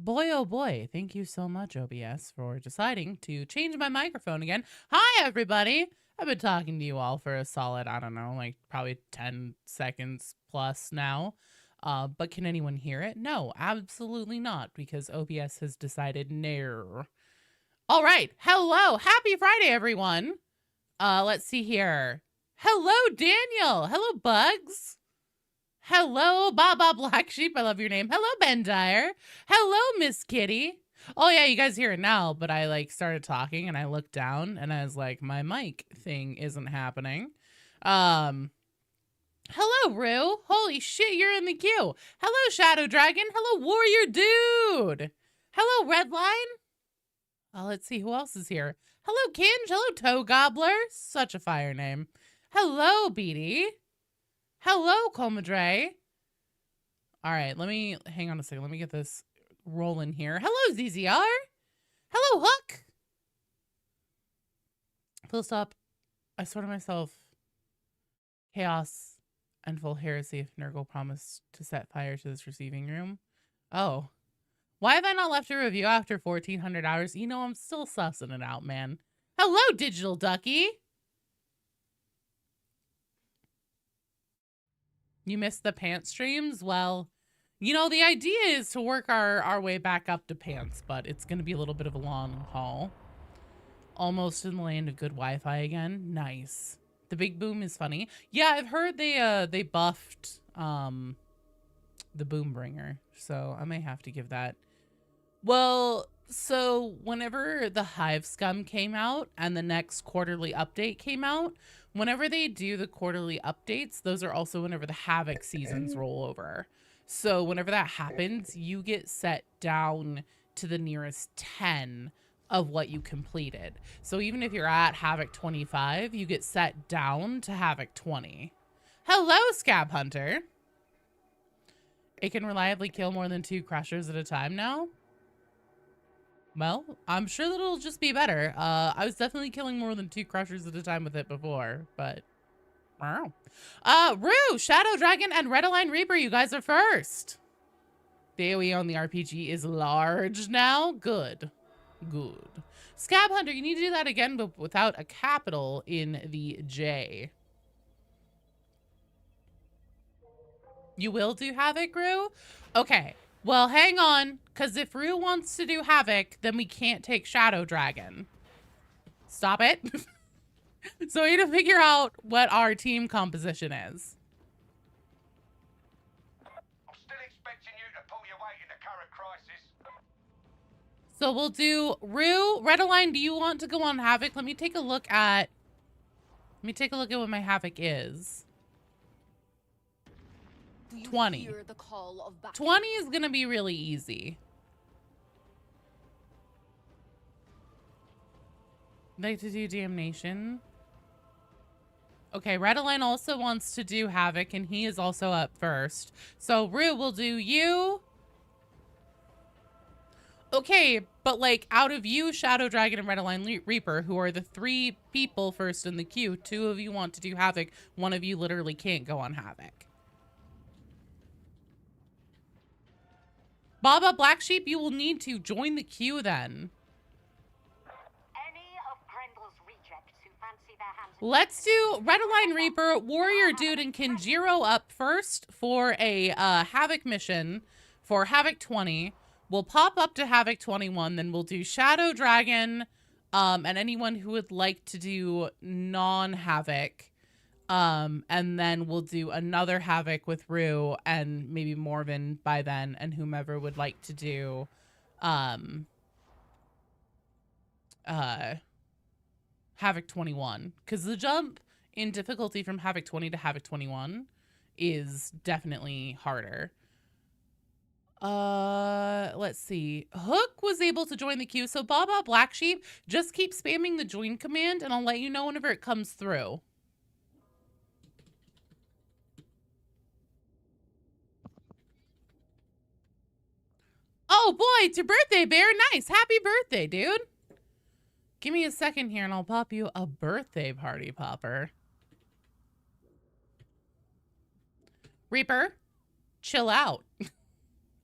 Boy, oh boy, thank you so much, OBS, for deciding to change my microphone again. Hi, everybody. I've been talking to you all for a solid, I don't know, like probably 10 seconds plus now. But can anyone hear it? No, absolutely not, because OBS has decided no. All right. Hello. Happy Friday, everyone. Let's see here. Hello, Daniel. Hello, Bugs. Hello, Baba Black Sheep. I love your name. Hello, Ben Dyer. Hello, Miss Kitty. Oh, yeah, you guys hear it now, but I, like, started talking, and I looked down, and I was like, my mic thing isn't happening. Hello, Rue. Holy shit, you're in the queue. Hello, Shadow Dragon. Hello, Warrior Dude. Hello, Redline. Let's see who else is here. Hello, Kinge. Hello, Toe Gobbler. Such a fire name. Hello, Beatty. Hello, Comadre. All right, hang on a second. Let me get this rolling here. Hello, ZZR. Hello, Hook. Full stop. I swear to myself. Chaos and full heresy if Nurgle promised to set fire to this receiving room. Oh. Why have I not left a review after 1,400 hours? You know, I'm still sussing it out, man. Hello, Digital Ducky. You missed the pants streams? Well, you know, the idea is to work our way back up to pants, but it's going to be a little bit of a long haul. Almost in the land of good Wi-Fi again. Nice. The big boom is funny. Yeah, I've heard they buffed the boom bringer, so I may have to give that. Well, so whenever the Hive Scum came out and the next quarterly update came out, whenever they do the quarterly updates, those are also whenever the Havoc seasons roll over. So whenever that happens, you get set down to the nearest 10 of what you completed. So even if you're at Havoc 25, you get set down to Havoc 20. Hello, Scab Hunter. It can reliably kill more than 2 crushers at a time now. Well, I'm sure that it'll just be better. I was definitely killing more than 2 crushers at a time with it before, but wow. Rue, Shadow Dragon, and Red Align Reaper, you guys are first. The AoE on the RPG is large now. Good. Good. Scab Hunter, you need to do that again, but without a capital in the J. You will do Havoc, Rue? Okay. Well, hang on, because if Rue wants to do Havoc, then we can't take Shadow Dragon. Stop it. So we need to figure out what our team composition is. I'm still expecting you to pull your weight in the current crisis. So we'll do Rue. Redaline, do you want to go on Havoc? Let me take a look at what my Havoc is. 20. 20 is gonna be really easy. Like to do Damnation. Okay, Redaline also wants to do Havoc, and he is also up first. So Rue will do you. Okay, but like out of you, Shadow Dragon, and Redaline Reaper, who are the 3 people first in the queue, 2 of you want to do Havoc. 1 of you literally can't go on Havoc. Baba Black Sheep, you will need to join the queue then. Let's do Redaline Reaper, Warrior Dude, and Kinjiro up first for a Havoc mission for Havoc 20. We'll pop up to Havoc 21, then we'll do Shadow Dragon, and anyone who would like to do non-Havoc. And then we'll do another Havoc with Rue and maybe Morven by then, and whomever would like to do Havoc 21. Because the jump in difficulty from Havoc 20 to Havoc 21 is definitely harder. Let's see. Hook was able to join the queue, so Baba Black Sheep, just keep spamming the join command and I'll let you know whenever it comes through. Oh boy, it's your birthday, Bear. Nice. Happy birthday, dude. Give me a second here and I'll pop you a birthday party popper. Reaper, chill out.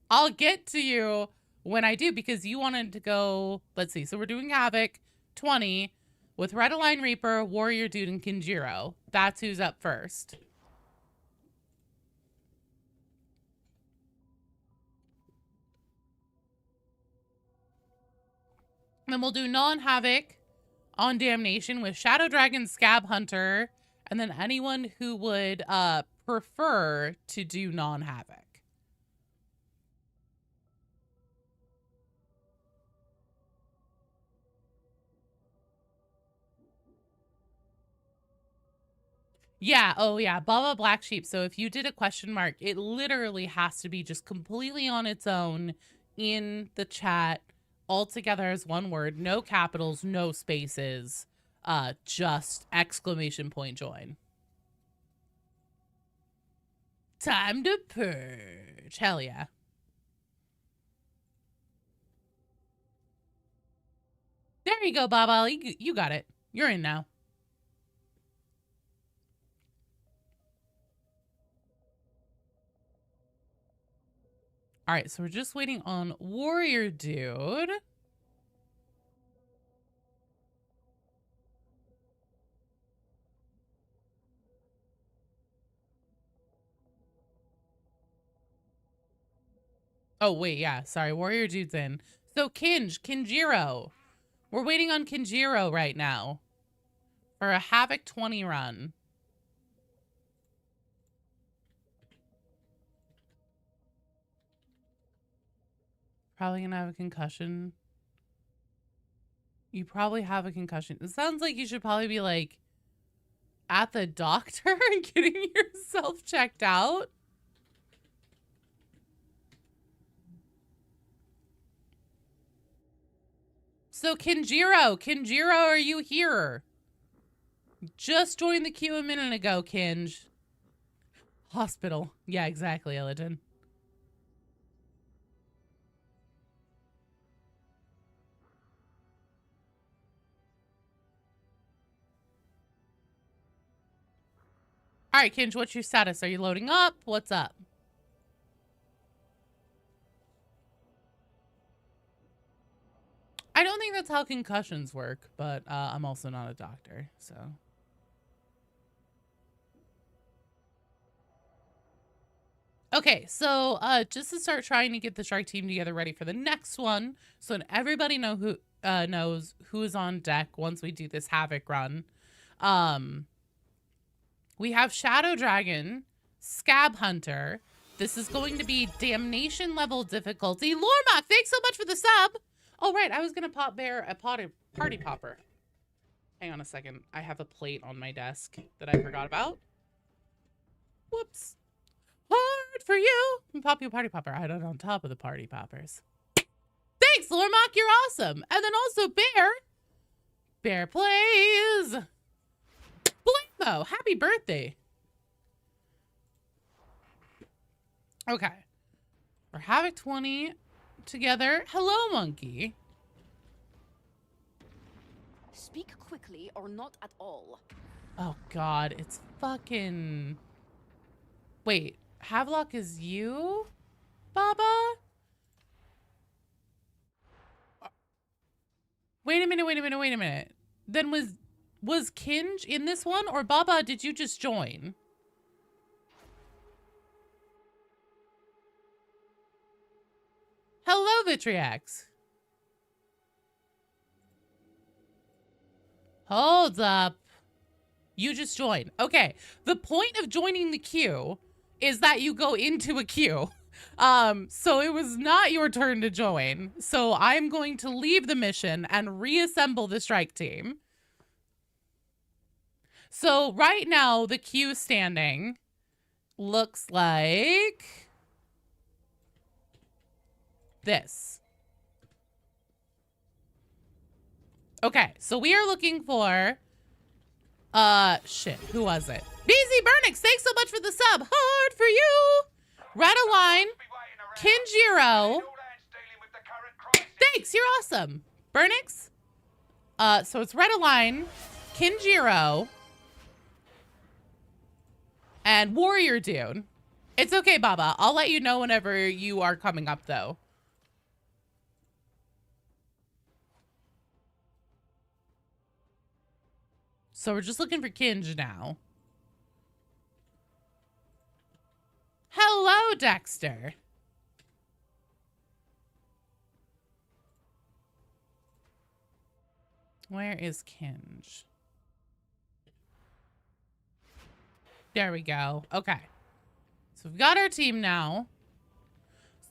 I'll get to you when I do because you wanted to go. Let's see. So we're doing Havoc 20 with Redaline Reaper, Warrior Dude, and Kinjiro. That's who's up first. Then we'll do non-Havoc on Damnation with Shadow Dragon, Scab Hunter, and then anyone who would prefer to do non-Havoc. Yeah, oh yeah, Baba Black Sheep. So if you did a question mark, it literally has to be just completely on its own in the chat. All together as one word, no capitals, no spaces, just exclamation point join. Time to purge. Hell yeah. There you go, Baba. You got it. You're in now. All right, so we're just waiting on Warrior Dude. Oh, wait, yeah. Sorry, Warrior Dude's in. So Kinjiro. We're waiting on Kinjiro right now for a Havoc 20 run. Probably gonna have a concussion. You probably have a concussion. It sounds like you should probably be like at the doctor and getting yourself checked out. So Kinjiro, are you here? Just joined the queue a minute ago, Kinj. Hospital. Yeah, exactly, Illidan. All right, Kinj, what's your status? Are you loading up? What's up? I don't think that's how concussions work, but I'm also not a doctor, so. Okay, so just to start trying to get the strike team together ready for the next one, so that everybody knows who is on deck once we do this Havoc run. We have Shadow Dragon, Scab Hunter. This is going to be Damnation level difficulty. Lormok, thanks so much for the sub. Oh, right, I was gonna pop Bear a party popper. Hang on a second. I have a plate on my desk that I forgot about. Whoops. Hard for you. Pop you a party popper. I don't know, on top of the party poppers. Thanks, Lormok. You're awesome. And then also Bear. Bear plays. Blammo. Happy birthday. Okay. We're Havoc 20 together. Hello, Monkey. Speak quickly or not at all. Oh, God. It's fucking... Wait. Havelock is you, Baba? Wait a minute. Then was Kinj in this one, or Baba, did you just join? Hello, Vitriax. Hold up. You just joined. Okay. The point of joining the queue is that you go into a queue. So it was not your turn to join. So I'm going to leave the mission and reassemble the strike team. So right now, the queue standing looks like this. Okay, so we are looking for, shit, who was it? BZ Burnix, thanks so much for the sub. Hard for you. Redaline, Kinjiro. Thanks, you're awesome. Burnix. So it's Redaline, Kinjiro, and Warrior Dude. It's okay, Baba. I'll let you know whenever you are coming up, though. So we're just looking for Kinj now. Hello, Dexter. Where is Kinj? There we go. Okay. So we've got our team now.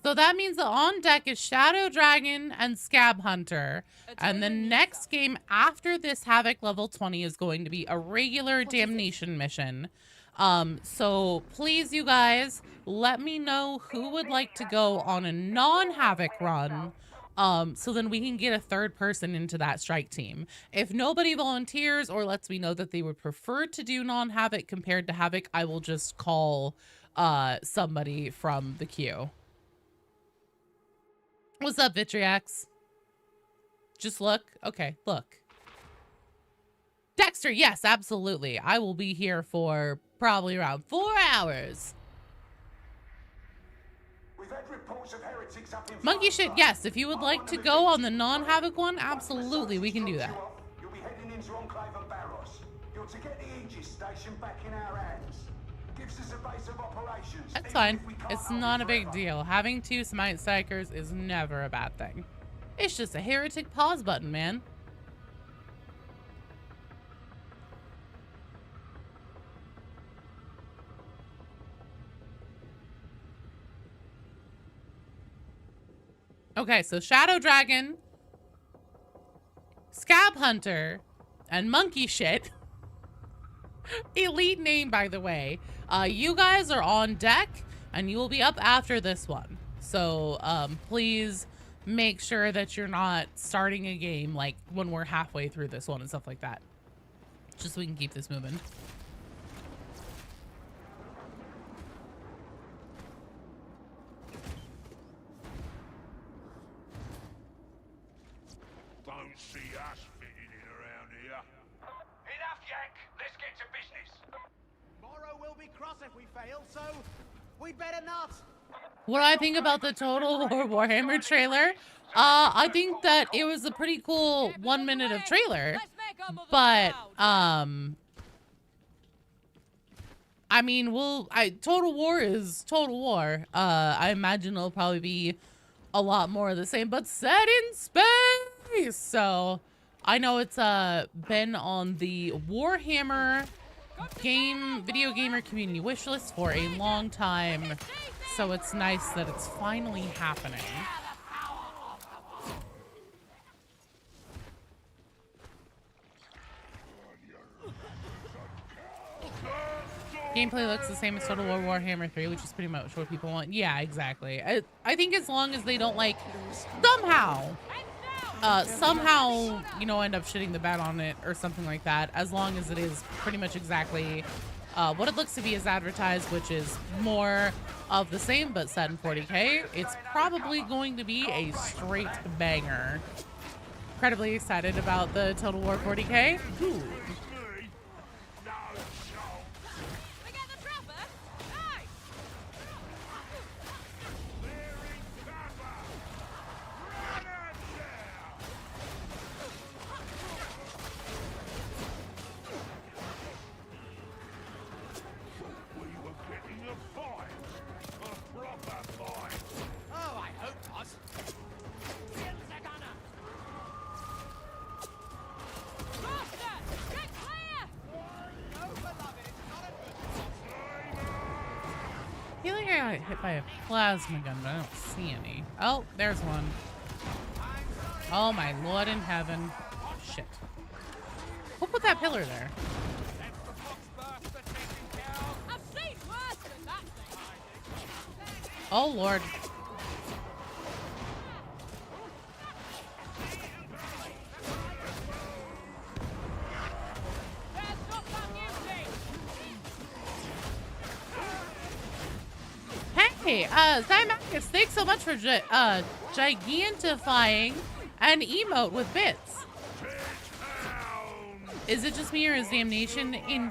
So that means that on deck is Shadow Dragon and Scab Hunter. And the next game after this Havoc level 20 is going to be a regular Damnation mission. So please, you guys, let me know who would like to go on a non-Havoc run. So then we can get a third person into that strike team. If nobody volunteers or lets me know that they would prefer to do non-Havoc compared to Havoc, I will just call somebody from the queue. What's up, Vitriax? Just look? Okay, look. Dexter, yes, absolutely. I will be here for probably around 4 hours. We've had reports of heretics up in Monkey shit, yes. If you would like to go on the non-Havoc one, absolutely, we can do that. You'll be heading into Enclave and Barros. You're to get the Aegis station back in our hands. Gives us a base of operations. That's fine. It's not a big deal. Having 2 Smite Strikers is never a bad thing. It's just a heretic pause button, man. Okay, so Shadow Dragon, Scab Hunter, and Monkey Shit. Elite name, by the way. You guys are on deck, and you will be up after this one. So, please make sure that you're not starting a game, like, when we're halfway through this one and stuff like that. Just so we can keep this moving. Don't see us fitting in around here. Enough, Yank. Let's get to business. Tomorrow will be cross if we fail, so We better not. What do I think about the Total War Warhammer trailer? I think that it was a pretty cool 1 minute of trailer, but I mean, Total War is Total War. I imagine it'll probably be a lot more of the same, but set in space. So I know it's been on the Warhammer video gamer community wish list for a long time. So it's nice that it's finally happening. Gameplay looks the same as Total War Warhammer 3, which is pretty much what people want. Yeah, exactly. I think as long as they don't, like, somehow, you know, end up shitting the bed on it or something like that, as long as it is pretty much exactly what it looks to be as advertised, which is more of the same, but set in 40K, it's probably going to be a straight banger. Incredibly excited about the Total War 40K. Ooh. I feel like I got hit by a plasma gun, but I don't see any. Oh, there's one. Oh my Lord in heaven. Shit. Who put that pillar there? Oh Lord. Hey, Zymagus, thanks so much for gigantifying an emote with bits. Is it just me or is Damnation in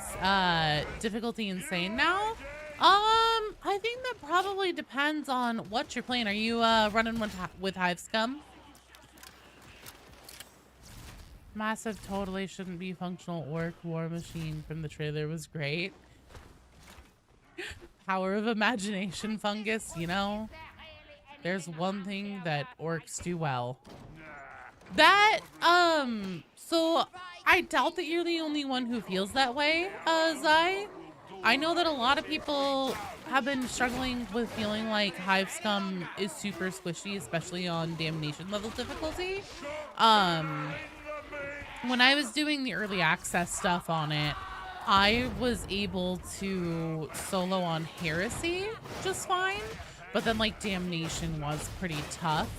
difficulty insane now? I think that probably depends on what you're playing. Are you running with Hive Scum? Massive totally shouldn't be functional orc war machine from the trailer was great. Power of imagination, Fungus, you know? There's one thing that orcs do well. That, so I doubt that you're the only one who feels that way, Zai. I know that a lot of people have been struggling with feeling like Hive Scum is super squishy, especially on Damnation level difficulty. When I was doing the early access stuff on it, I was able to solo on Heresy just fine, but then like Damnation was pretty tough.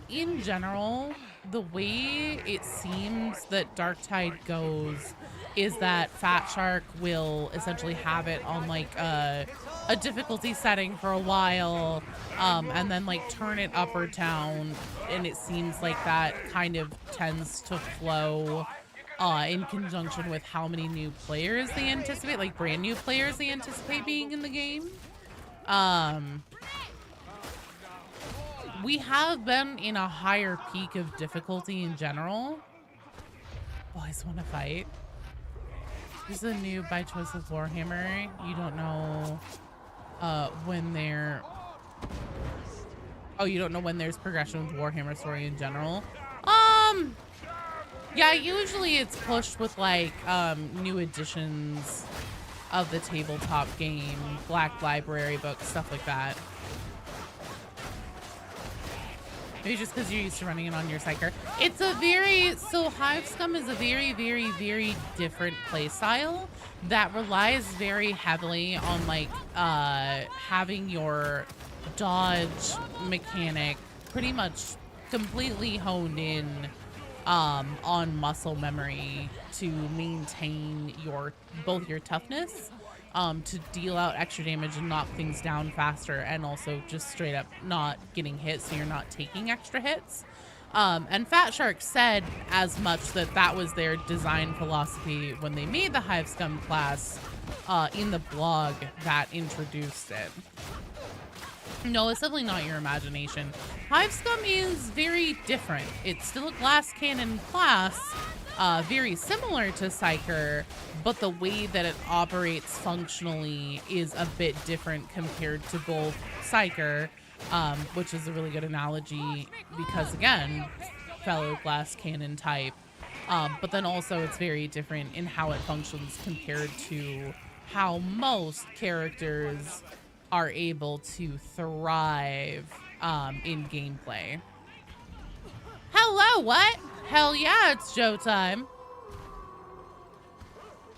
In general, the way it seems that Darktide goes is that Fat Shark will essentially have it on like a difficulty setting for a while, and then like turn it up or down, and it seems like that kind of tends to flow in conjunction with how many new players they anticipate, like brand new players they anticipate being in the game. We have been in a higher peak of difficulty in general. Boys want to fight. This is a new by choice of Warhammer. You don't know when they're... Oh, you don't know when there's progression with Warhammer story in general? Yeah, usually it's pushed with like new editions of the tabletop game, Black Library books, stuff like that. Maybe just because you're used to running it on your Psyker. It's a very, so Hive Scum is a very, very, very different play style that relies very heavily on like having your dodge mechanic pretty much completely honed in on muscle memory to maintain both your toughness, to deal out extra damage and knock things down faster, and also just straight up not getting hit so you're not taking extra hits. And Fat Shark said as much that was their design philosophy when they made the Hive Scum class in the blog that introduced it. No, it's definitely not your imagination. Hive Scum is very different. It's still a glass cannon class, very similar to Psyker, but the way that it operates functionally is a bit different compared to both Psyker, which is a really good analogy because, again, fellow glass cannon type, but then also it's very different in how it functions compared to how most characters are able to thrive in gameplay. Hello, what? Hell yeah, it's Joe time.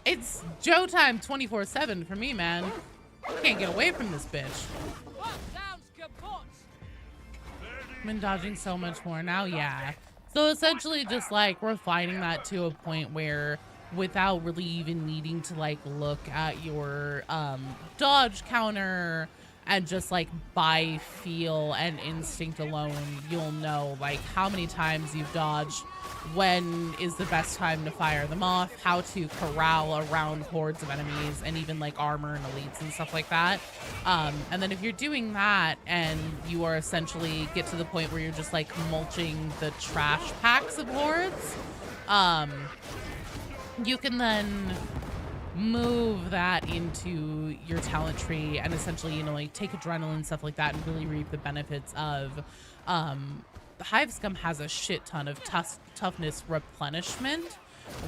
It's Joe time 24/7 for me, man. Can't get away from this bitch. I've been dodging so much more now, yeah. So essentially just like refining that to a point where without really even needing to like look at your dodge counter and just like by feel and instinct alone, you'll know like how many times you've dodged, when is the best time to fire them off, how to corral around hordes of enemies and even like armor and elites and stuff like that. And then if you're doing that and you are essentially get to the point where you're just like mulching the trash packs of hordes, you can then move that into your talent tree and essentially, you know, like take adrenaline, stuff like that, and really reap the benefits of the Hive Scum has a shit ton of toughness replenishment,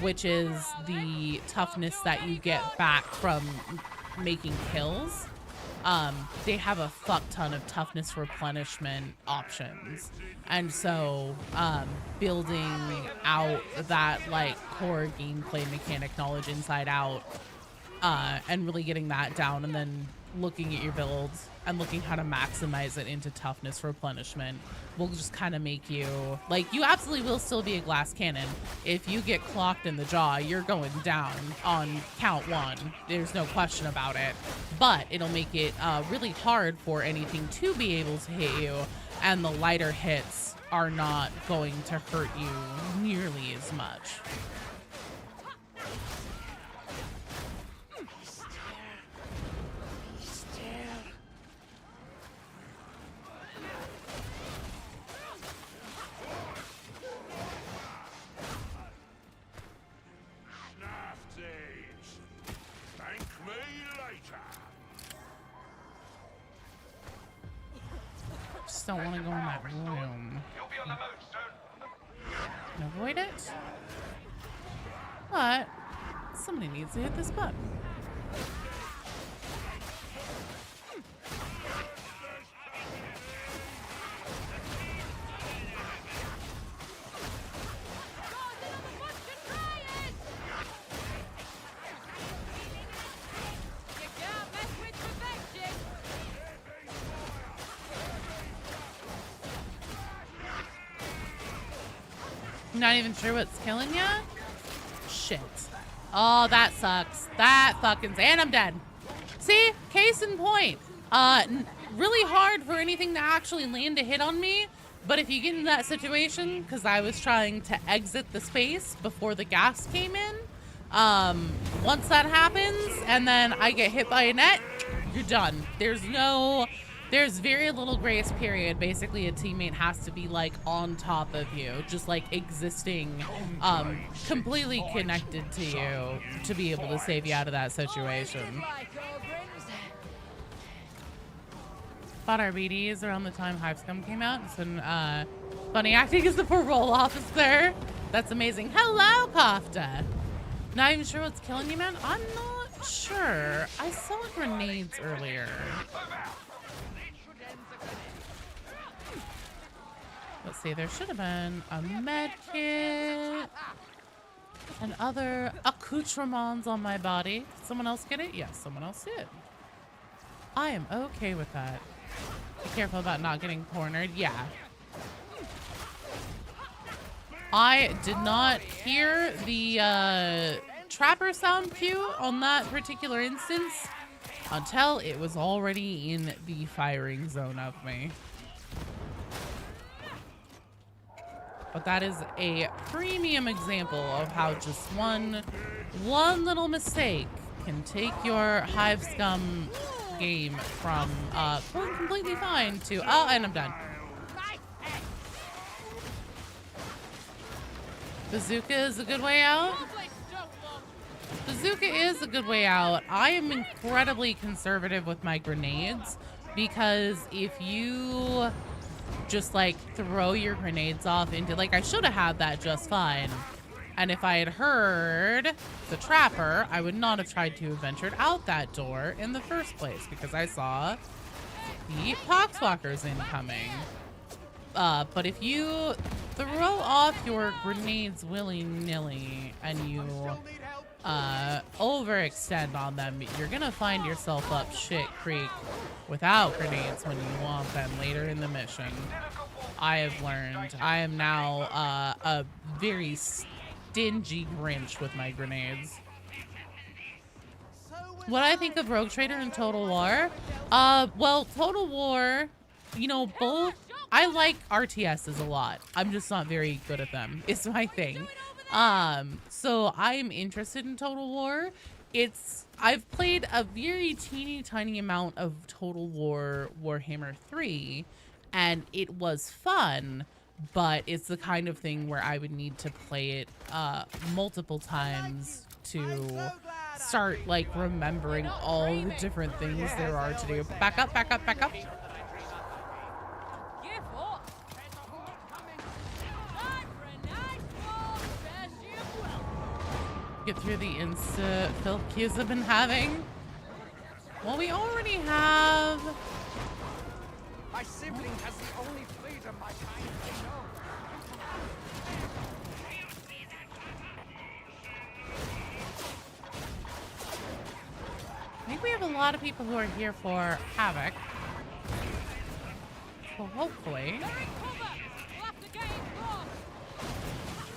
which is the toughness that you get back from making kills. They have a fuck ton of toughness replenishment options. And so building out that like core gameplay mechanic knowledge inside out and really getting that down, and then looking at your builds and looking how to maximize it into toughness replenishment will just kind of make you like, you absolutely will still be a glass cannon. If you get clocked in the jaw, you're going down on count one. There's no question about it. But it'll make it really hard for anything to be able to hit you, and the lighter hits are not going to hurt you nearly as much. Don't want to go in that room. You'll be on the move soon. Avoid it. But somebody needs to hit this button. Not even sure what's killing you? Shit. Oh, that sucks. That fucking... And I'm dead. See? Case in point. Really hard for anything to actually land a hit on me. But if you get in that situation, because I was trying to exit the space before the gas came in, once that happens and then I get hit by a net, you're done. There's very little grace period. Basically, a teammate has to be like on top of you, just like existing, completely connected to you to be able to save you out of that situation. Bought our BDs around the time Hive Scum came out. It's been funny acting as the parole officer. That's amazing. Hello, Kafta. Not even sure what's killing you, man. I'm not sure. I saw grenades earlier. Let's see, there should have been a med kit and other accoutrements on my body. Did someone else get it? Yes, someone else did. I am okay with that. Be careful about not getting cornered. Yeah. I did not hear the trapper sound cue on that particular instance until it was already in the firing zone of me. But that is a premium example of how just one little mistake can take your Hive Scum game from going completely fine to, oh, and I'm done. Bazooka is a good way out. Bazooka is a good way out. I am incredibly conservative with my grenades because if you just like throw your grenades off into, like, I should have had that just fine. And if I had heard the trapper, I would not have tried to have ventured out that door in the first place because I saw the poxwalkers incoming. But if you throw off your grenades willy-nilly and you overextend on them, you're gonna find yourself up shit creek without grenades when you want them later in the mission. I have learned. I am now a very stingy Grinch with my grenades. What I think of Rogue Trader and Total War? Well, Total War, you know, both. I like RTSs a lot. I'm just not very good at them. It's my thing. So I am interested in Total War. I've played a very teeny tiny amount of Total War Warhammer 3, and it was fun, but it's the kind of thing where I would need to play it multiple times to start like remembering all the different things there are to do. Back up, back up, back up. Get through the insta filth queues I've been having. Well, we already have. My sibling has the only freedom my kind can know. I think we have a lot of people who are here for Havoc. So hopefully.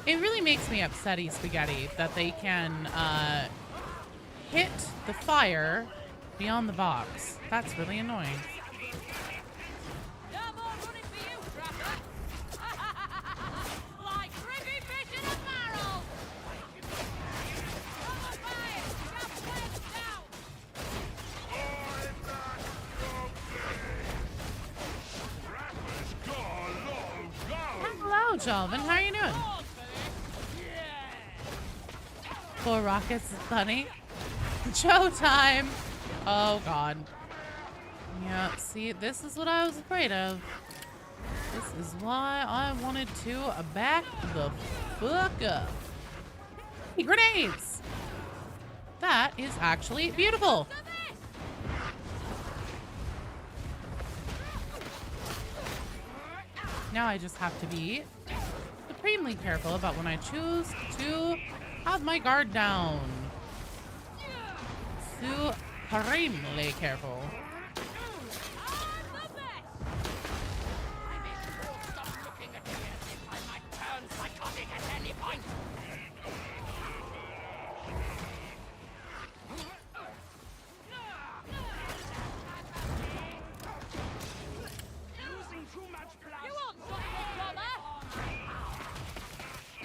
It really makes me upsetty spaghetti that they can hit the fire beyond the box. That's really annoying. Hello, Jalvin. How are you doing? 4 rockets is funny. Showtime! Oh god. Yeah, see, this is what I was afraid of. This is why I wanted to back the fuck up. Hey, grenades! That is actually beautiful. Now I just have to be supremely careful about when I choose to have my guard down. Supremely careful.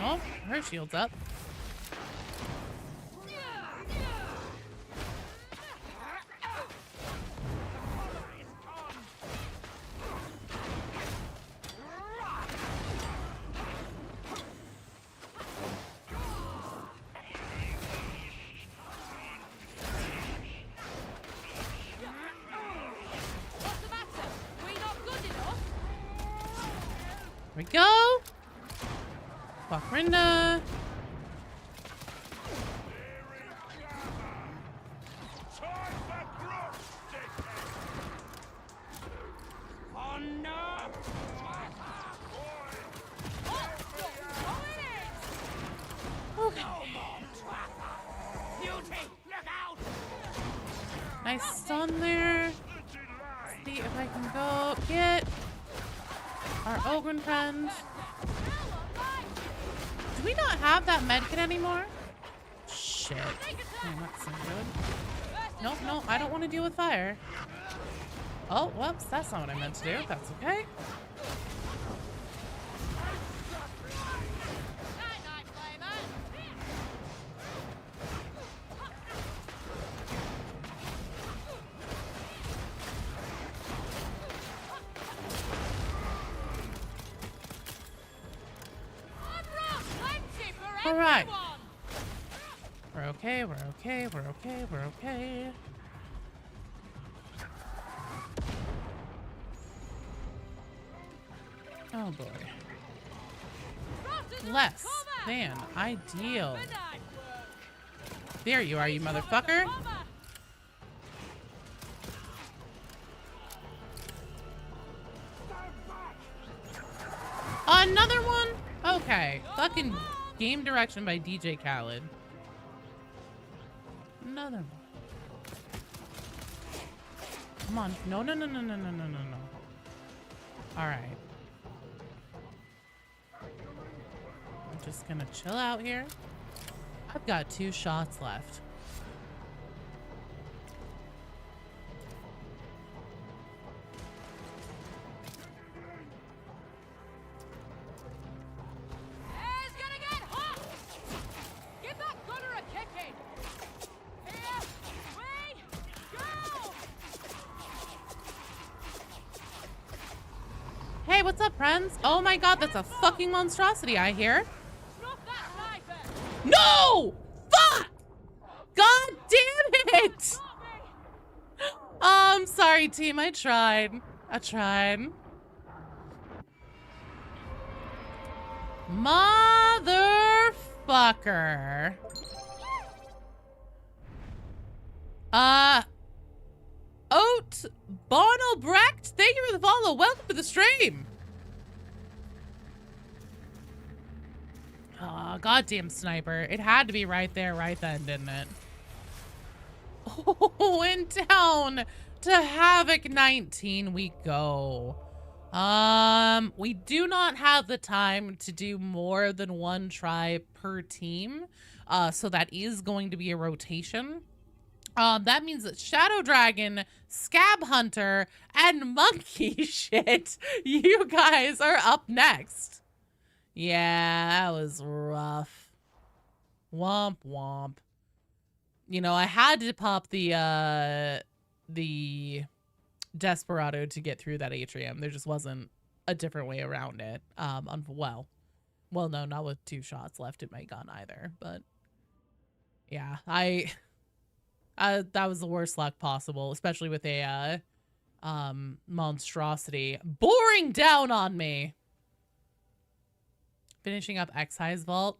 Oh, her shield's up. Here we go. Bakrinda. Okay. Nice stun there. Let's see if I can go get our Ogren friend. Do we not have that medkit anymore? Shit. Oh, that's not good. Nope, no, I don't want to deal with fire. Oh, whoops, that's not what I meant to do. That's okay. All right. We're okay, we're okay, we're okay, we're okay. Oh boy. Less than ideal. There you are, you motherfucker. Another one? Okay. Fucking game direction by DJ Khaled. Another one. Come on. No, no, no, no, no, no, no, no, no. Alright. I'm just gonna chill out here. I've got 2 shots left. Hey, what's up, friends? Oh my god, that's a fucking monstrosity, I hear. No! Fuck! God damn it! I'm sorry, team. I tried. Motherfucker. Oat Bonelbrecht, thank you for the follow. Welcome to the stream. Oh, goddamn sniper. It had to be right there, right then, didn't it? Oh, and down to Havoc 19 we go. We do not have the time to do more than 1 try per team. So that is going to be a rotation. That means that Shadow Dragon, Scab Hunter, and Monkey Shit, you guys are up next. Yeah, that was rough. Womp womp. You know, I had to pop the Desperado to get through that atrium. There just wasn't a different way around it. Well, no, not with 2 shots left in my gun either, but yeah, that was the worst luck possible, especially with a monstrosity boring down on me. Finishing up Excise Vault.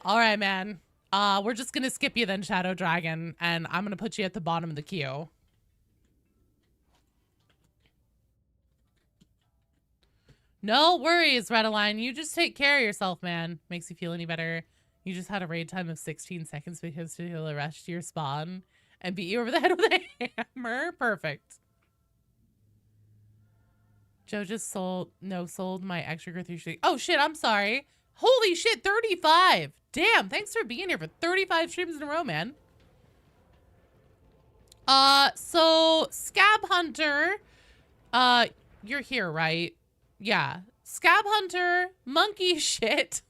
All right, man. We're just gonna skip you then, Shadow Dragon, and I'm gonna put you at the bottom of the queue. No worries, Redaline. You just take care of yourself, man. Makes you feel any better. You just had a raid time of 16 seconds because he'll rush to your spawn and beat you over the head with a hammer. Perfect. Joe just sold my extra growth streak. Oh shit, I'm sorry. Holy shit, 35. Damn, thanks for being here for 35 streams in a row, man. So Scab Hunter, you're here, right? Yeah. Scab Hunter, Monkey Shit.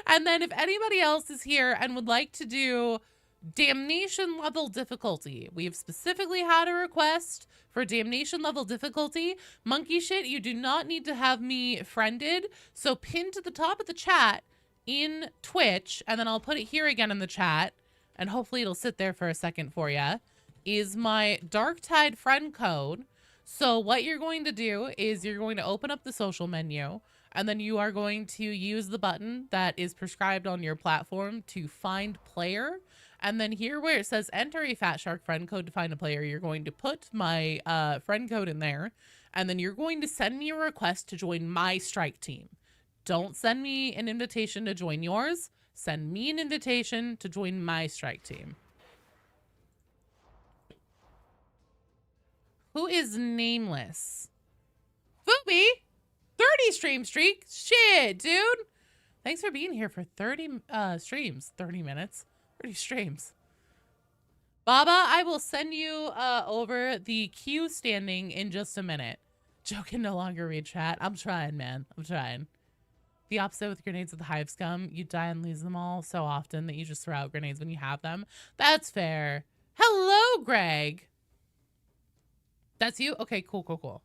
And then if anybody else is here and would like to do damnation level difficulty, we have specifically had a request for damnation level difficulty. Monkey Shit, you do not need to have me friended. So pin to the top of the chat in Twitch, and then I'll put it here again in the chat, and hopefully it'll sit there for a second for you, is my Darktide friend code. So what you're going to do is you're going to open up the social menu, and then you are going to use the button that is prescribed on your platform to find player. And then here where it says enter a Fat Shark friend code to find a player, you're going to put my friend code in there. And then you're going to send me a request to join my strike team. Don't send me an invitation to join yours. Send me an invitation to join my strike team. Who is nameless? Foopy! 30 stream streak? Shit, dude! Thanks for being here for 30 streams. 30 minutes. 30 streams. Baba, I will send you over the queue standing in just a minute. Joe can no longer read chat. I'm trying, man. I'm trying. The opposite with grenades of the Hive Scum. You die and lose them all so often that you just throw out grenades when you have them. That's fair. Hello, Greg. That's you? Okay, cool, cool, cool.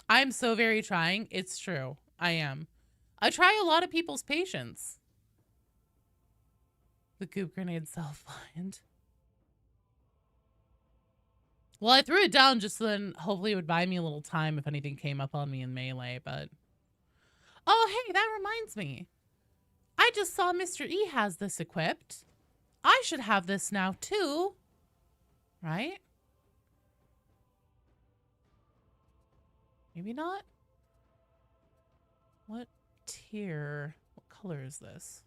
I'm so very trying. It's true. I am. I try a lot of people's patience. The goop grenade self-blind. Well, I threw it down just so then hopefully it would buy me a little time if anything came up on me in melee, but... Oh, hey, that reminds me. I just saw Mr. E has this equipped. I should have this now, too. Right? Maybe not? What tier? What color is this?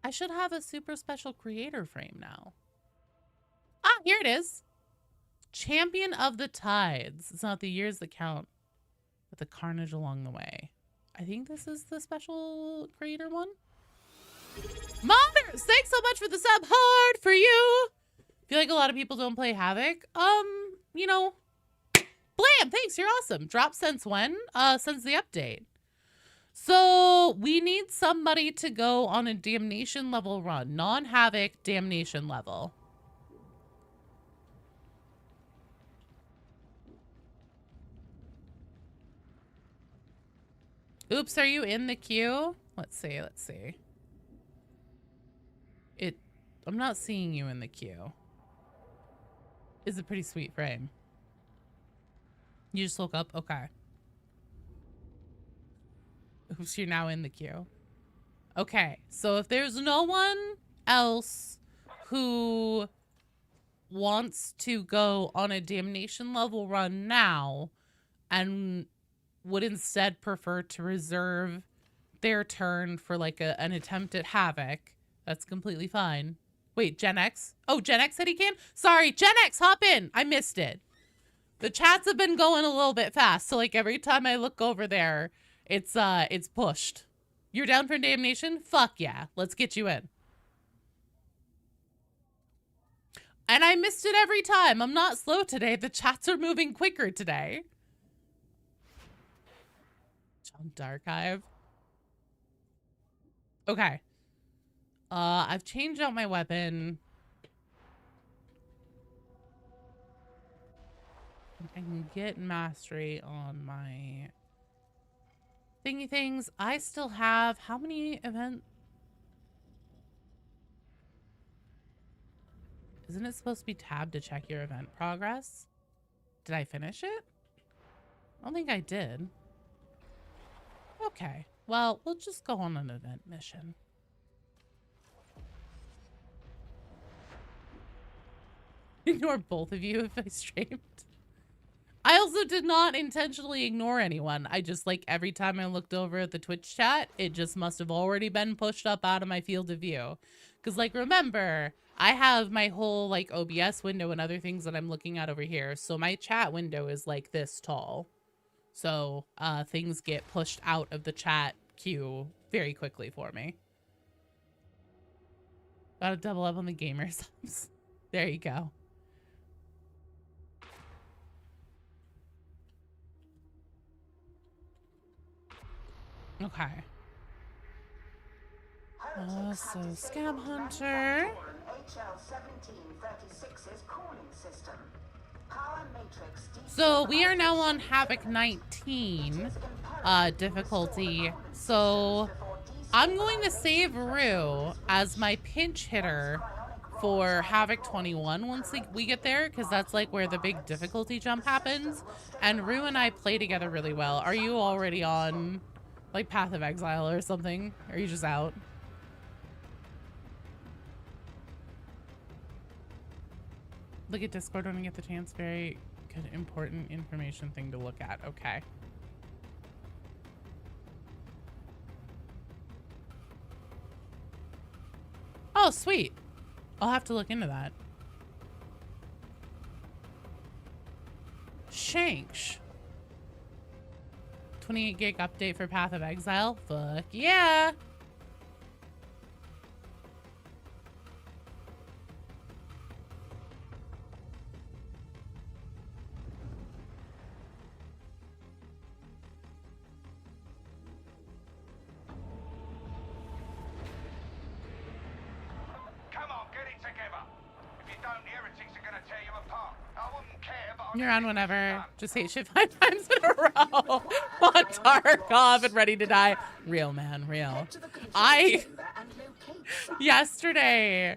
I should have a super special creator frame now. Ah, here it is. Champion of the Tides. It's not the years that count, but the carnage along the way. I think this is the special creator one. Modders, thanks so much for the sub. Hard for you. Feel like a lot of people don't play Havoc. You know, Blam, thanks, you're awesome. Drop since when? Since the update. So we need somebody to go on a damnation level run. Non-Havoc damnation level. Oops, are you in the queue? Let's see, let's see. I'm not seeing you in the queue. It's a pretty sweet frame. You just woke up? Okay. Oops, you're now in the queue. Okay, so if there's no one else who wants to go on a damnation level run now and would instead prefer to reserve their turn for like an attempt at Havoc, that's completely fine. Wait, Gen X? Oh, Gen X said he can? Sorry, Gen X, hop in. I missed it. The chats have been going a little bit fast, so like every time I look over there, it's pushed. You're down for damnation? Fuck yeah. Let's get you in. And I missed it every time. I'm not slow today. The chats are moving quicker today. DARKTIDE. Okay. I've changed out my weapon. I can get mastery on my thingy things. I still have how many events? Isn't it supposed to be tabbed to check your event progress? Did I finish it? I don't think I did. Okay. Well, we'll just go on an event mission. Ignore both of you if I streamed. I also did not intentionally ignore anyone. I just, like, every time I looked over at the Twitch chat, it just must have already been pushed up out of my field of view. Because, like, remember, I have my whole, like, OBS window and other things that I'm looking at over here. So my chat window is, like, this tall. So, things get pushed out of the chat queue very quickly for me. Gotta double up on the gamer subs. There you go. Okay. So Scam Hunter. So we are now on Havoc 19 difficulty. So I'm going to save Rue as my pinch hitter for Havoc 21 once we get there, because that's like where the big difficulty jump happens. And Rue and I play together really well. Are you already on like Path of Exile or something? Or are you just out? Look at Discord when I get the chance. Very good, important information thing to look at. Okay. Oh, sweet. I'll have to look into that. Shanks. 28 gig update for Path of Exile. Fuck yeah. Come on, get it together. If you don't, the heretics are gonna tear you apart. I wouldn't care, but You're on whenever. Just hate shit 5 times in a row. On Tarkov and ready to die. Real, man, real. Yesterday,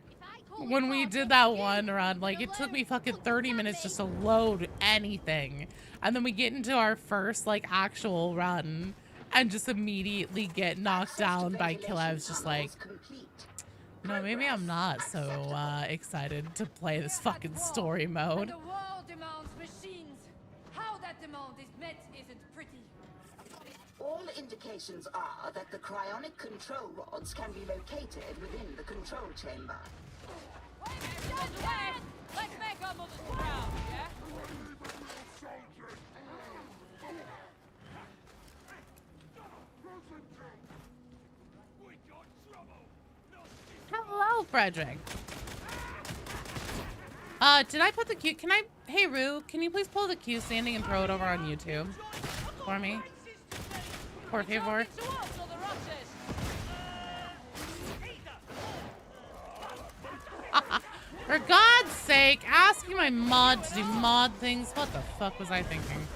when we did that one run, like, it took me fucking 30 minutes just to load anything. And then we get into our first, like, actual run and just immediately get knocked down by kill. I was just like, no, maybe I'm not so excited to play this fucking story mode. The war demands machines. How that demand is met isn't pretty. All indications are that the cryonic control rods can be located within the control chamber. Let's make our mothers proud, yeah? Hello, Frederick. Did I put the Q? Can I? Hey, Rue, can you please pull the Q standing and throw it over on YouTube for me? Por favor. For God's sake, asking my mod to do mod things. What the fuck was I thinking?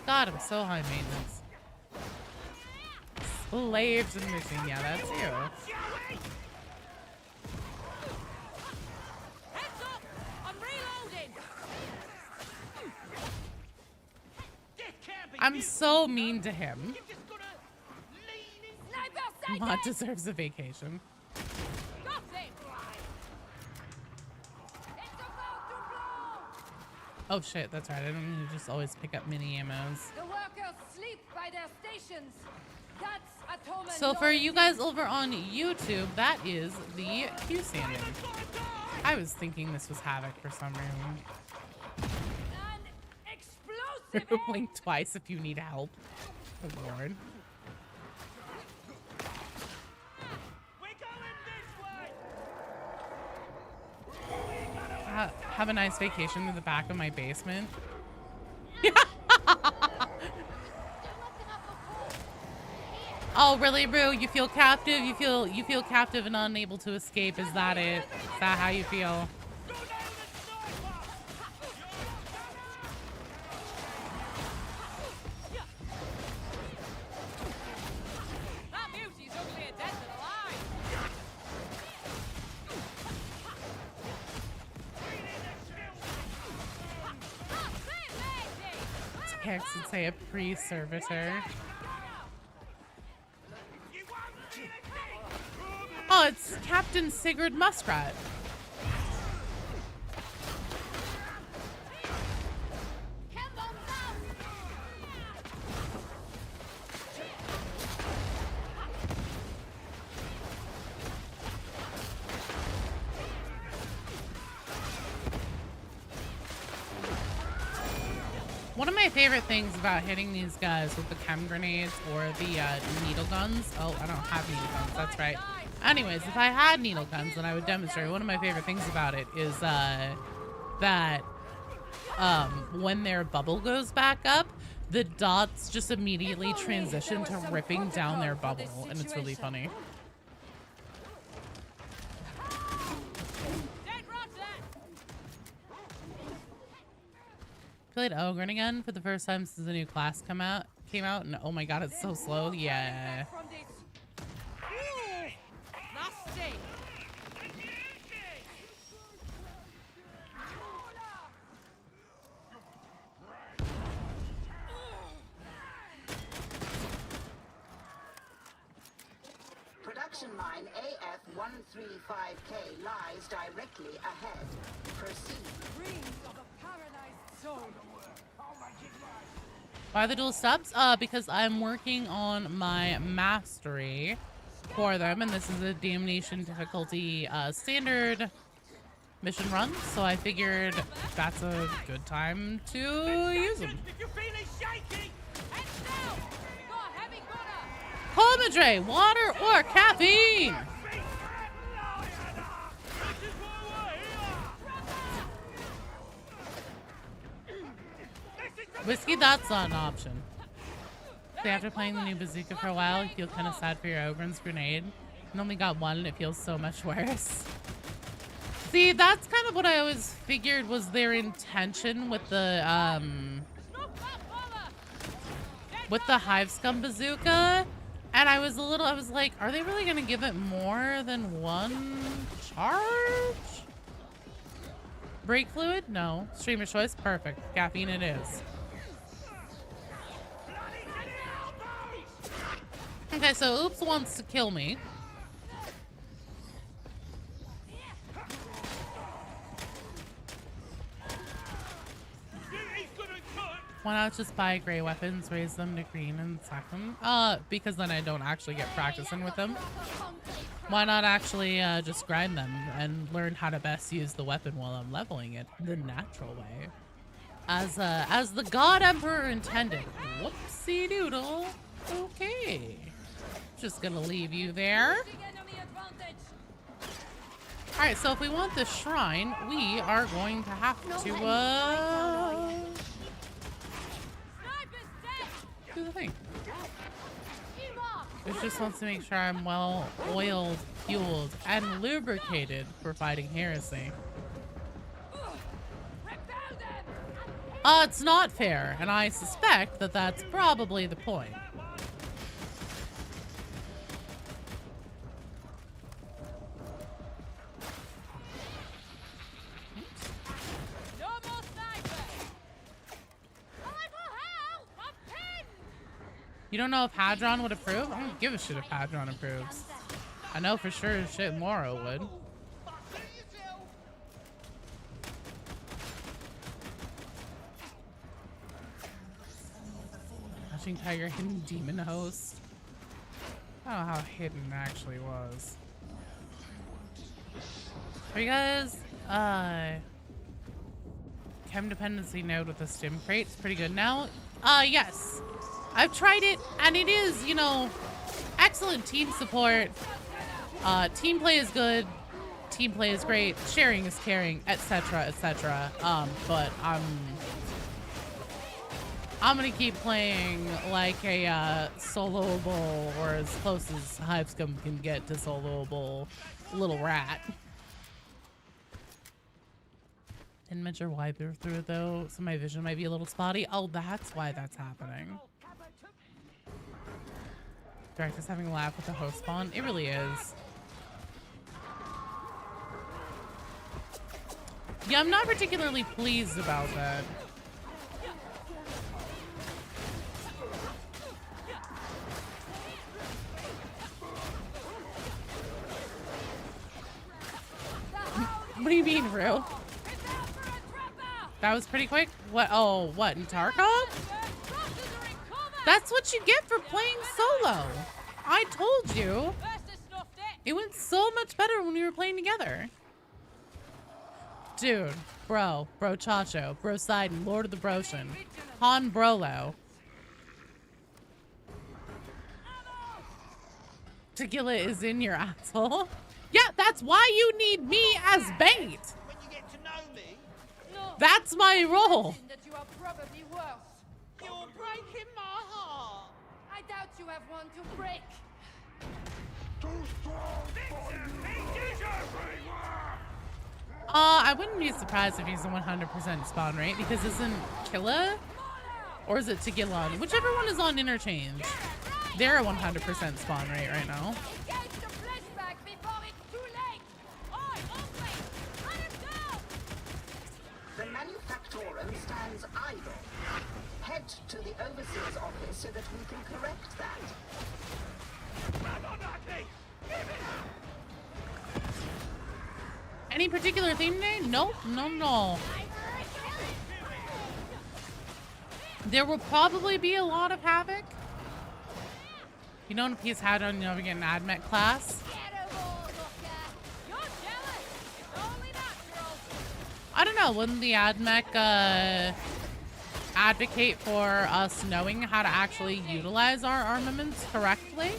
God, I'm so high maintenance. Slaves and missing. Yeah, that's you. I'm so mean to him. Mod deserves a vacation. Oh shit, that's right. I don't need to just always pick up mini ammos. The workers sleep by their stations. That's atonement. So for you guys over on YouTube, that is the Q standing. I was thinking this was Havoc for some reason. Blink twice if you need help. Good lord. Have a nice vacation to the back of my basement. Oh really, Rue? You feel captive? You feel captive and unable to escape? Is that it? Is that how you feel? Text and say a pre-servitor. Oh, it's Captain Sigurd Muskrat. One of my favorite things about hitting these guys with the chem grenades or the needle guns. Oh, I don't have needle guns. That's right. Anyways, if I had needle guns, then I would demonstrate. One of my favorite things about it is that when their bubble goes back up, the dots just immediately transition to ripping down their bubble, and it's really funny. Played Ogren again for the first time since the new class came out, and oh my god, it's so slow. Yeah. Production mine AF-135K lies directly ahead. Proceed. Why the dual subs? Because I'm working on my mastery for them, and this is a damnation difficulty standard mission run, so I figured that's a good time to use them. Comedre, water or caffeine? Whiskey, that's not an option. So after playing the new bazooka for a while, you feel kind of sad for your Ogren's grenade. And only got one, and it feels so much worse. See, that's kind of what I always figured was their intention with the Hive Scum bazooka. And I was like, are they really gonna give it more than one charge? Brake fluid? No. Streamer choice? Perfect. Caffeine it is. Okay, so Oops wants to kill me. Why not just buy gray weapons, raise them to green, and sack them? Because then I don't actually get practicing with them. Why not actually just grind them and learn how to best use the weapon while I'm leveling it the natural way? As the God Emperor intended. Whoopsie doodle. Okay. Just gonna leave you there. Alright, so if we want the shrine, we are going to have to, do the thing. It just wants to make sure I'm well oiled, fueled, and lubricated for fighting heresy. It's not fair, and I suspect that that's probably the point. You don't know if Hadron would approve? I don't give a shit if Hadron approves. I know for sure shit Moro would. Watching Tiger Hidden Demon Host. I don't know how hidden it actually was. Are you guys, chem dependency node with a stim crate? It's pretty good now. Yes. I've tried it, and it is, you know, excellent team support. Team play is good. Team play is great. Sharing is caring, etc., etc. But I'm gonna keep playing like a soloable, or as close as Hive Scum can get to soloable little rat. Didn't mention why through it though, so my vision might be a little spotty. Oh, that's why that's happening. Director's having a laugh with the host spawn. It really is. Yeah, I'm not particularly pleased about that. What do you mean, Rue? That was pretty quick. What? Oh, what? In Tarkov? That's what you get for playing solo. I told you. It went so much better when we were playing together. Dude, bro Chacho, bro Sidon, Lord of the Broshin, Han Brolo. Tequila is in your asshole. Yeah, that's why you need me as bait. When you get to know me, that's my role. That you are probably worse. you're breaking my heart. I doubt you have one to break. I wouldn't be surprised if he's a 100% spawn rate, because isn't Killa, or is it Tagillon? Whichever one is on interchange. They're a 100% spawn rate right now. Engage the flashback before it's too late. Oi, hombre, let him go. The Manufactorum stands idle. Head to the Overseer's office so that we can correct that. Any particular theme today? Nope, no. There will probably be a lot of Havoc. You know, when he's had on, you know, we get an AdMech class. I don't know, wouldn't the AdMech advocate for us knowing how to actually utilize our armaments correctly?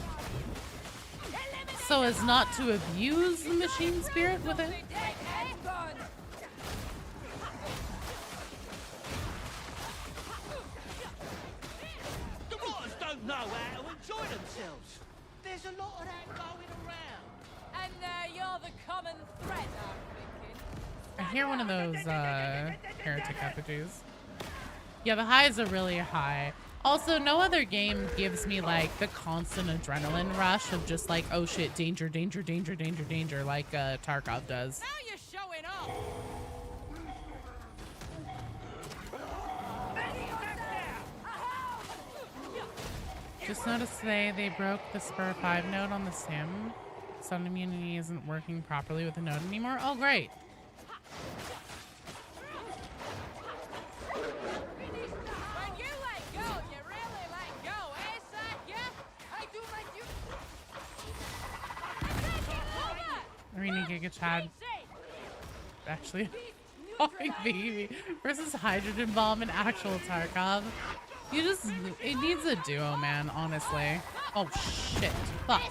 So as not to abuse the machine spirit with it? The rotters don't know how to enjoy themselves. There's a lot of that going around. And you're the common threat, I'm thinking. I hear one of those heretic effigies. Yeah, the highs are really high. Also, no other game gives me like the constant adrenaline rush of just like, oh shit, danger, danger, danger, danger, danger, like Tarkov does. Now you're showing off. Just noticed today they broke the Spur 5 node on the sim. Stun immunity isn't working properly with the node anymore. Oh, great. When you let go, you really let go, eh, son? Yeah? I do like you. Arena Giga Chad actually fucking baby versus Hydrogen Bomb and actual Tarkov. You just, it needs a duo, man, honestly. Oh shit. Fuck.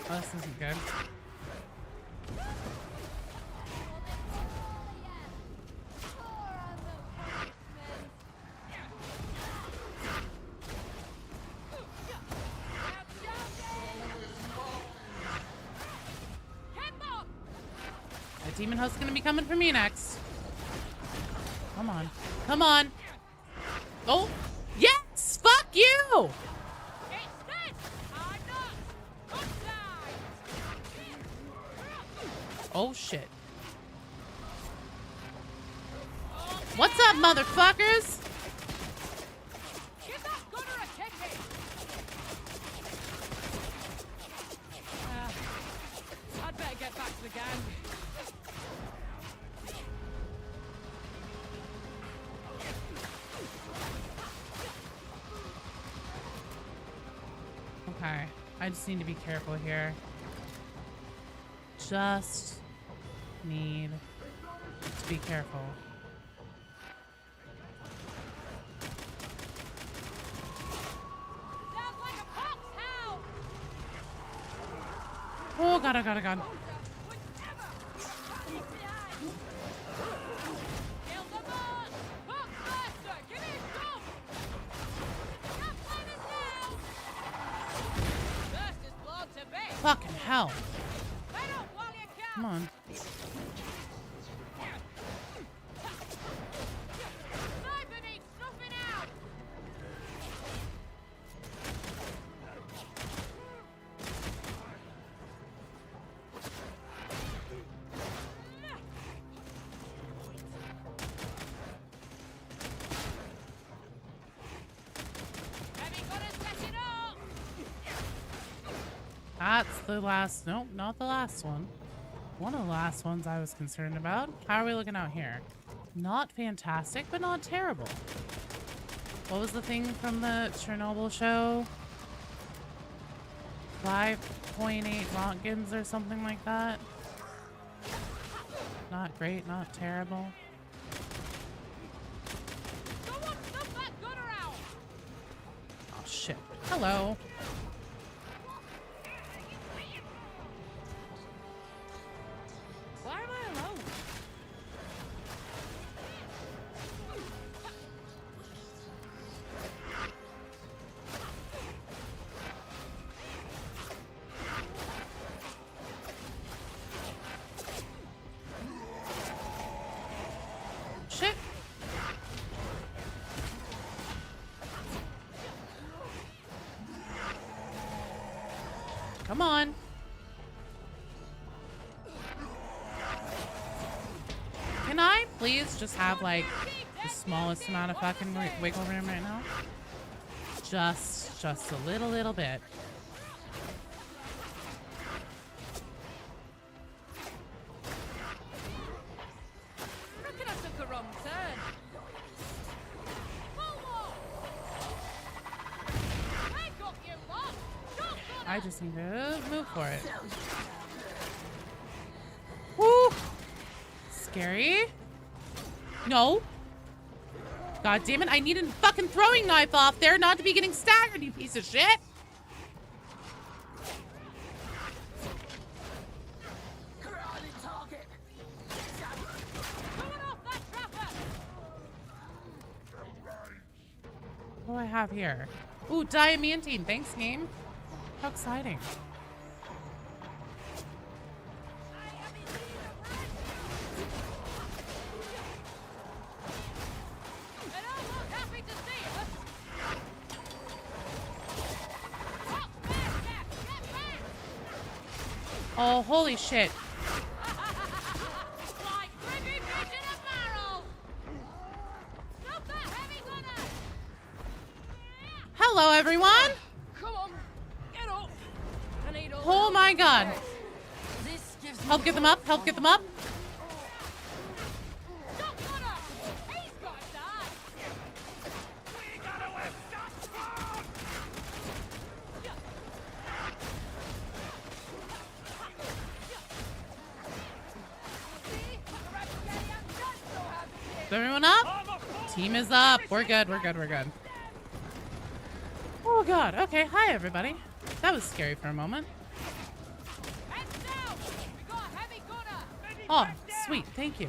Oh, this isn't good. The demon host's gonna be coming for me next. Come on. Come on. Oh, yes! Fuck you! Oh shit. What's up, motherfuckers? Give that gunner a ticket. I'd better get back to the gang. Okay, I just need to be careful here. Just need to be careful. Sounds like a foxhound. Oh god, oh god, oh god. Kill the boss. Foxmaster, give me a jump. That plane is down. First is blown to bits. Fucking hell. Get up while you can. Come on. Sniper needs snuffing out. Heavy gunners setting up. That's the last. Nope, not the last one. One of the last ones I was concerned about. How are we looking out here? Not fantastic, but not terrible. What was the thing from the Chernobyl show? 5.8 Rontgens or something like that. Not great, not terrible. Someone snuff that gunner out. Oh shit. Hello. Why am I alone? Shit. Come on. Can I please just have like the smallest amount of fucking wiggle room right now? Just a little bit. Reckon I took a wrong turn. I got you lot. Shotgun. I just need to move for it. Woo! Scary. No. God damn it, I need a fucking throwing knife off there not to be getting staggered, you piece of shit. What do I have here? Ooh, diamantine. Thanks, game. How exciting. Oh, holy shit. Hello, everyone. Come on, get up. I need all Oh my god. this gives me Help get them up. Help get them up. Stop, Connor! He's got to die. We gotta have some fun! Is everyone up? Team is up. We're good. We're good. We're good. Oh god. Okay. Hi, everybody. That was scary for a moment. Heads down. We got a heavy gunner. Oh, sweet. Thank you.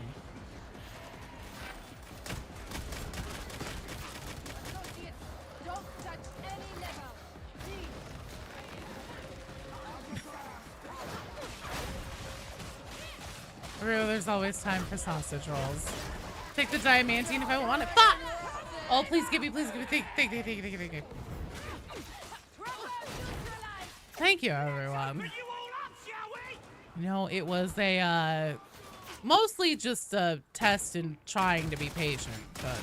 Associates, don't touch any level. Please. There's always time for sausage rolls. Take the diamantine if I want it. Fuck! Oh, please give me, please give me. Thank you. Thank you, everyone. You all up, shall we? No, it was a, mostly just a test and trying to be patient, but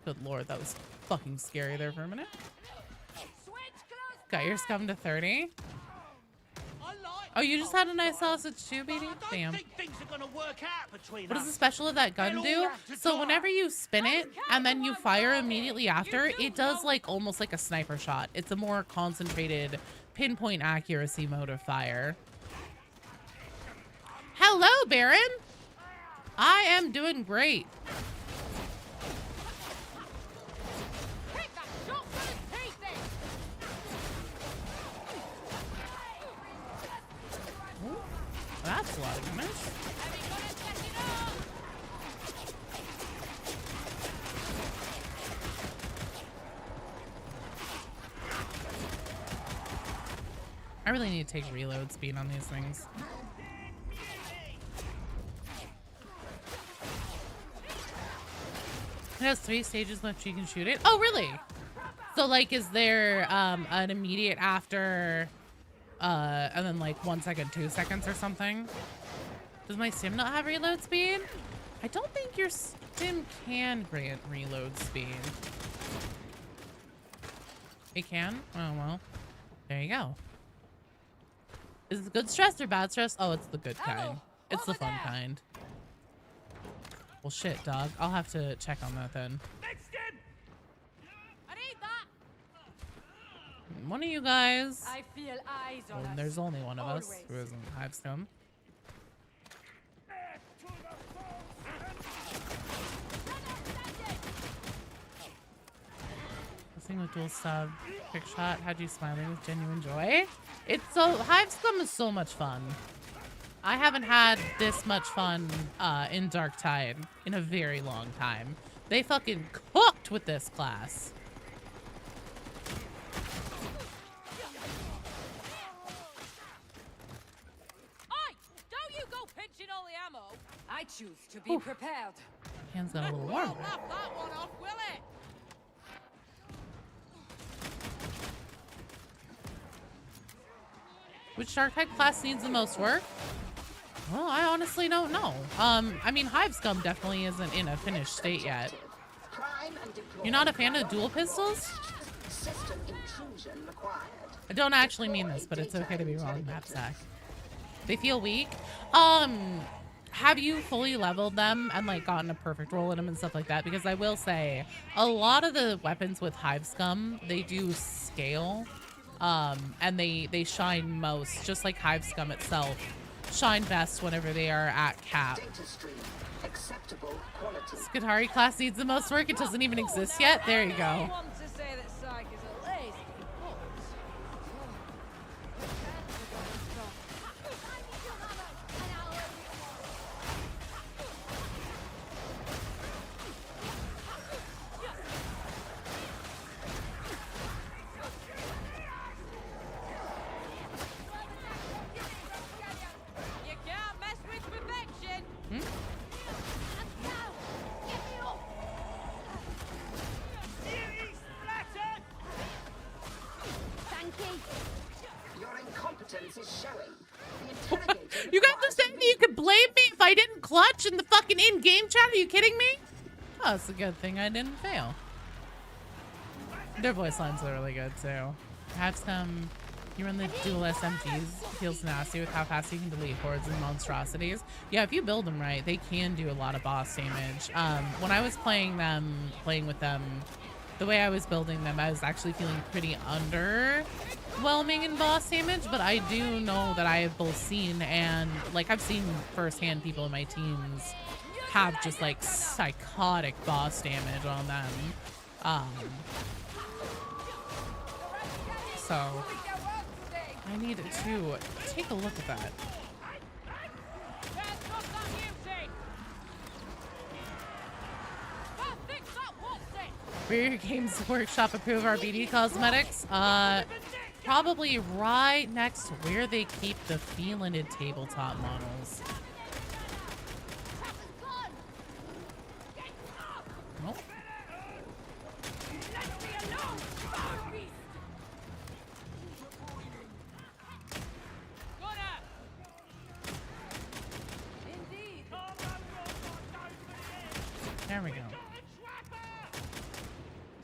good lord, that was fucking scary there for a minute. Got your scum to 30. I like Oh, you just had a nice sausage too, but I baby? don't Damn. think things are gonna work out between What does us. the special of that gun do? So whenever you spin it and then you fire immediately after, it does like almost like a sniper shot. It's a more concentrated pinpoint accuracy mode of fire. Hello, Baron. I am doing great. Take that shot for his teeth then. Ooh, that's a lot of damage. Heavy gunner's getting up. I really need to take reload speed on these things. It has 3 stages left you can shoot it. Oh, really? So, like, is there an immediate after, and then, like, 1 second, 2 seconds or something? Does my sim not have reload speed? I don't think your sim can grant reload speed. It can? Oh, well. There you go. Is it good stress or bad stress? Oh, it's the good kind. It's the fun kind. Well, shit, dog. I'll have to check on that then. Next him! I need that. One of you guys. I feel eyes on Well, us. there's only one of us Always. who isn't hive scum. Listening with dual sub, quick shot, had you smiling with genuine joy. It's so, hive scum is so much fun. I haven't had this much fun in Darktide in a very long time. They fucking cooked with this class. Oi! Don't you go pinching all the ammo. I choose to be Oof. prepared. Hands got a little Won't warmer. laugh that one off, will it? Which Darktide class needs the most work? Well, I honestly don't know. I mean, Hive Scum definitely isn't in a finished state yet. Prime and deploy. You're not a fan of dual pistols? System intrusion required. I don't actually mean this, but it's okay to be wrong, Knapsack. They feel weak. Have you fully leveled them and like gotten a perfect roll in them and stuff like that? Because I will say, a lot of the weapons with Hive Scum, they do scale. And they shine most, just like Hive Scum itself. shine best whenever they are at cap. Data stream. Acceptable quality. Skitari class needs the most work. It doesn't even exist yet. There you go. I want to say that Psyche is a lazy You can't mess with perfection. Your incompetence is showing. The interrogator You guys are requires saying that you could blame me if I didn't clutch in the fucking in-game chat? Are you kidding me? Oh, it's a good thing I didn't fail. Their voice lines are really good too. Have some. You run the dual SMGs. Feels nasty with how fast you can delete hordes and monstrosities. Yeah, if you build them right, they can do a lot of boss damage. When I was playing with them, the way I was building them, I was actually feeling pretty underwhelming in boss damage. But I do know that I have both seen and like I've seen firsthand people in my teams have just like psychotic boss damage on them. So I need to take a look at that. Rear Games Workshop approve our BD cosmetics? Probably right next to where they keep the Feelinted tabletop models. Nope. There we go.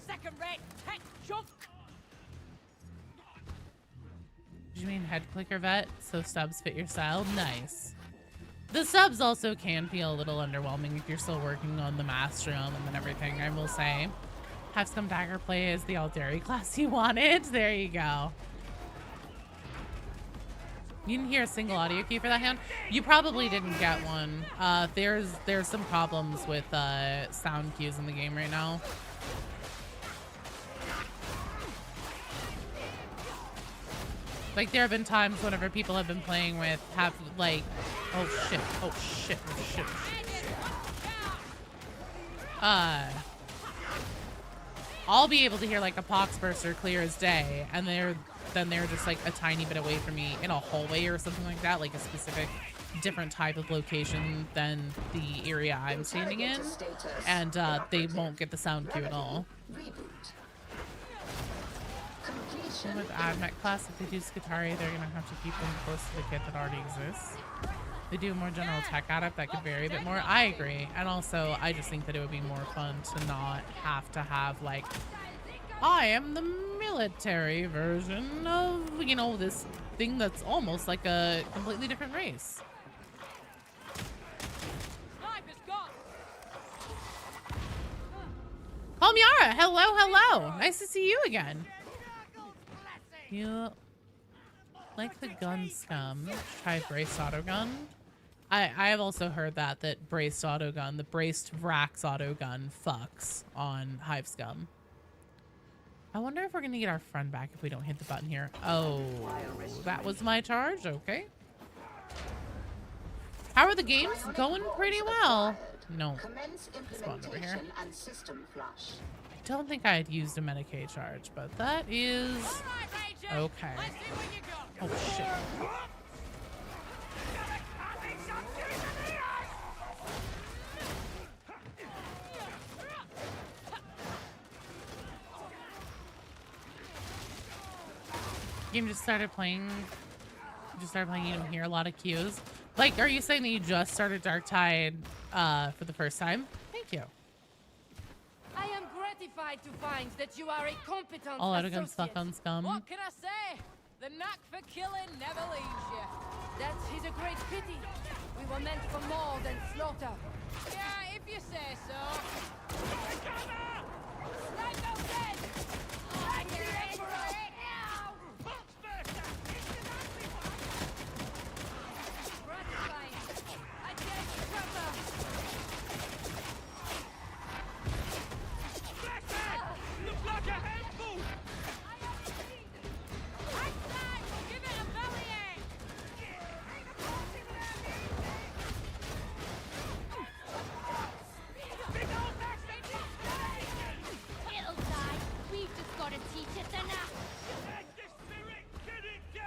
Second rate tech junk. Did you mean head clicker vet? So subs fit your style? Nice. The subs also can feel a little underwhelming if you're still working on the mastery on them and everything, I will say. Have some dagger play as the Aldari class you wanted. There you go. You didn't hear a single audio key for that hand? You probably didn't get one. There's some problems with sound cues in the game right now. Like there have been times whenever people have been playing with have like, oh shit, oh shit, oh shit. I'll be able to hear like a pox burster clear as day, and they're just like a tiny bit away from me in a hallway or something like that, like a specific different type of location than the area I'm standing in, and they won't get the sound cue at all. With AdMech class, if they do Skitari, they're gonna have to keep them close to the kit that already exists. They do a more general tech adept that could vary a bit more. I agree, and also I just think that it would be more fun to not have to have like, I am the military version of, you know, this thing that's almost like a completely different race. Oh, Miara, hello, hello. Nice to see you again. You like the gun scum? Try braced autogun. I have also heard that braced autogun, the braced Vrax autogun, fucks on Hive Scum. I wonder if we're gonna get our friend back if we don't hit the button here. Oh, that was my charge. Okay. How are the games? Going pretty well. No. Spawn over here. I don't think I had used a Medicaid charge, but that is okay. Oh shit. Game just started playing. You don't hear a lot of cues. Like, are you saying that you just started Darktide for the first time? Thank you. I am gratified to find that you are a competent All autogun associate. stuck on Scum. What can I say? The knack for killing never leaves you. That is a great pity. We were meant for more than slaughter. Yeah, if you say so. Sniper dead! Like the Emperor!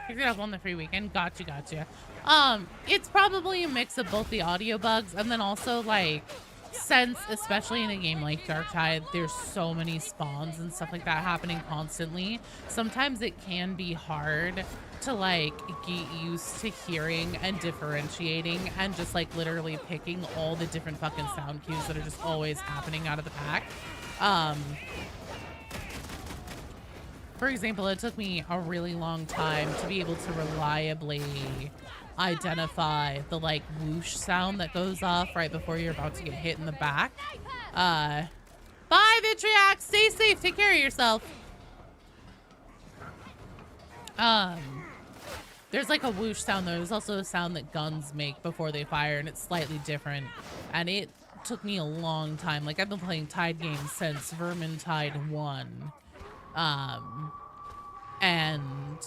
Picked it up on the free weekend. Gotcha. It's probably a mix of both the audio bugs and then also like, since especially in a game like Darktide, there's so many spawns and stuff like that happening constantly. Sometimes it can be hard to like get used to hearing and differentiating and just like literally picking all the different fucking sound cues that are just always happening out of the pack. For example, it took me a really long time to be able to reliably identify the like whoosh sound that goes off right before you're about to get hit in the back. Bye, Vitriax! Stay safe, take care of yourself. There's like a whoosh sound though. There's also a sound that guns make before they fire, and it's slightly different. And it took me a long time. Like, I've been playing Tide games since Vermintide 1. And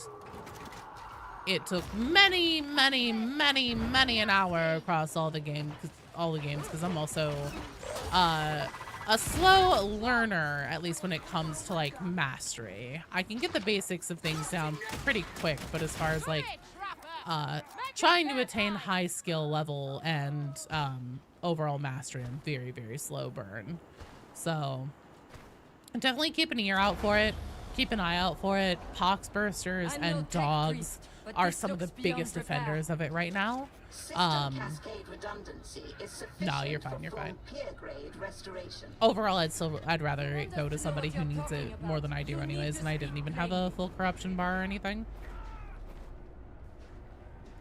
it took many an hour across all the games because I'm also a slow learner, at least when it comes to like mastery. I can get the basics of things down pretty quick, but as far as like trying to attain high skill level and overall mastery, I'm very slow burn. So definitely keep an ear out for it. Keep an eye out for it. Poxbursters and dogs are some of the biggest offenders of it right now. No, you're fine. Overall, I'd rather go to somebody who needs it more than I do anyways, and I didn't even have a full corruption bar or anything.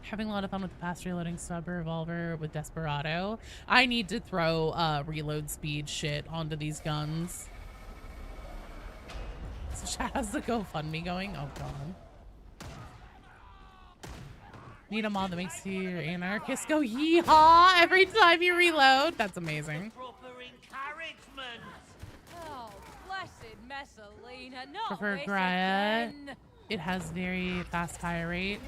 Having a lot of fun with the fast reloading sub revolver with Desperado. I need to throw reload speed shit onto these guns. So how's the GoFundMe going? Oh god. Need a mod that makes you anarchist go yeehaw every time you reload. That's amazing. Oh, blessed Messalina. Prefer Gaia. It has very fast fire rate.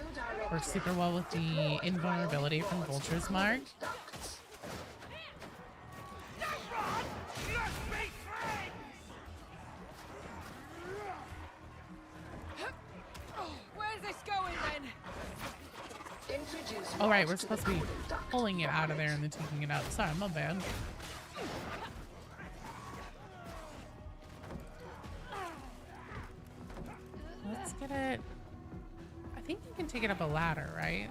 Works super well with the invulnerability from Vulture's Mark. Oh right, we're supposed to be pulling it out of there and then taking it out. Sorry, my bad. Let's get it. I think you can take it up a ladder, right?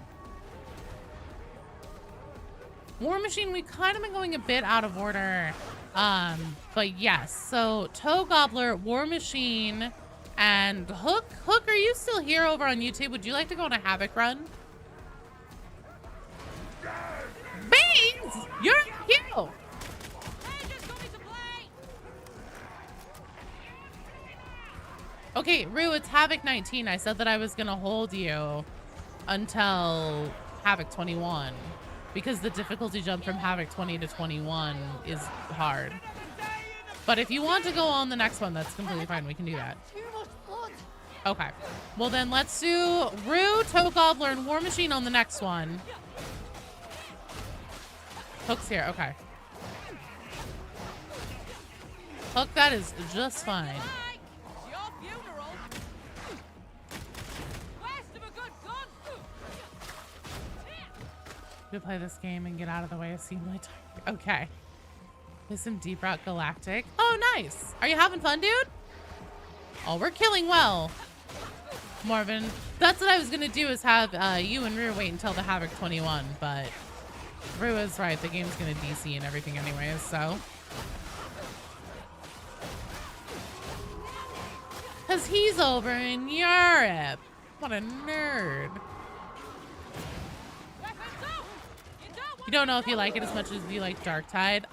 War Machine, we kind of been going a bit out of order. But yes, so Toe Gobbler, War Machine, and Hook. Hook, are you still here over on YouTube? Would you like to go on a Havoc run? Beans! You're cute! Okay, Rue, it's Havoc 19. I said that I was gonna hold you until Havoc 21 because the difficulty jump from Havoc 20 to 21 is hard. But if you want to go on the next one, that's completely fine. We can do that. Okay. Well, then let's do Rue, Toe Gobbler, and War Machine on the next one. Hook's here. Okay. Hook, that is just fine. To play this game and get out of the way of seeing my time. Okay. There's some Deep Rock Galactic. Oh, nice. Are you having fun, dude? Oh, we're killing well. Marvin. That's what I was going to do is have you and Rue wait until the Havoc 21, but Rue is right. The game's going to DC and everything anyways, so. Because he's over in Europe. What a nerd. You don't know if you like it as much as you like Darktide.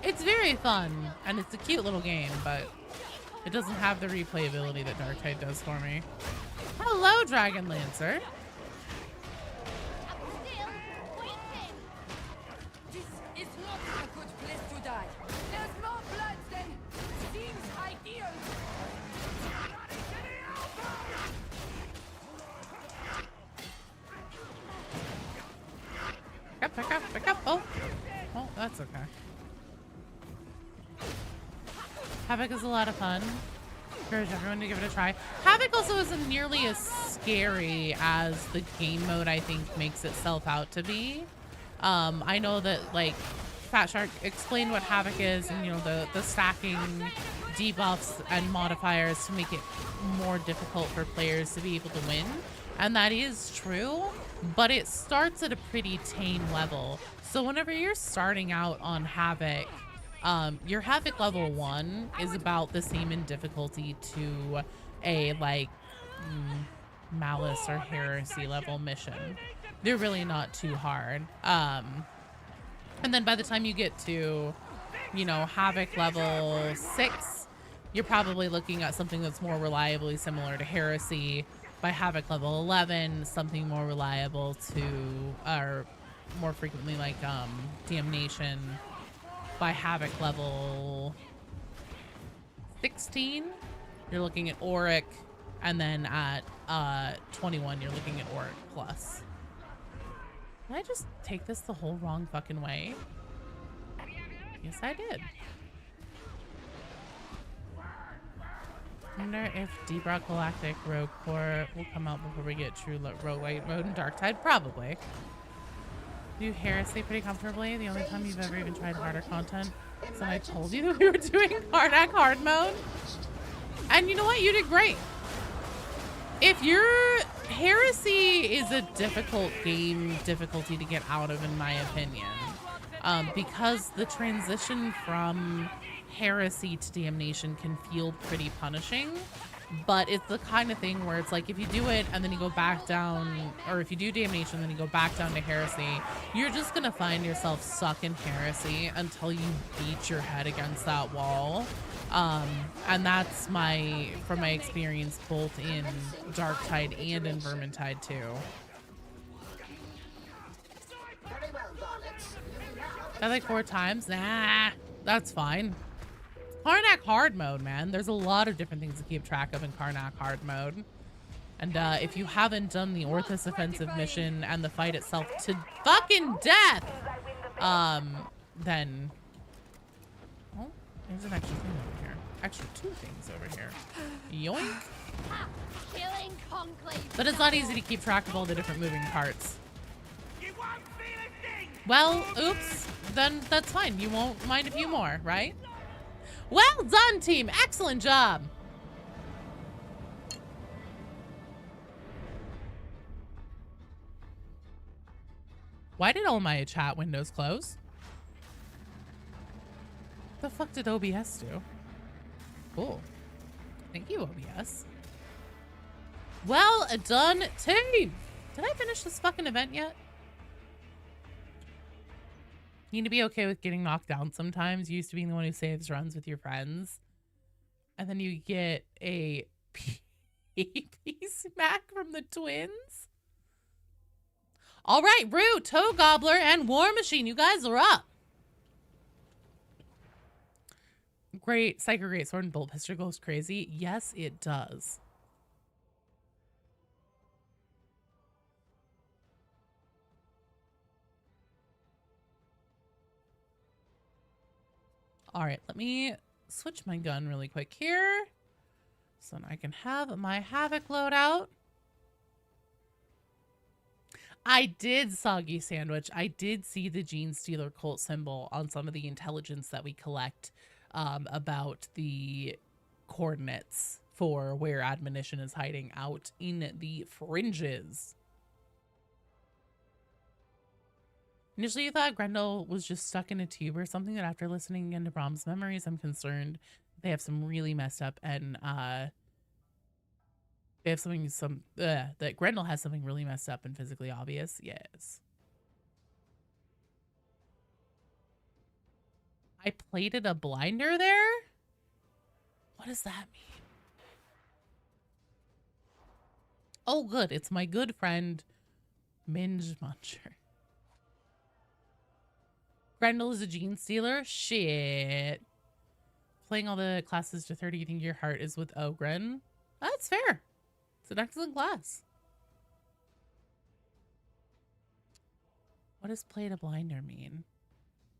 It's very fun, and it's a cute little game, but it doesn't have the replayability that Darktide does for me. Hello, Dragon Lancer. This is not a good place to die. There's more blood than seems ideal. Pick up. Oh, that's okay. Havoc is a lot of fun. encourage everyone to give it a try. Havoc also isn't nearly as scary as the game mode, I think, makes itself out to be. I know that, like, Fat Shark explained what Havoc is and, you know, the stacking debuffs and modifiers to make it more difficult for players to be able to win. And that is true, but it starts at a pretty tame level. So whenever you're starting out on Havoc, your Havoc level 1 is about the same in difficulty to a, like, Malice or Heresy level mission. They're really not too hard. And then by the time you get to, you know, Havoc level 6, you're probably looking at something that's more reliably similar to Heresy. By Havoc level 11, something more reliable to, or more frequently like Damnation. By Havoc level 16, you're looking at Auric, and then at 21, you're looking at Auric Plus. Did I just take this the whole wrong fucking way? Yes, I did. I wonder if Deep Rock Galactic Rogue Core will come out before we get true Roguelite mode in Darktide. Probably. Do Heresy pretty comfortably. The only time you've ever even tried harder content is when I told you that we were doing Karnak hard mode. And you know what? You did great. If your Heresy is a difficult game, difficulty to get out of, in my opinion, because the transition from Heresy to Damnation can feel pretty punishing, but it's the kind of thing where it's like if you do it and then you go back down, or if you do Damnation and then you go back down to Heresy, you're just gonna find yourself stuck in Heresy until you beat your head against that wall. And that's from my experience both in Darktide and in Vermintide 2. I like 4 times? Nah, that's fine. Karnak hard mode, man. There's a lot of different things to keep track of in Karnak hard mode. And if you haven't done the Orthus offensive mission and the fight itself to fucking death, then... Oh, there's an extra thing over here. Actually, 2 things over here. Yoink. Killing conclave. But it's not easy to keep track of all the different moving parts. Well, oops. Then that's fine. You won't mind a few more, right? Well done, team. Excellent job. Why did all my chat windows close? The fuck did OBS do? Cool. Thank you, OBS. Well done, team. Did I finish this fucking event yet? You need to be okay with getting knocked down sometimes. You used to being the one who saves runs with your friends. And then you get a smack from the twins. All right, Rue, Toe Gobbler, and War Machine. You guys are up. Great. Psycho Great Sword and Bolt Pistol goes crazy. Yes, it does. All right, let me switch my gun really quick here so I can have my Havoc loadout. I did, Soggy Sandwich. I did see the Gene Stealer cult symbol on some of the intelligence that we collect about the coordinates for where Admonition is hiding out in the fringes. Initially, I thought Grendel was just stuck in a tube or something, that after listening into Brahm's memories, I'm concerned they have some really messed up and they have that Grendel has something really messed up and physically obvious. Yes. I plated a blinder there? What does that mean? Oh, good. It's my good friend, Minge Muncher. Grendel is a gene stealer? Shit. Playing all the classes to 30, you think your heart is with Ogren? That's fair. It's an excellent class. What does play to blinder mean?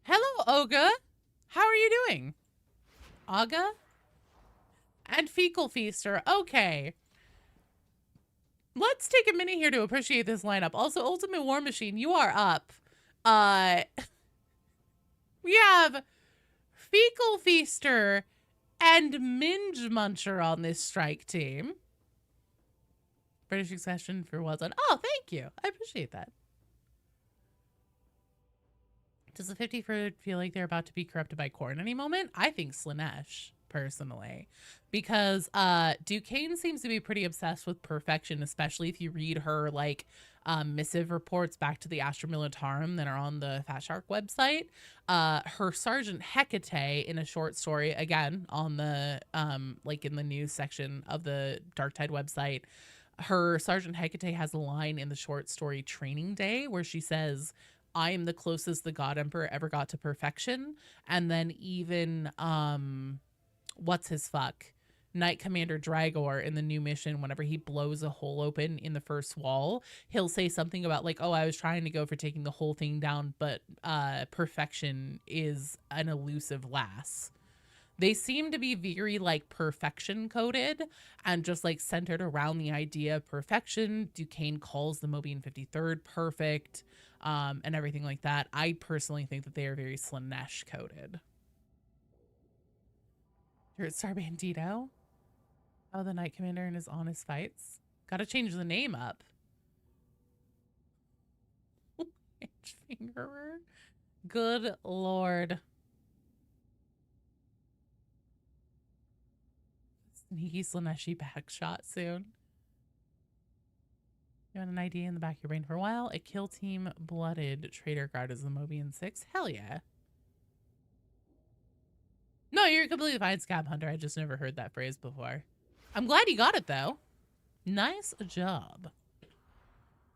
Hello, Oga. How are you doing? Aga? And Fecal Feaster. Okay. Let's take a minute here to appreciate this lineup. Also, Ultimate War Machine, you are up. We have Fecal Feaster and Minge Muncher on this strike team. British Succession for well done. Oh, thank you. I appreciate that. Does the 50 feel like they're about to be corrupted by Korn any moment? I think Slaanesh, personally. Because Duquesne seems to be pretty obsessed with perfection, especially if you read her, like, missive reports back to the Astra Militarum that are on the Fat Shark website. Her Sergeant Hecate in a short story, again, on the, like, in the news section of the Darktide website, her Sergeant Hecate has a line in the short story Training Day where she says, I am the closest the God Emperor ever got to perfection. And then even, what's his fuck? Knight Commander Dragor in the new mission, whenever he blows a hole open in the first wall, he'll say something about like, oh, I was trying to go for taking the whole thing down, but perfection is an elusive lass. They seem to be very like perfection coded and just like centered around the idea of perfection. Duquesne calls the Mobian 53rd perfect, and everything like that. I personally think that they are very Slaanesh coded. You're at Star Bandito? Oh, the Knight Commander and his honest fights. Gotta change the name up. Fingerer. Good lord. Sneaky Slaaneshi back shot soon. You want an idea in the back of your brain for a while? A kill team blooded traitor guard is the Mobian 6? Hell yeah. No, you're completely fine, Scab Hunter. I just never heard that phrase before. I'm glad you got it, though. Nice job.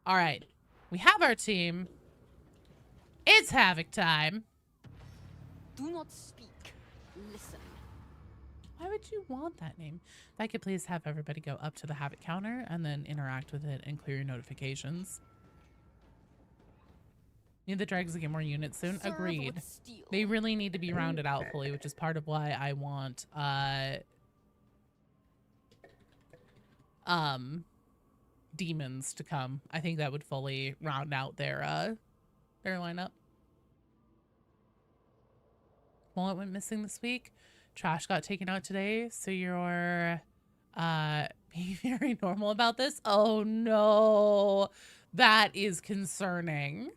All right. We have our team. It's Havoc time. Do not speak. Listen. Why would you want that name? If I could please have everybody go up to the Havoc counter and then interact with it and clear your notifications. Need the dregs to get more units soon? Serve Agreed. with steel. They really need to be rounded out fully, which is part of why I want demons to come. I think that would fully round out their lineup. Wallet went missing this week. Trash got taken out today, so you're being very normal about this. Oh no, that is concerning.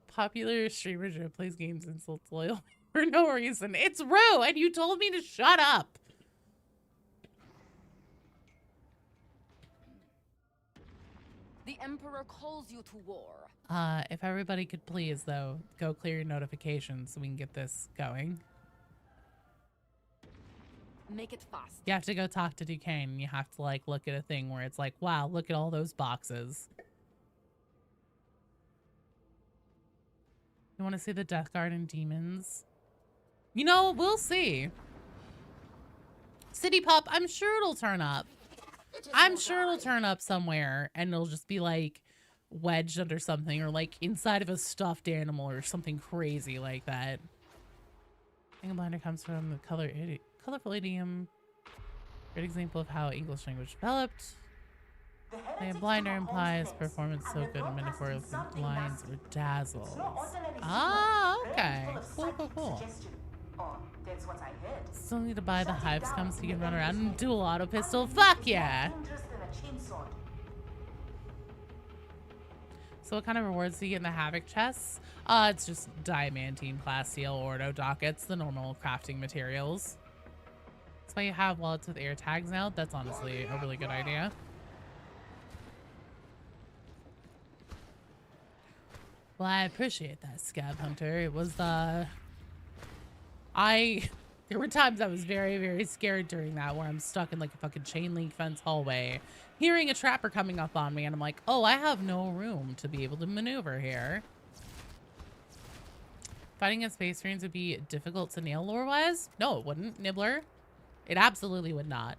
Popular streamer who plays games insults loyal for no reason. It's Rue, and you told me to shut up. The Emperor calls you to war. If everybody could please, though, go clear your notifications so we can get this going. Make it fast. You have to go talk to Duquesne, and you have to, like, look at a thing where it's like, wow, look at all those boxes. You want to see the Death Guard and Demons? You know, we'll see. City Pup, I'm sure it'll turn up. I'm sure it'll turn up somewhere and it'll just be like wedged under something or like inside of a stuffed animal or something crazy like that. English Blinder comes from the colorful idiom. Great example of how English language developed. A blinder implies performance so good in metaphorical lines or dazzles. Ah, okay. Cool, cool, cool. Still need to buy the Hive Scum so you can run around and dual auto pistol. Fuck yeah! So what kind of rewards do you get in the Havoc chests? It's just diamantine, plasteel, ordo dockets, the normal crafting materials. That's why you have wallets with air tags now. That's honestly a really good idea. Well, I appreciate that, Scab Hunter. It was, there were times I was very, very scared during that where I'm stuck in like a fucking chain link fence hallway, hearing a trapper coming up on me, and I'm like, oh, I have no room to be able to maneuver here. Fighting against Space Marines would be difficult to nail lore-wise? No, it wouldn't, Nibbler. It absolutely would not.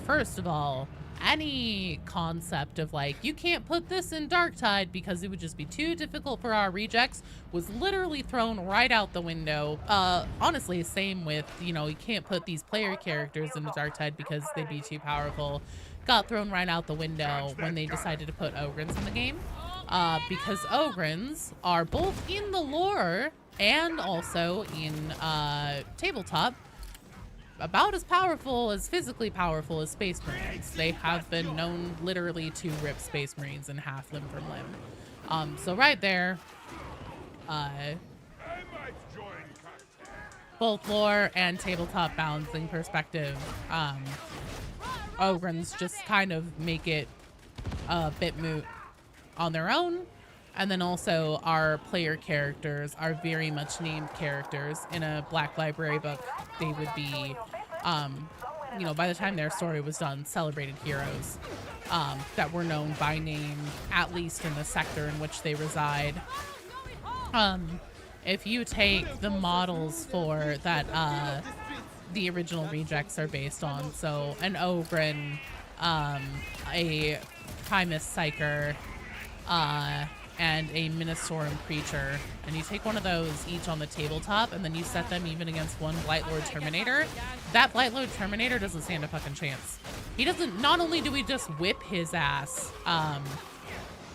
First of all, any concept of like, you can't put this in Darktide because it would just be too difficult for our rejects was literally thrown right out the window. Honestly, same with, you know, you can't put these player characters into Darktide because they'd be too powerful. Got thrown right out the window when they decided to put Ogrins in the game. Because Ogrins are both in the lore and also in tabletop about as powerful, as physically powerful as Space Marines. They have been known literally to rip Space Marines in half limb from limb. So right there, both lore and tabletop balancing perspective, Ogrins just kind of make it a bit moot on their own. And then also our player characters are very much named characters. In a Black Library book, they would be, you know, by the time their story was done, celebrated heroes that were known by name, at least in the sector in which they reside. If you take the models for that, the original rejects are based on, so an Ogren, a Primus Psyker, and a Minnesauran Preacher, and you take one of those each on the tabletop, and then you set them even against one Blightlord Terminator, that Blightlord Terminator doesn't stand a fucking chance. He doesn't, not only do we just whip his ass,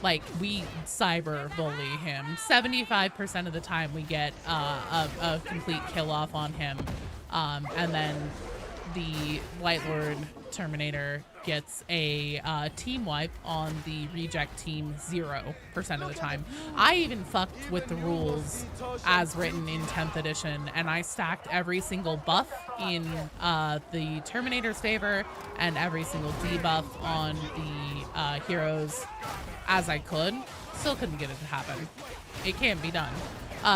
like, we cyber bully him. 75% of the time we get a complete kill off on him, and then the Blightlord Terminator gets a team wipe on the reject team 0% of the time. I even fucked with the rules as written in 10th edition, and I stacked every single buff in the Terminator's favor and every single debuff on the heroes as I could. Still couldn't get it to happen. It can't be done.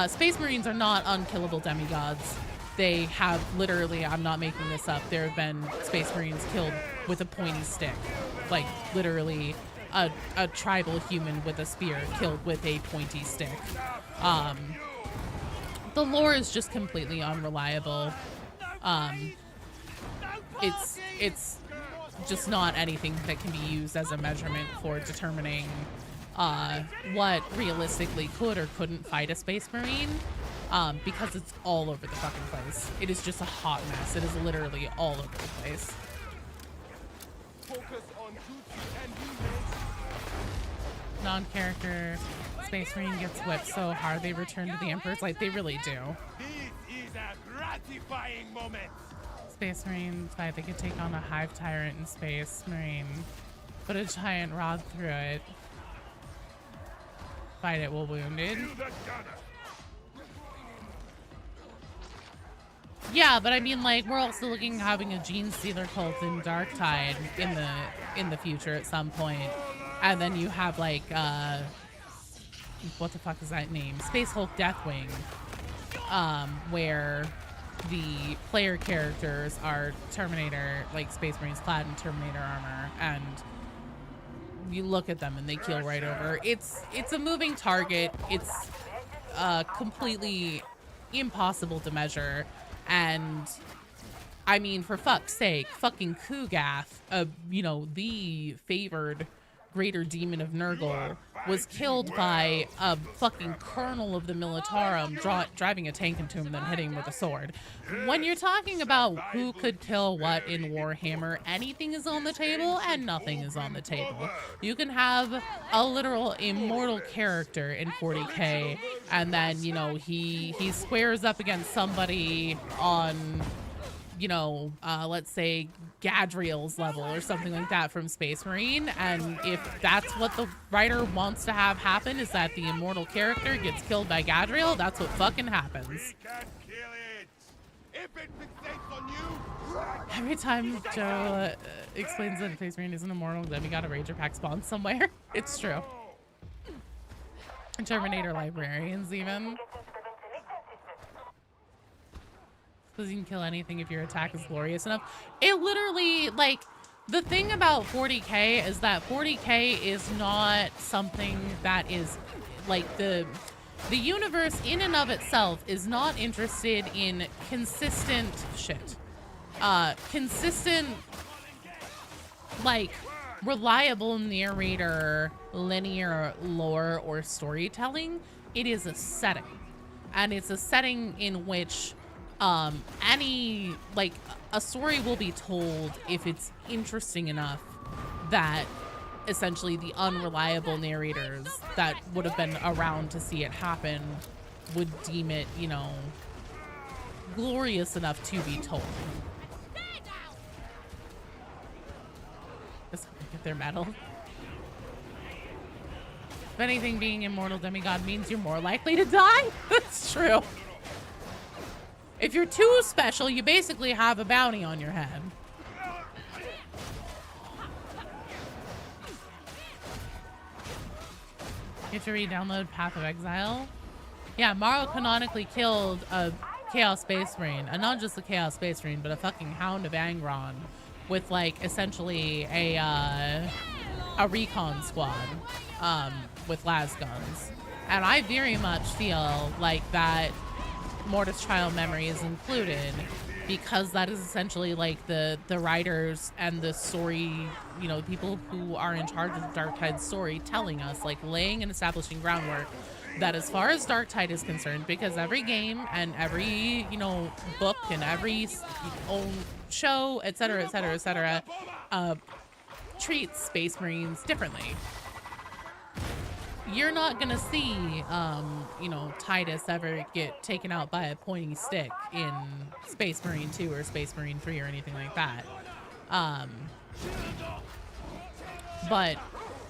Space Marines are not unkillable demigods. They have literally, I'm not making this up, there have been Space Marines killed with a pointy stick. Like, literally, a tribal human with a spear killed with a pointy stick. The lore is just completely unreliable. It's just not anything that can be used as a measurement for determining what realistically could or couldn't fight a Space Marine. Because it's all over the fucking place. It is just a hot mess. It is literally all over the place. Non-character Space Marine gets whipped so hard they return to the Emperor's Light. They really do. This is a gratifying moment. Space Marines fight. They could take on a Hive Tyrant in Space Marine. Put a giant rod through it. Fight it while wounded. Yeah, but I mean, like, we're also looking at having a Gene Stealer cult in Darktide in the future at some point. And then you have, like, what the fuck is that name? Space Hulk Deathwing, where the player characters are Terminator, like Space Marines clad in Terminator armor, and you look at them and they keel right over. It's a moving target. It's completely impossible to measure. And I mean, for fuck's sake, fucking Kugath, you know, the favored greater demon of Nurgle, was killed by a fucking colonel of the Militarum driving a tank into him and then hitting him with a sword. When you're talking about who could kill what in Warhammer, anything is on the table and nothing is on the table. You can have a literal immortal character in 40k, and then, you know, he squares up against somebody on, you know, let's say Gadriel's level or something like that from Space Marine, and if that's what the writer wants to have happen, is that the immortal character gets killed by Gadriel, that's what fucking happens. Every time Joe explains that Space Marine isn't immortal, then we got a Ranger Pack spawn somewhere. It's true. Terminator librarians even. Because you can kill anything if your attack is glorious enough. It literally, like, the thing about 40k is that 40k is not something that is, like, the universe in and of itself is not interested in consistent shit. Consistent like reliable narrator, linear lore or storytelling. It is a setting, and it's a setting in which any like a story will be told if it's interesting enough that essentially the unreliable narrators that would have been around to see it happen would deem it, you know, glorious enough to be told. Just get their medal. If anything, being immortal demigod means you're more likely to die. That's true. If you're too special, you basically have a bounty on your head. You have to re-download Path of Exile. Yeah, Morrow canonically killed a Chaos Space Marine. And not just a Chaos Space Marine, but a fucking Hound of Angron. With, like, essentially a recon squad with las guns. And I very much feel like that Mortis Trial memory is included because that is essentially like the writers and the story, you know, people who are in charge of Darktide's story telling us, like, laying and establishing groundwork that as far as Darktide is concerned, because every game and every, you know, book and every own show, etc., etc., etc., treats Space Marines differently. You're not gonna see, you know, Titus ever get taken out by a pointy stick in Space Marine 2 or Space Marine 3 or anything like that. But,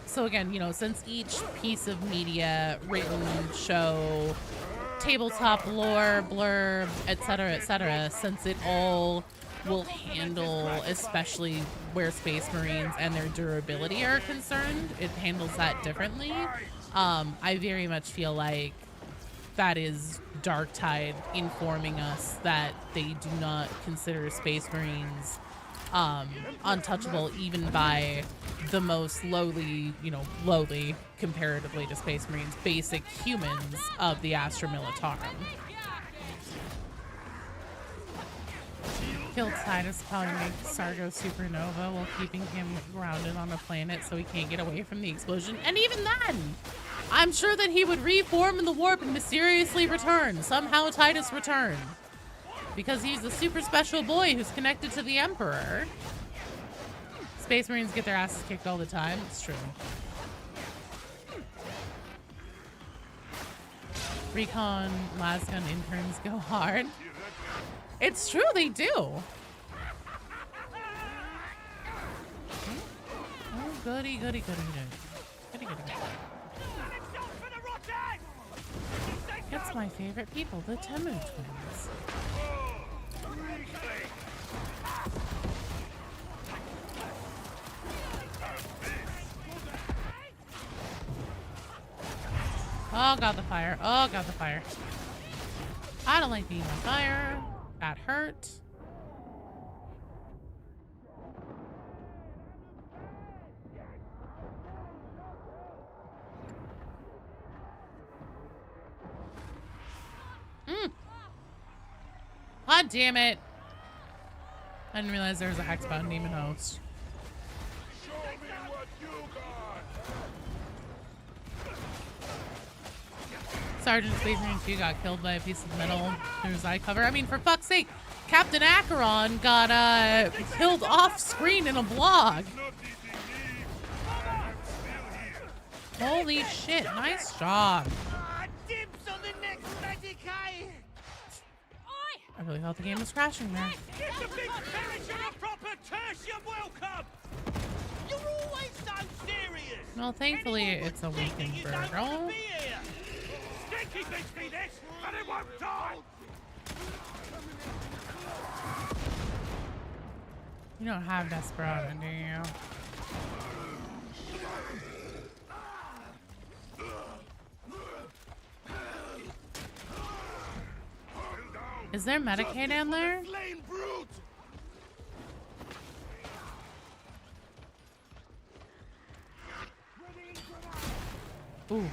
so again, you know, since each piece of media, written, show, tabletop lore, blurb, etc., since it all will handle, especially where Space Marines and their durability are concerned, it handles that differently. I very much feel like that is Darktide informing us that they do not consider Space Marines untouchable even by the most lowly, you know, lowly comparatively to Space Marines, basic humans of the Astra Militarum. Killed Titus probably make Sargo supernova while keeping him grounded on a planet so he can't get away from the explosion. And even then, I'm sure that he would reform in the warp and mysteriously return. Somehow Titus returned. Because he's a super special boy who's connected to the Emperor. Space Marines get their asses kicked all the time. It's true. Recon, lasgun interns go hard. It's true, they do. Oh, goody, goody, goody, goody, goody, goody. It's my favorite people, the Temu twins. Oh god, the fire. Oh god, the fire. I don't like being on fire. That hurt. God damn it. I didn't realize there was a hexbound demon host. Show me what you got. Sergeant Space Marine 2 got killed by a piece of metal through his eye cover. I mean, for fuck's sake, Captain Acheron got killed off screen in a blog. Holy shit, nice job. Dibs on the next medicaid. I really thought the game was crashing there. Give the big parish a proper tertium welcome. You're always so serious. Well, thankfully, it's a weakened Virgil. Stinky bitch me this, and it won't die. You don't have Desperado, do you? Is there Medicaid in there? Ooh.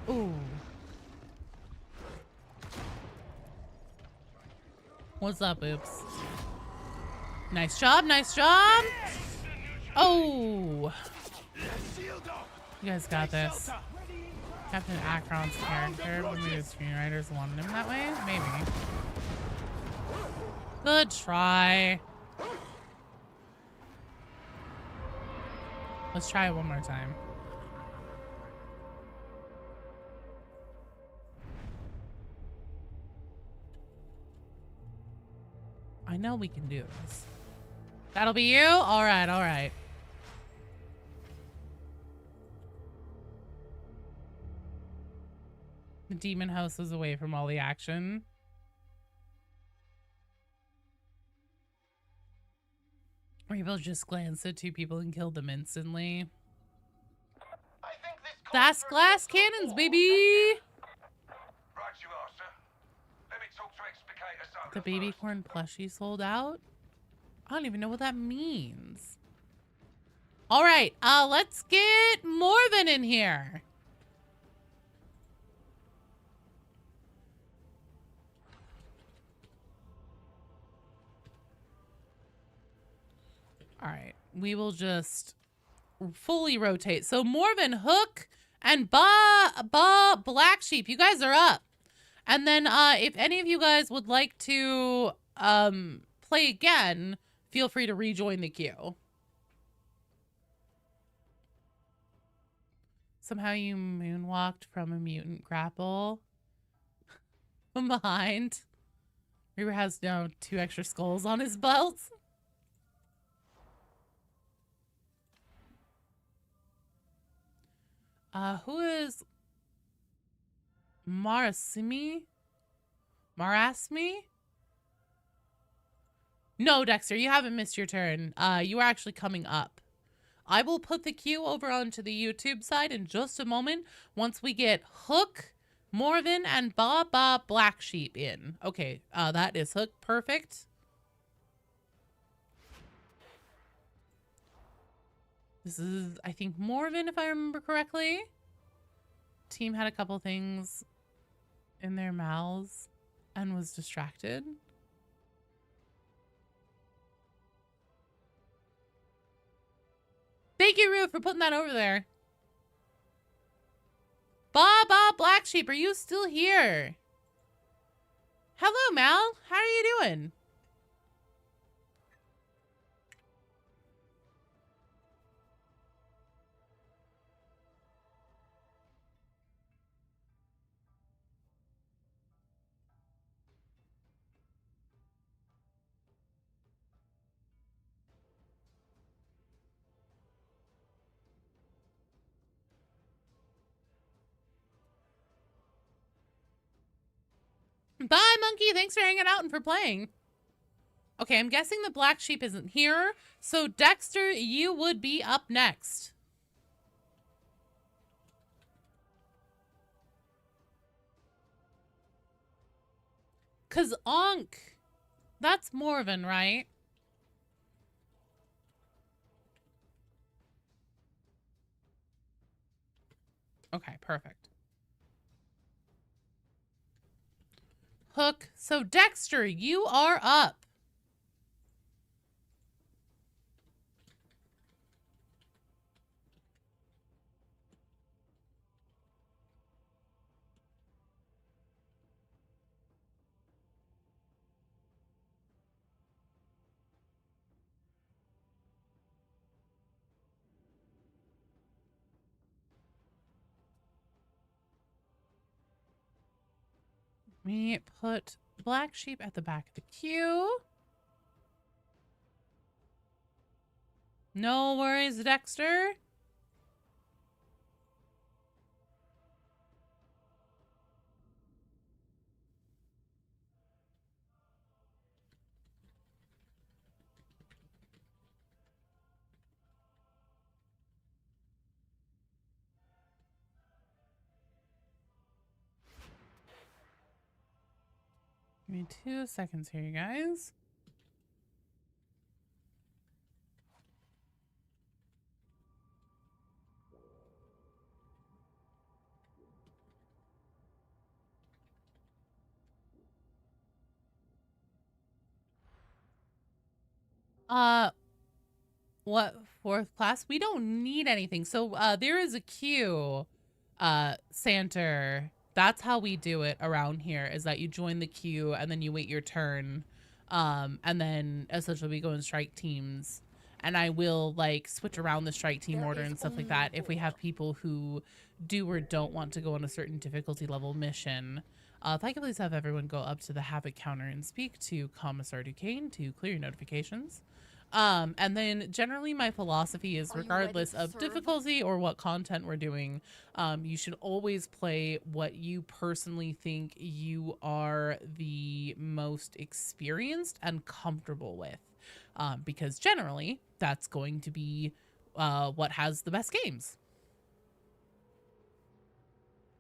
Ooh. What's up, Oops? Nice job, nice job. Oh, you guys got this. Captain Akron's character, maybe the screenwriters wanted him that way? Maybe. Good try. Let's try it one more time. I know we can do this. That'll be you? All right, all right. The demon house was away from all the action. Rainbow just glanced at two people and killed them instantly. That's glass cannons, baby! Right you are, sir. Let me talk to Explicator Soda The baby first. corn plushie sold out? I don't even know what that means. All right, let's get Morven in here. All right, we will just fully rotate. So Morven, Hook, and Black Sheep, you guys are up. And then if any of you guys would like to play again, feel free to rejoin the queue. Somehow you moonwalked from a mutant grapple from behind. Reaver has now 2 extra skulls on his belt. Who is Marasmi? No, Dexter, you haven't missed your turn. You are actually coming up. I will put the queue over onto the YouTube side in just a moment once we get Hook, Morven, and Black Sheep in. Okay, that is Hook. Perfect. This is, I think, Morven, if I remember correctly. Team had a couple things in their mouths and was distracted. Thank you, Rue, for putting that over there. Black Sheep, are you still here? Hello, Mal. How are you doing? Bye, Monkey. Thanks for hanging out and for playing. Okay, I'm guessing the Black Sheep isn't here. So, Dexter, you would be up next. Because Ankh, that's Morven, right? Okay, perfect. Hook. So, Dexter, you are up. We put Black Sheep at the back of the queue. No worries, Dexter. Give me 2 seconds here, you guys. What, fourth class? We don't need anything. So there is a queue, Santer. That's how we do it around here, is that you join the queue and then you wait your turn. And then essentially we go in strike teams. And I will like switch around the strike team order and stuff like that if we have people who do or don't want to go on a certain difficulty level mission. If I could please have everyone go up to the Havoc counter and speak to Commissar Duquesne to clear your notifications. And then generally my philosophy is, regardless of difficulty or what content we're doing, you should always play what you personally think you are the most experienced and comfortable with. Because generally that's going to be what has the best games.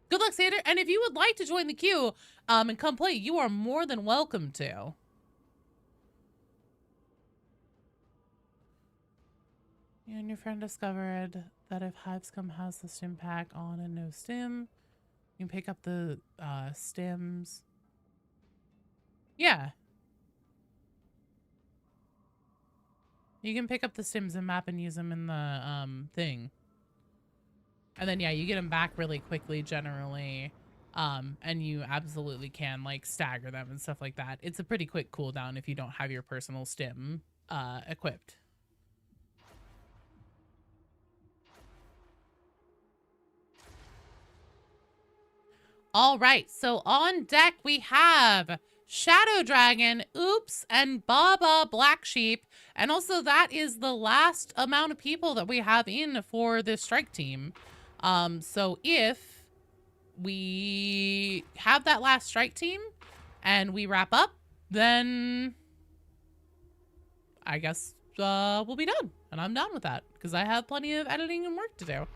Good luck, Sander. And if you would like to join the queue and come play, you are more than welcome to. You and your friend discovered that if HiveScum has the stim pack on and no stim, you can pick up the stims. Yeah. You can pick up the stims and map and use them in the thing. And then, yeah, you get them back really quickly generally. And you absolutely can, like, stagger them and stuff like that. It's a pretty quick cooldown if you don't have your personal stim equipped. All right, so on deck we have Shadow Dragon, Oops, and Baba Black Sheep. And also that is the last amount of people that we have in for this strike team. So if we have that last strike team and we wrap up, then I guess we'll be done. And I'm done with that because I have plenty of editing and work to do.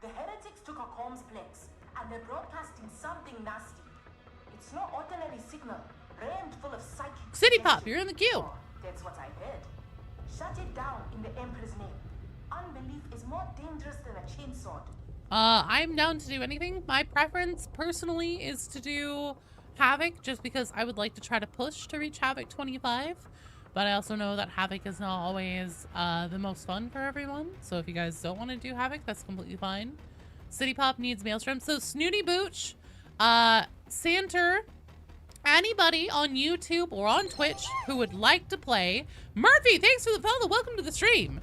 The heretics took a comms plex, and they're broadcasting something nasty. It's no ordinary signal, rammed full of psychic... City Pop, you're in the queue. That's what I heard. Shut it down in the Emperor's name. Unbelief is more dangerous than a chainsaw. I'm down to do anything. My preference, personally, is to do Havoc, just because I would like to try to push to reach Havoc 25. But I also know that Havoc is not always the most fun for everyone. So if you guys don't want to do Havoc, that's completely fine. City Pop needs Maelstrom. So Snooty Booch, Santer, anybody on YouTube or on Twitch who would like to play. Murphy, thanks for the follow. Welcome to the stream.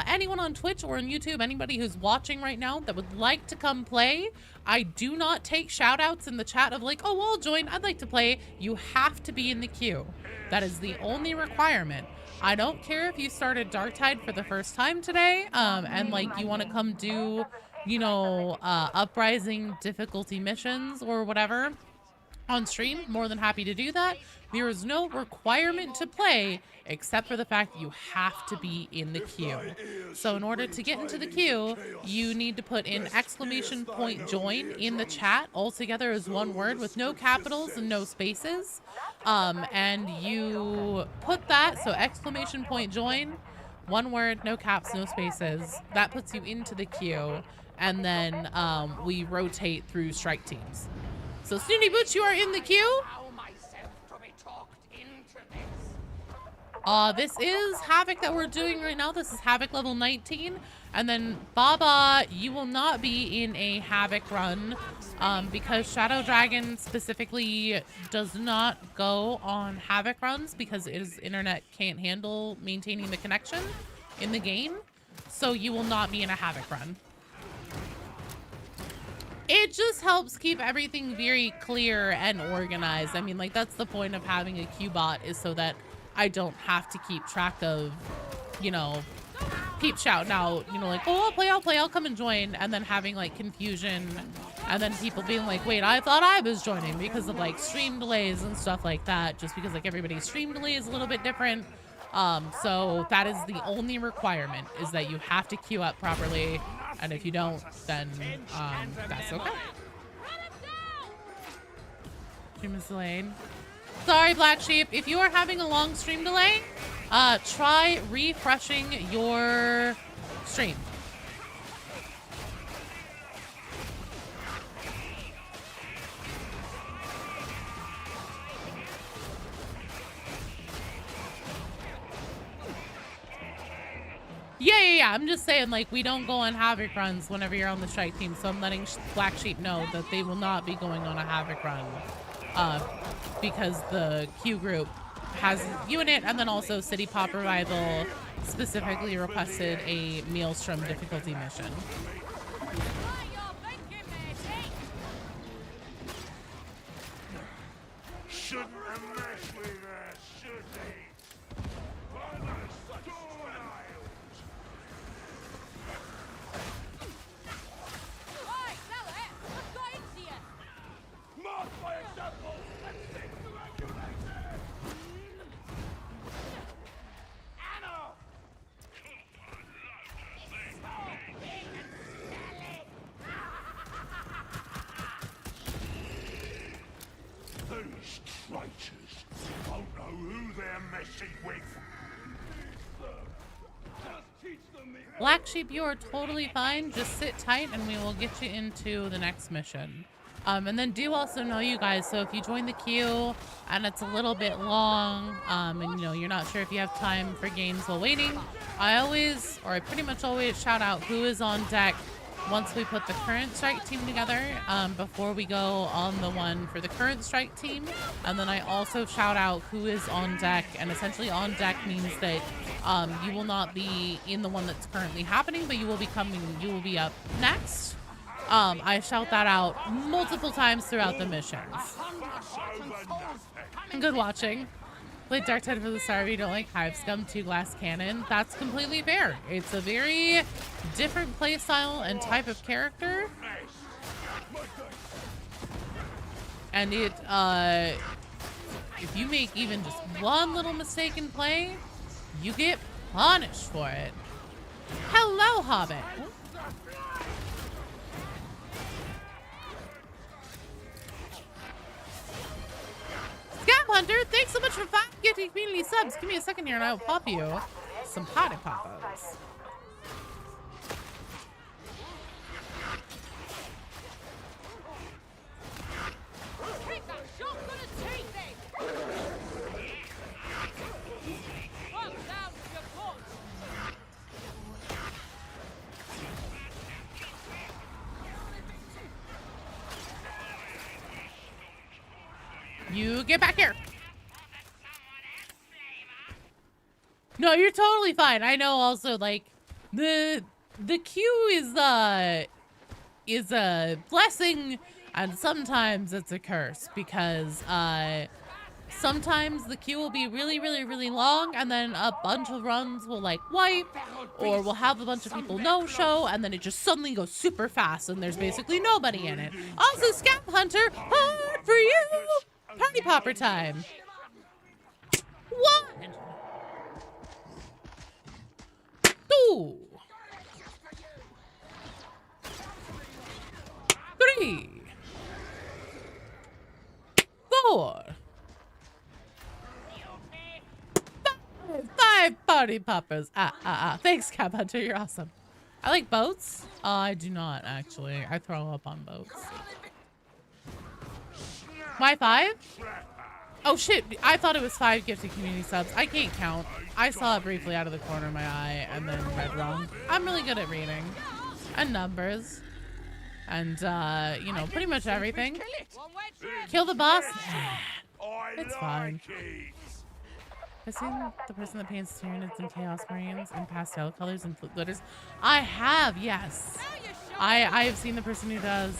Anyone on Twitch or on YouTube, anybody who's watching right now that would like to come play, I do not take shout outs in the chat of like, oh, I'll join, I'd like to play. You have to be in the queue. That is the only requirement. I don't care if you started Darktide for the first time today, and like you want to come do, you know, Uprising difficulty missions or whatever on stream, more than happy to do that. There is no requirement to play except for the fact that you have to be in the queue. So in order to get into the queue, you need to put in !join in the chat. All together is one word with no capitals and no spaces. And you put that, so !join, one word, no caps, no spaces. That puts you into the queue. And then we rotate through strike teams. So Snooty Boots, you are in the queue. This is Havoc that we're doing right now. This is Havoc level 19. And then Baba, you will not be in a Havoc run because Shadow Dragon specifically does not go on Havoc runs because his internet can't handle maintaining the connection in the game. So you will not be in a Havoc run. It just helps keep everything very clear and organized. I mean, like, that's the point of having a Q-bot, is so that I don't have to keep track of, you know, peep shouting out, you know, like, oh, I'll play, I'll come and join, and then having, like, confusion, and then people being like, wait, I thought I was joining because of, like, stream delays and stuff like that, just because, like, everybody's stream delay is a little bit different. So that is the only requirement, is that you have to queue up properly, and if you don't, then that's okay. Stream is delayed. Sorry, Black Sheep. If you are having a long stream delay, try refreshing your stream. Yeah. I'm just saying, like, we don't go on Havoc runs whenever you're on the strike team, so I'm letting Black Sheep know that they will not be going on a Havoc run because the Q group has a unit, and then also City Pop Revival specifically requested a Maelstrom difficulty mission. Shouldn't have messed with her, should they? Right, Fella, what's got into you? Mark by example and stick to regulation! Anna! These traitors won't know who they're messing with. Black Sheep, you are totally fine. Just sit tight and we will get you into the next mission. And then do also know, you guys, so if you join the queue and it's a little bit long, and you know, you're not sure if you have time for games while waiting, I pretty much always shout out who is on deck once we put the current strike team together, before we go on the one for the current strike team. And then I also shout out who is on deck, and essentially on deck means that you will not be in the one that's currently happening, but you will be up next. I shout that out multiple times throughout the missions. Good watching. Played Darktide for the start. If you don't like Hive Scum 2 Glass Cannon, that's completely fair. It's a very different playstyle and type of character. And it, if you make even just one little mistake in play, you get punished for it. Hello, Hobbit. Scam Hunter, thanks so much for 5 gifted community subs. Give me a second here and I will pop you some potty poppos. Take that shotgun and take it! Well, down to your foot! You get back here. No, you're totally fine. I know also, like, the queue is a blessing and sometimes it's a curse because sometimes the queue will be really long and then a bunch of runs will like wipe, or we'll have a bunch of people no-show and then it just suddenly goes super fast and there's basically nobody in it. Also, Scam Hunter, hard for you! Party popper time. 1, 2, 3, 4, 5 party poppers. Thanks, Cap Hunter. You're awesome. I like boats. I do not, actually. I throw up on boats. My 5? Oh shit, I thought it was 5 gifted community subs. I can't count. I saw it briefly out of the corner of my eye and then read wrong. I'm really good at reading. And numbers. And, you know, pretty much everything. Kill the boss? It's fine. I've seen the person that paints Tyranids and Chaos Marines in pastel colors and glitters. I have, yes. I have seen the person who does,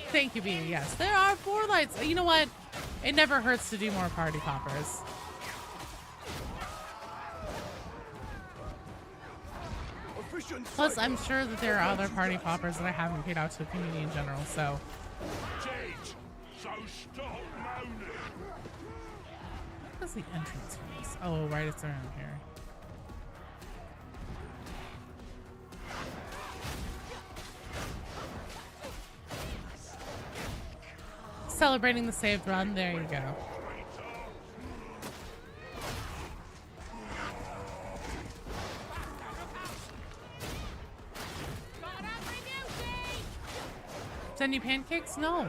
thank you, B. Yes, there are 4 lights. You know what? It never hurts to do more party poppers. Plus, I'm sure that there are other party poppers that I haven't paid out to the community in general, so. What's the entrance for this? Oh, right, it's around here. Celebrating the saved run. There you go. Send you pancakes? No.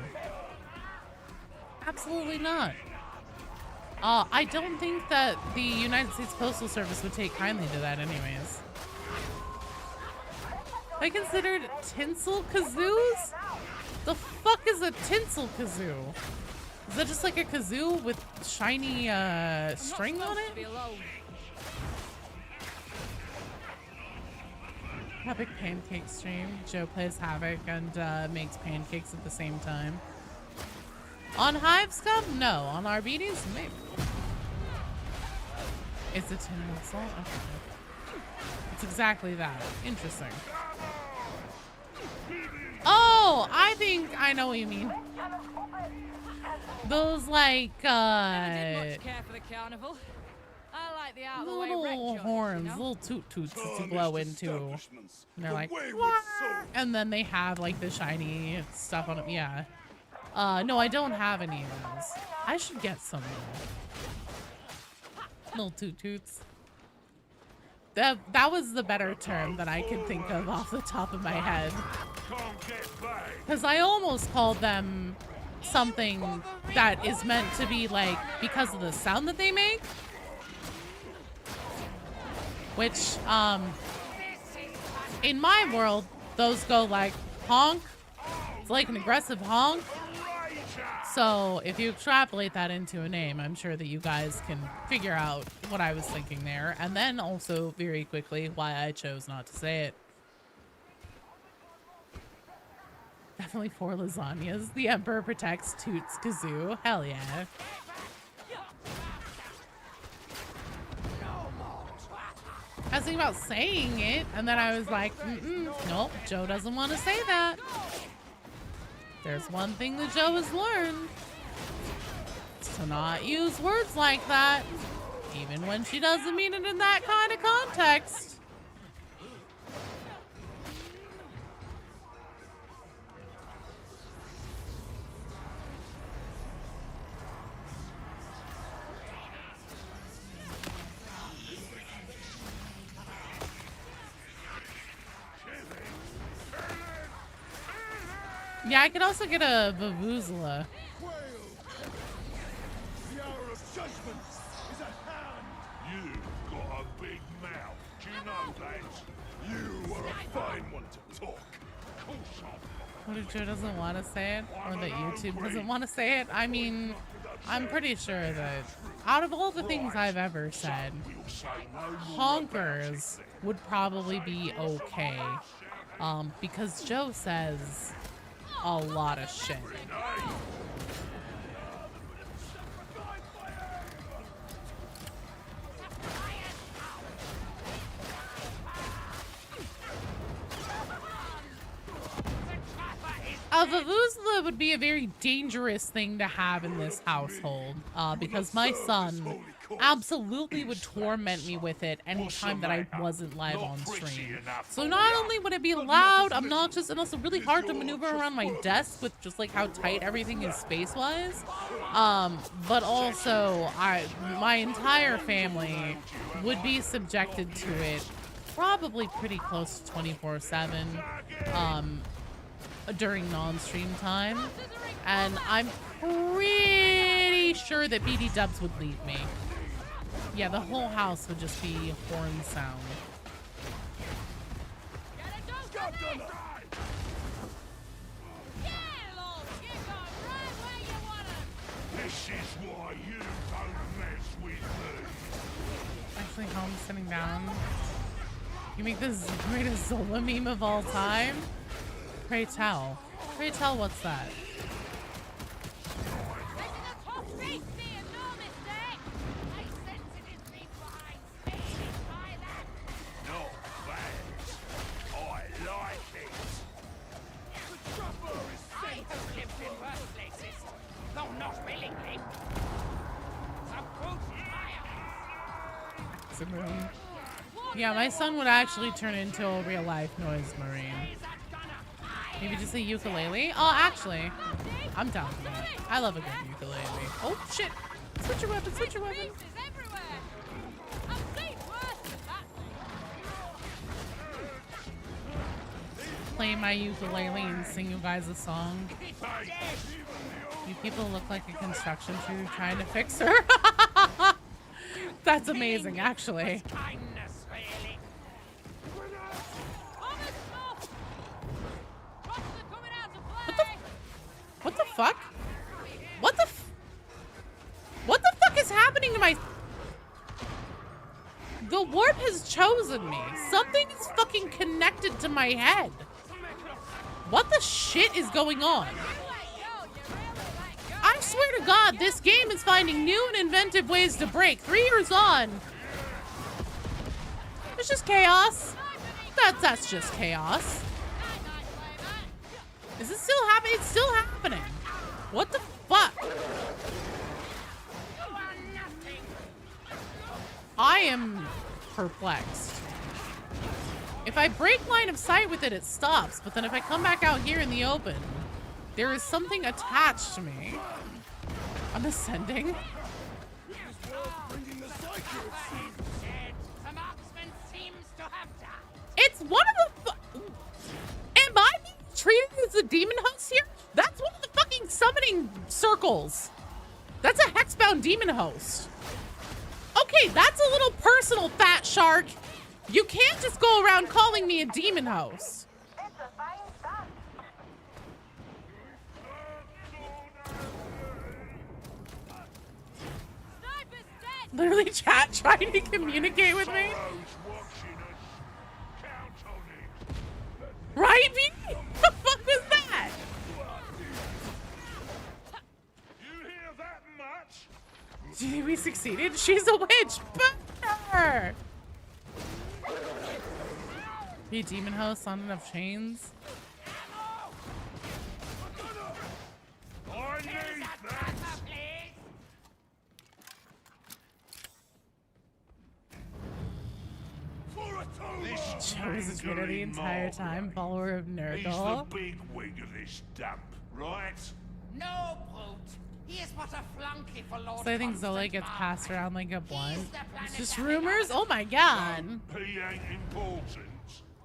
Absolutely not. I don't think that the United States Postal Service would take kindly to that anyways. They considered tinsel kazoos? The fuck is a tinsel kazoo? Is that just like a kazoo with shiny string on it? Epic pancake stream. Joe plays Havoc and makes pancakes at the same time. On Hive Scum? No. On RBDs? Maybe. It's a tin whistle? Okay. It's exactly that. Interesting. Oh! I think I know what you mean. Those like Never did much care for the carnival. I like the out of the way little wreck horns, jobs, you know? little toot toots to blow into. And they're like, "Wah!" And then they have like the shiny stuff on them. Yeah. No, I don't have any of those. I should get some little toot toots. That was the better term that I could think of off the top of my head. Because I almost called them something that is meant to be like because of the sound that they make. Which, in my world, those go like honk. It's like an aggressive honk. So if you extrapolate that into a name, I'm sure that you guys can figure out what I was thinking there. And then also very quickly why I chose not to say it. Definitely 4 lasagnas. The Emperor protects Toots Kazoo. Hell yeah. I was thinking about saying it, and then I was like, nope, Joe doesn't want to say that. There's one thing that Joe has learned. It's to not use words like that, even when she doesn't mean it in that kind of context. Yeah, I could also get a Vuvuzela. The hour of judgment is at hand. You've got a big mouth. Do you know that? You are a fine one to talk. What if Joe doesn't want to say it? Or that YouTube doesn't want to say it? I mean, I'm pretty sure that out of all the things I've ever said, honkers would probably be okay. Because Joe says a lot of shit. A Vuvuzela would be a very dangerous thing to have in this household, because my son absolutely would torment me with it anytime that I wasn't live on stream. So not only would it be loud, obnoxious, and also really hard to maneuver around my desk with just like how tight everything is space-wise, but also my entire family would be subjected to it probably pretty close to 24/7 during non-stream time, and I'm pretty sure that BD Dubs would leave me. Yeah, the whole house would just be horn sound. This is why you don't mess with me. Actually, Home's sitting down. You make the greatest Zola meme of all time? Pray tell. Pray tell, what's that? Yeah, my son would actually turn into a real life noise marine. Maybe just a ukulele? Oh, actually, I'm down for that. I love a good ukulele. Oh, shit. Switch your weapon, switch your weapon. Play my ukulele and sing you guys a song. You people look like a construction crew trying to fix her. That's amazing, actually. The warp has chosen me. Something is fucking connected to my head. What the shit is going on? I swear to God, this game is finding new and inventive ways to break. 3 years on. It's just chaos. That's just chaos. Is it still happening? It's still happening. What the fuck? I am perplexed. If I break line of sight with it, it stops. But then if I come back out here in the open, there is something attached to me. I'm ascending. It's one of the... Am I being treated as a demon host here? That's one of the fucking summoning circles. That's a hexbound demon host. Okay, that's a little personal, fat shark. You can't just go around calling me a demon host. Literally chat trying to communicate with me. Right, B? What the fuck was that? You hear that much? We succeeded. She's a witch. Burn! Be a demon host on enough chains. I need that. Joe is a Twitter the entire time, follower of He's the Nurgle. big wig of this dump, right? No, brute. He is but a flunky for Lord So I think Zola Constant gets passed Margaret. around like a blunt. He's the It's just planetary rumors? Oh my god. He ain't important.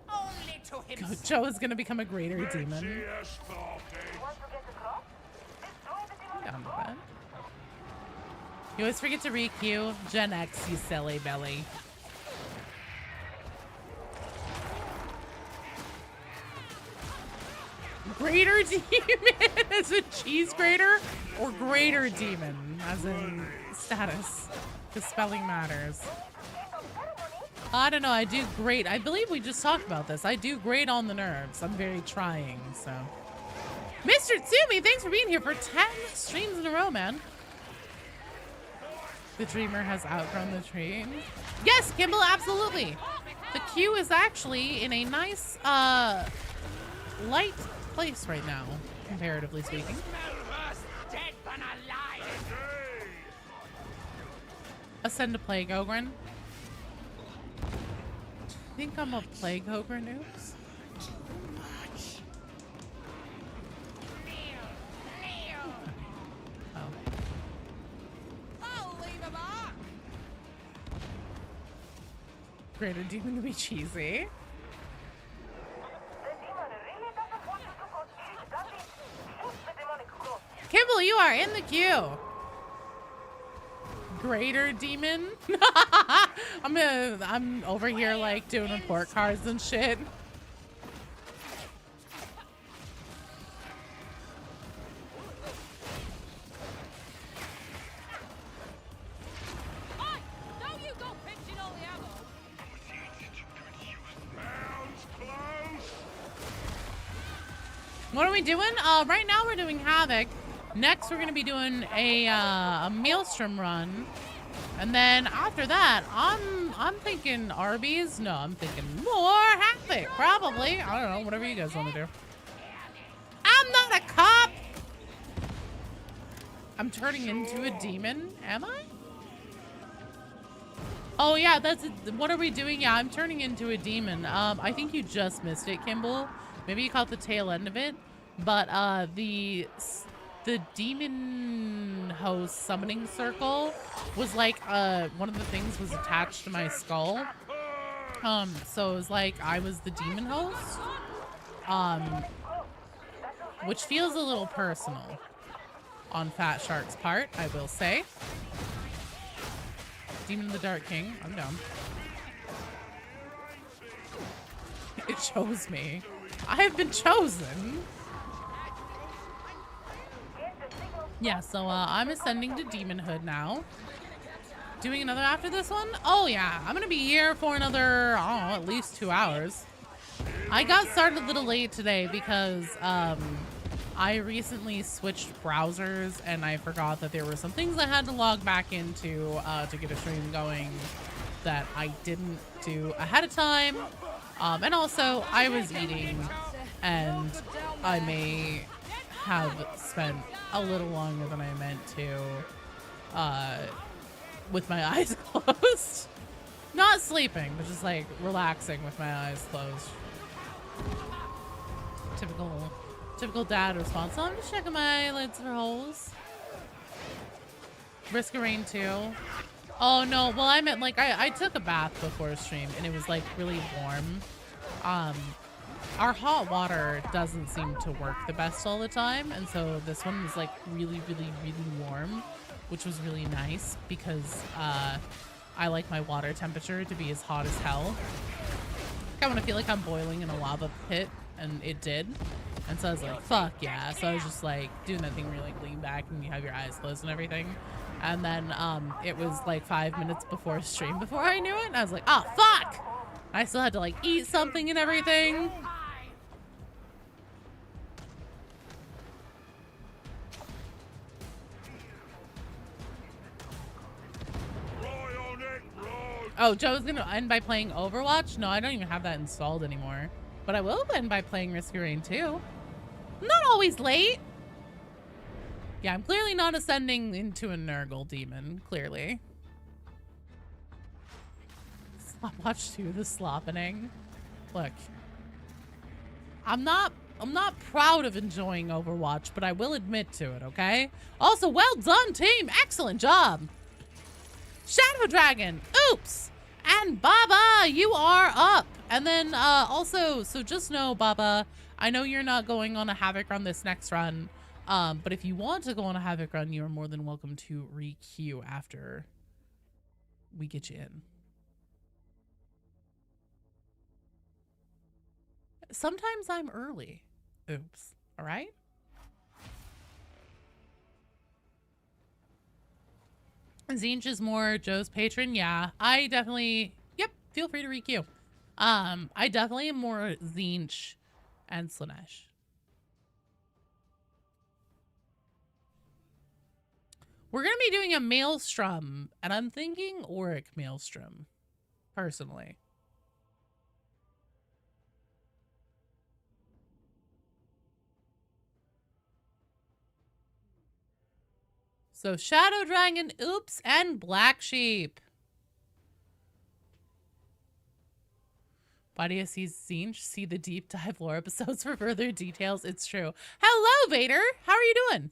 Only to himself. Joe is gonna become a greater demon. Here, Sparky. Down to that. You always forget to re-queue. Gen X, you silly belly. Greater demon as a cheese grater, or greater demon as in status? Because spelling matters. I don't know, I do great. I believe we just talked about this. I do great on the nerves. I'm very trying, so. Mr. Tsumi, thanks for being here for 10 streams in a row, man. The dreamer has outgrown the tree. Yes, Kimball, absolutely. The queue is actually in a nice, light place right now, comparatively speaking. Ascend to Plague Ogren. I think I'm a Plague Ogren, oops. Oh. I'll leave a mark. Greater demon to be cheesy. Kimball, you are in the queue. Greater demon. I'm over here like doing report cards and shit. Oi! Don't you go pinching all the ammo. Round's close. What are we doing? Right now we're doing Havoc. Next we're gonna be doing a Maelstrom run, and then after that, I'm thinking Arby's. No, I'm thinking more Havoc. Probably. I don't know. Whatever you guys want to do. I'm not a cop. I'm turning into a demon. Am I? Oh yeah, that's it. What are we doing? Yeah, I'm turning into a demon. I think you just missed it, Kimball. Maybe you caught the tail end of it, but the demon host summoning circle was like one of the things was attached to my skull. So it was like I was the demon host, which feels a little personal on Fat Shark's part, I will say. Demon of the Dark King, I'm down. It chose me. I have been chosen. Yeah, so I'm ascending to demonhood now. doing another after this one? Oh yeah, I'm gonna be here for another, I don't know, at least 2 hours. I got started a little late today because I recently switched browsers and I forgot that there were some things I had to log back into to get a stream going that I didn't do ahead of time. And also I was eating and I may have spent a little longer than I meant to with my eyes closed. Not sleeping, but just like relaxing with my eyes closed. Typical dad response. So I'm just checking my lids for holes. Risk of rain too. Oh no, well I meant like I took a bath before stream and it was like really warm. Our hot water doesn't seem to work the best all the time, and so this one was like really warm, which was really nice because I like my water temperature to be as hot as hell. I want to feel like I'm boiling in a lava pit, and it did. And so I was like, fuck yeah. So I was just like doing that thing where you like lean back and you have your eyes closed and everything. And then it was like 5 minutes before stream before I knew it. And I was like, oh, fuck. I still had to like eat something and everything. Oh, Joe's gonna end by playing Overwatch? No, I don't even have that installed anymore. But I will end by playing Risk of Rain too. I'm not always late. Yeah, I'm clearly not ascending into a Nurgle demon, clearly. Watch 2, the sloppening. Look. I'm not proud of enjoying Overwatch, but I will admit to it, okay? Also, well done, team! Excellent job! Shadow Dragon! Oops! And Baba, you are up! And then, also, so just know, Baba, I know you're not going on a Havoc run this next run, but if you want to go on a Havoc run, you are more than welcome to re-queue after we get you in. Sometimes I'm early. Oops. All right? Zinch is more Joe's patron. Yeah, I definitely, yep, feel free to re-queue. I definitely am more Zinch and Slanesh. We're going to be doing a Maelstrom, and I'm thinking Auric Maelstrom, personally. So Shadow Dragon, oops, and Black Sheep. Why do you see Zinch? See the deep dive lore episodes for further details. It's true. Hello, Vader. How are you doing?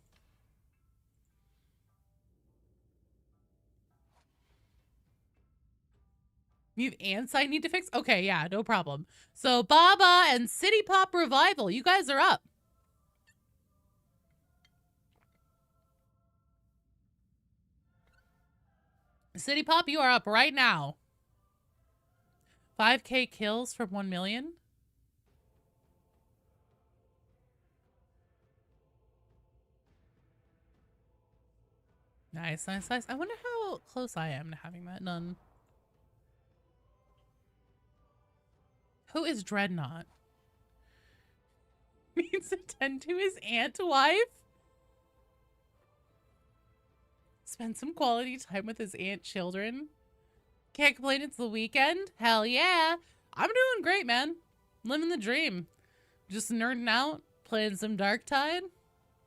You have ants I need to fix? Okay, yeah, no problem. So Baba and City Pop Revival, you guys are up. City Pop, you are up right now. 5K kills from 1 million. Nice, nice, nice. I wonder how close I am to having that. None. Who is Dreadnought? Means to tend to his aunt wife? Spend some quality time with his aunt children. Can't complain, it's the weekend. Hell yeah. I'm doing great, man. Living the dream. Just nerding out, playing some Darktide.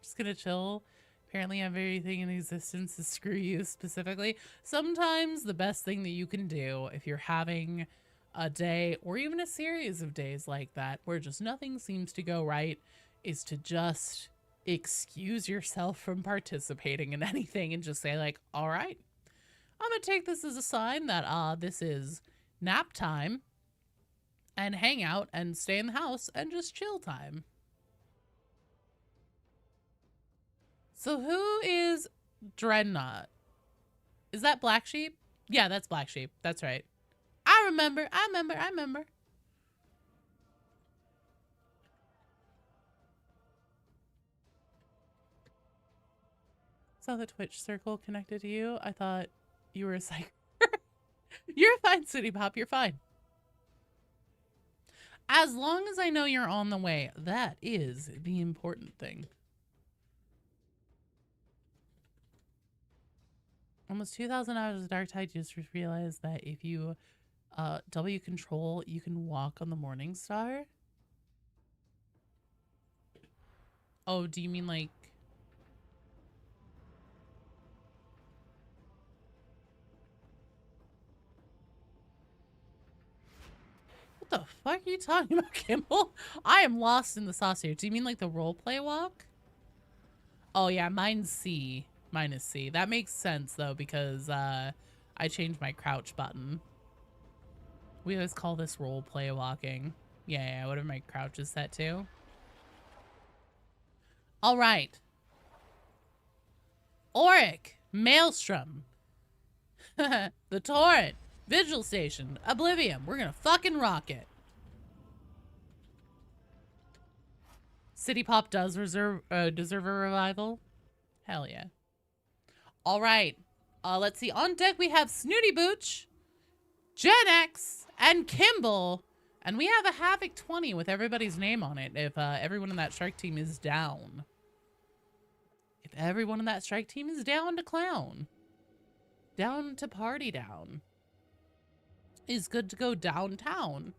Just gonna chill. Apparently everything in existence is screw you specifically. Sometimes the best thing that you can do if you're having a day or even a series of days like that where just nothing seems to go right is to just excuse yourself from participating in anything and just say like, all right, I'm gonna take this as a sign that this is nap time and hang out and stay in the house and just chill time. So who is Dreadnought? Is that Black Sheep? Yeah, that's Black Sheep. That's right. I remember. Saw the Twitch circle connected to you. I thought You were a psycho. You're fine, City Pop. You're fine. As long as I know you're on the way, that is the important thing. Almost 2,000 hours of Darktide. Just realized that if you W control, you can walk on the Morning Star. Oh, do you mean like... What the fuck are you talking about, Kimball? I am lost in the sauce here. Do you mean like the roleplay walk? Oh yeah, mine's C. Mine is C. That makes sense though, because I changed my crouch button. We always call this roleplay walking. Yeah, whatever my crouch is set to. All right. Auric, Maelstrom, the Torrent, Vigil Station, Oblivion. We're gonna fucking rock it. City Pop does deserve a revival. Hell yeah. All right. Let's see. On deck we have Snooty Booch, Gen X, and Kimball. And we have a Havoc 20 with everybody's name on it if everyone in that strike team is down. If everyone in that strike team is down to clown. Down to party down. Is good to go downtown.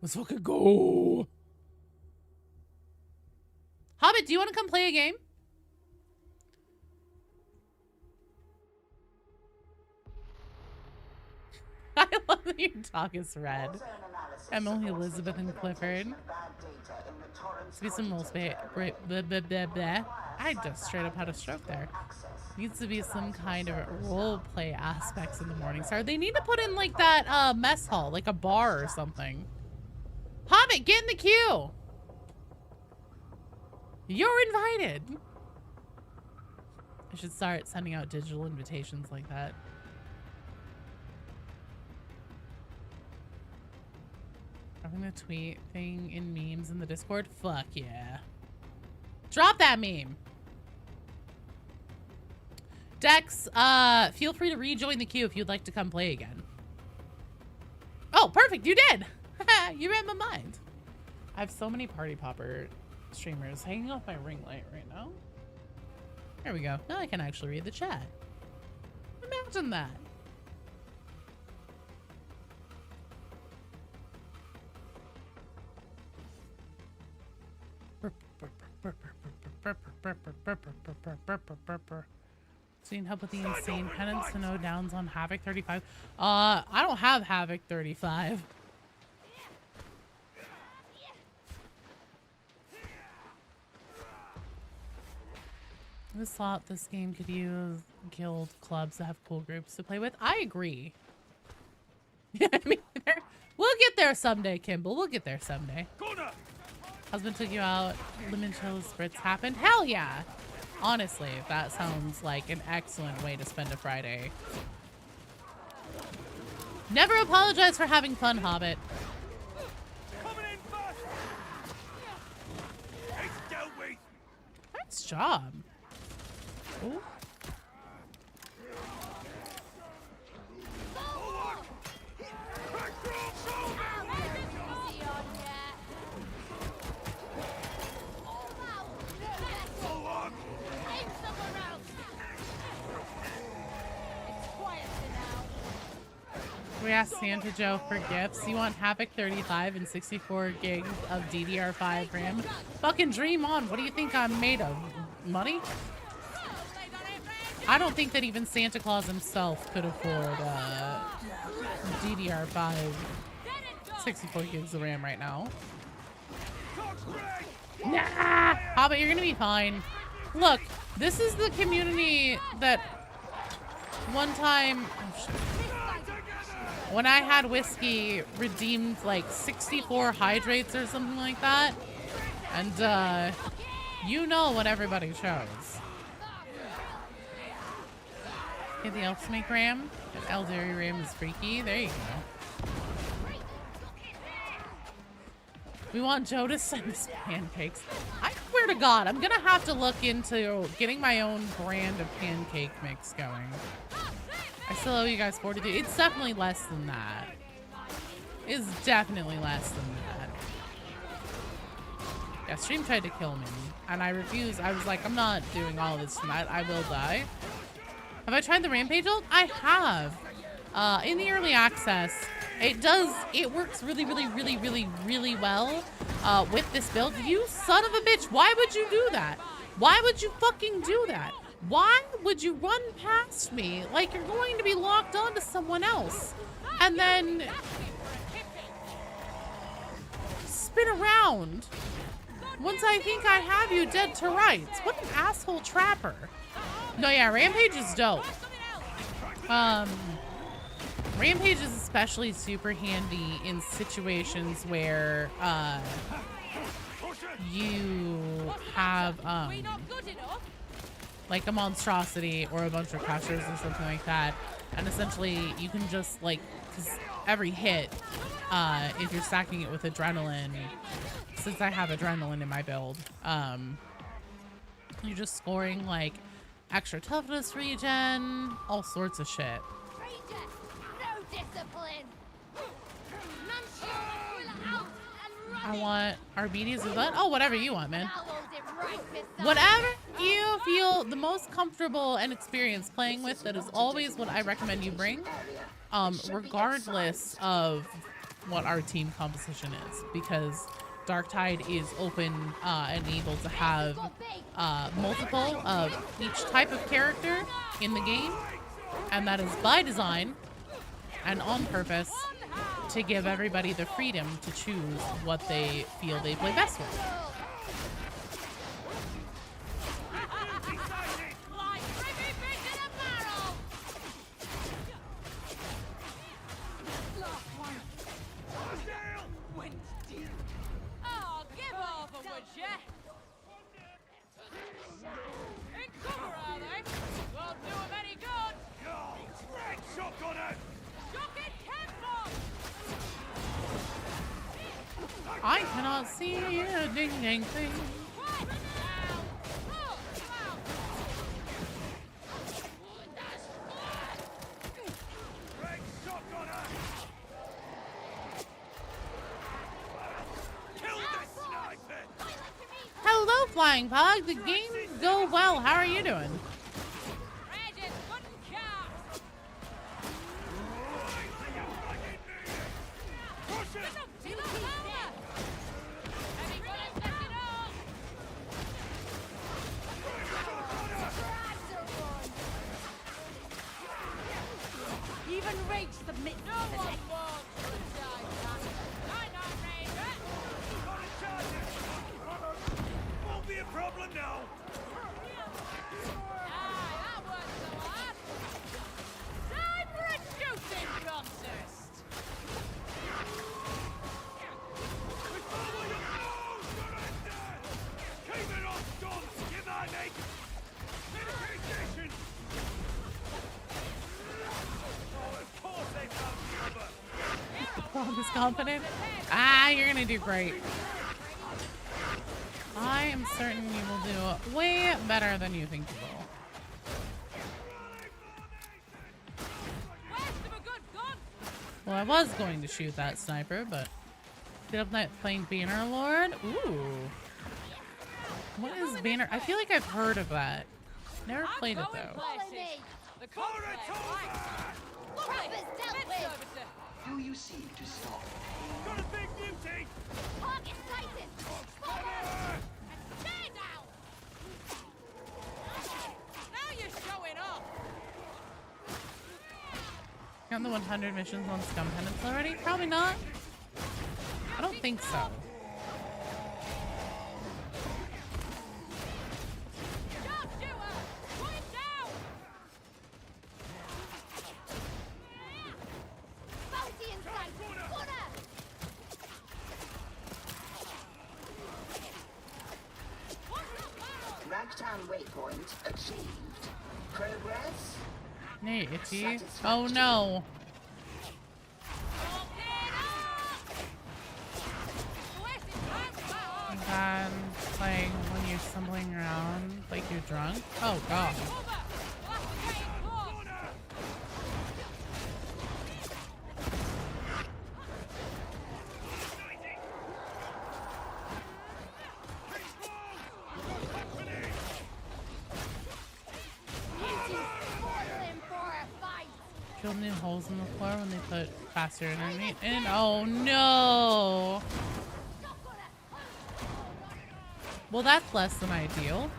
Let's fucking go. Hobbit, do you want to come play a game? I love that your dog is red. Emily, Elizabeth, and Clifford. Let's be some rules. I just straight up had a stroke there. Needs to be some kind of role play aspects in the Morning Star. They need to put in like that mess hall, like a bar or something. Hobbit, get in the queue. You're invited. I should start sending out digital invitations like that. Having the tweet thing in memes in the Discord? Fuck yeah. Drop that meme. Dex, feel free to rejoin the queue if you'd like to come play again. Oh, perfect. You did. You read my mind. I have so many Party Popper streamers hanging off my ring light right now. There we go. Now I can actually read the chat. Imagine that. So you can help with the insane penance to no downs on Havoc 35. I don't have Havoc 35. I just thought this game could use guild clubs that have cool groups to play with. I agree. Yeah, I mean, we'll get there someday, Kimball. We'll get there someday. Husband took you out. Limoncello spritz happened. Hell yeah. Honestly, that sounds like an excellent way to spend a Friday. Never apologize for having fun, Hobbit. Nice job. Ooh. We asked Santa Joe for gifts. You want Havoc 35 and 64 gigs of DDR5 RAM? Fucking dream on. What do you think I'm made of? Money? I don't think that even Santa Claus himself could afford DDR5 64 gigs of RAM right now. Nah! Hobbit, you're gonna be fine. Look, this is the community that one time... when I had whiskey, redeemed like 64 hydrates or something like that. And, you know what everybody chose. Get the elf snake ram. And Eldari ram is freaky. There you go. We want Joe to send us pancakes. I swear to God, I'm gonna have to look into getting my own brand of pancake mix going. I still owe you guys 42. It's definitely less than that. It's definitely less than that. Yeah, stream tried to kill me, and I refused. I was like, I'm not doing all this tonight. I will die. Have I tried the Rampage ult? I have. In the early access, it works really, really, really, really, really well with this build. You son of a bitch, why would you do that? Why would you fucking do that? Why would you run past me like you're going to be locked onto someone else and then spin around once I think I have you dead to rights? What an asshole trapper. No, yeah, Rampage is dope. Rampage is especially super handy in situations where you have like a monstrosity or a bunch of crushers or something like that, and essentially you can just like, because every hit, if you're stacking it with adrenaline, since I have adrenaline in my build, you're just scoring like extra toughness regen, all sorts of shit. I want Arbides with that. Oh, whatever you want, man. Whatever you feel the most comfortable and experienced playing with, that is always what I recommend you bring, regardless of what our team composition is, because Darktide is open and able to have multiple of each type of character in the game, and that is by design and on purpose to give everybody the freedom to choose what they feel they play best with. I cannot see a ding ding thing. Hello, Flying Pug. The games go well. How are you doing? Is confident. You're gonna do great. I am certain you will do way better than you think you will. Well, I was going to shoot that sniper, but get up night playing Banner Lord. Ooh, what is Banner? I feel like I've heard of that. Never played it though. Who you seek to stop? Got a big beauty! Target sighted! Spotted! Stay down! Now you're showing off! You're on the 100 missions on SCUM penance already? Probably not. I don't think so. Ragtown waypoint achieved. Progress? Hey, itchy. Oh no. And then playing when you stumbling around like you're drunk. Oh god. Drill new holes in the floor when they put faster internet in. Oh no! Well, that's less than ideal.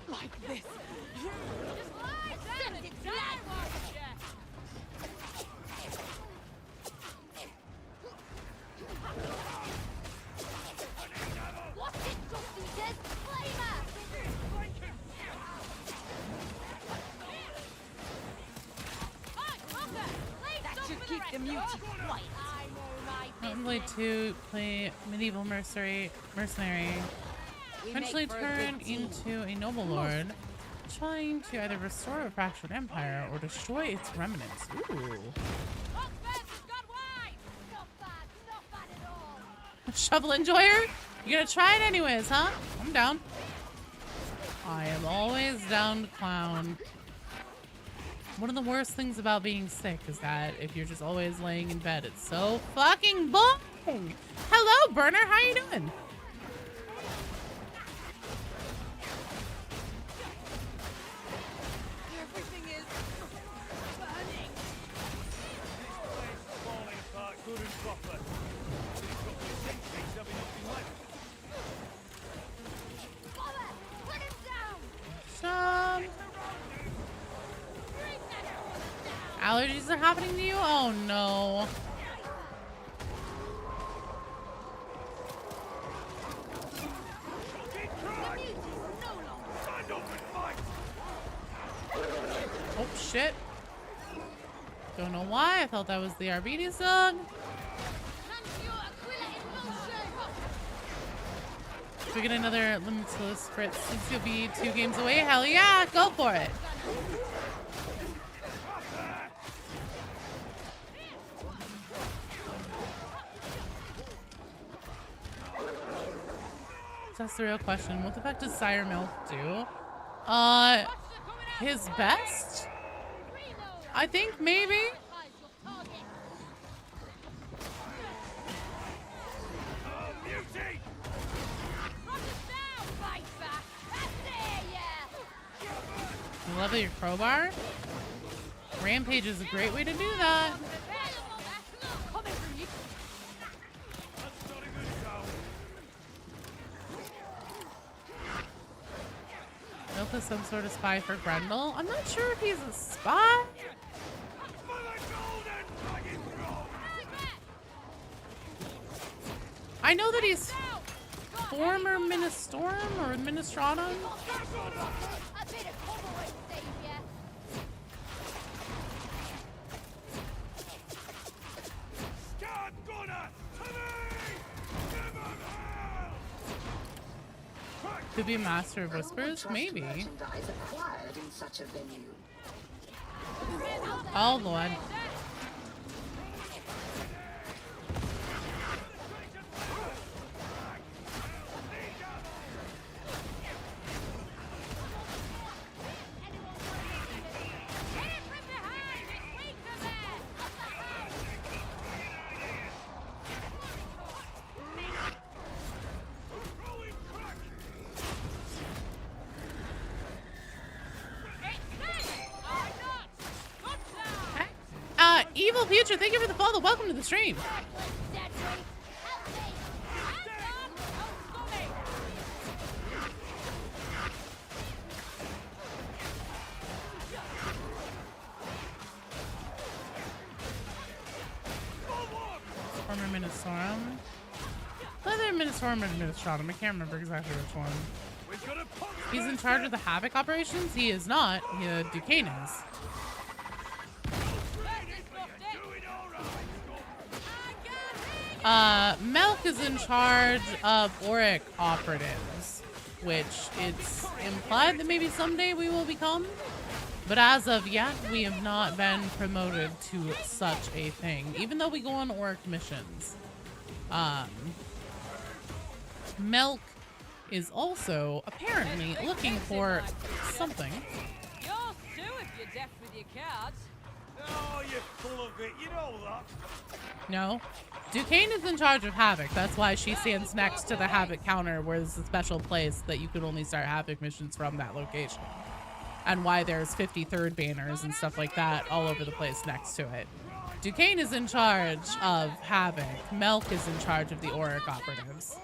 Like this. Just lie down and what's it, Dusty says? FLAVAH! That should keep the muties quiet. I know my Blade 2 play medieval mercenary. Eventually turn into a noble lord, trying to either restore a fractured empire or destroy its remnants. Ooh. Shovel enjoyer? You're gonna try it anyways, huh? I'm down. I am always down to clown. One of the worst things about being sick is that if you're just always laying in bed, it's so fucking boring. Hello, Burner. How you doing? Everything is burning. Falling apart good and proper. Put him down! Some allergies are happening to you? Oh no. Oh shit. Don't know why. I thought that was the Arbides dog. If we get another limitless Fritz, since you'll be 2 games away, hell yeah, go for it. That's the real question. What the fuck does Sire Milk do? His best? I think maybe. You level your crowbar? Rampage is a great way to do that. Milk is some sort of spy for Grendel. I'm not sure if he's a spy. I know that he's former Ministorum or Ministratum. Could be a master of whispers, maybe. Merchandise acquired in such a venue. Oh lord. Evil Future, thank you for the follow. Welcome to the stream. Former Ministorum. Whether Ministorum or Ministratum, I can't remember exactly which one. He's in charge of the Havoc operations? He is not. Duquesne is. Melk is in charge of Auric operatives, which it's implied that maybe someday we will become. But as of yet, we have not been promoted to such a thing, even though we go on Auric missions. Melk is also apparently looking for something. Yours too if you're deaf with your cards. Oh, you're full of it. You know that. No. Duquesne is in charge of Havoc. That's why she stands next to the Havoc counter, where there's a special place that you can only start Havoc missions from that location. And why there's 53rd banners and stuff like that all over the place next to it. Duquesne is in charge of Havoc. Melk is in charge of the Auric operatives.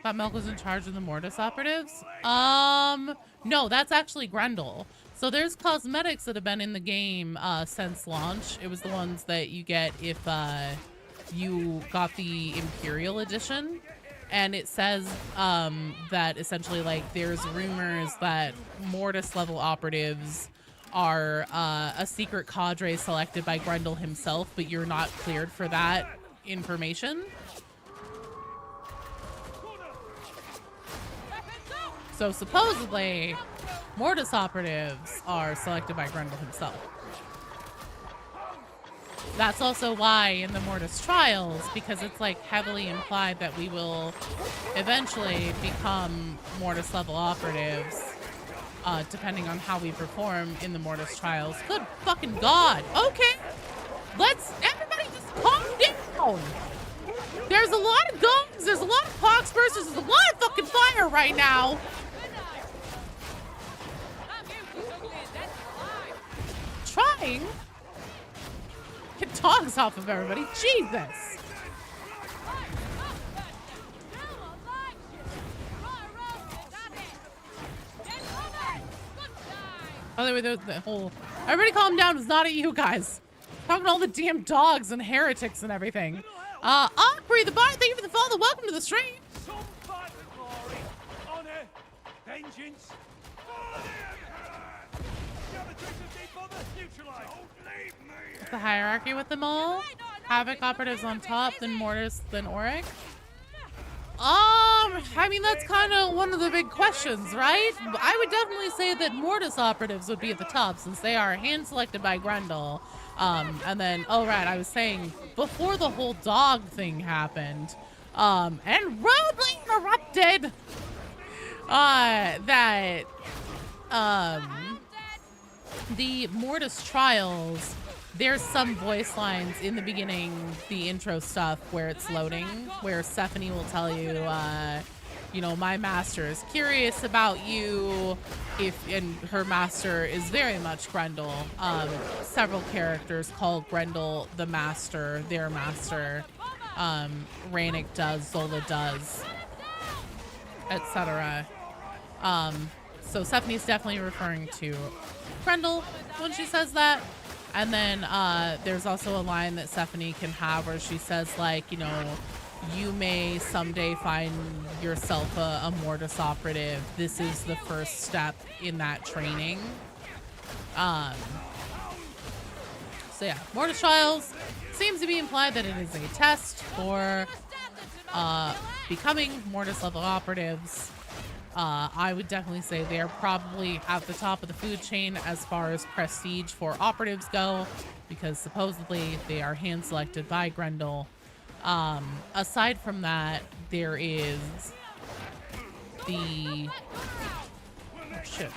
Thought Melk was in charge of the Mortis operatives? No, that's actually Grendel. So there's cosmetics that have been in the game since launch. It was the ones that you get if you got the Imperial Edition. And it says that essentially, like, there's rumors that Mortis level operatives are a secret cadre selected by Grendel himself, but you're not cleared for that information. So supposedly, Mortis operatives are selected by Grendel himself. That's also why in the Mortis trials, because it's like heavily implied that we will eventually become Mortis level operatives, depending on how we perform in the Mortis trials. Good fucking God. Okay. Everybody just calm down. There's a lot of guns. There's a lot of poxbursters. There's a lot of fucking fire right now. Trying. Get dogs off of everybody. Jesus. By the way, the whole... Everybody calm down. It's not at you guys. Talking to all the damn dogs and heretics and everything. Opry, the bar, thank you for the follow. Welcome to the stream. Some fight for glory, honor, vengeance. The hierarchy with them all. Havoc operatives on top, then Mortis, then Auric. I mean, that's kind of one of the big questions, right? I would definitely say that Mortis operatives would be at the top, since they are hand-selected by Grendel. And then, oh right, I was saying, before the whole dog thing happened, and rudely interrupted, the Mortis trials, there's some voice lines in the beginning, the intro stuff, where it's loading, where Stephanie will tell you, you know, my master is curious about you, and her master is very much Grendel. Several characters call Grendel the master, their master. Rannick does, Zola does, etc. So Stephanie's definitely referring to Grendel when she says that. And then there's also a line that Stephanie can have where she says, like, you know, you may someday find yourself a Mortis operative. This is the first step in that training. So yeah, Mortis trials seems to be implied that it is a test for becoming Mortis level operatives. I would definitely say they're probably at the top of the food chain as far as prestige for operatives go, because supposedly they are hand selected by Grendel. Aside from that, there is the... Oh, shit.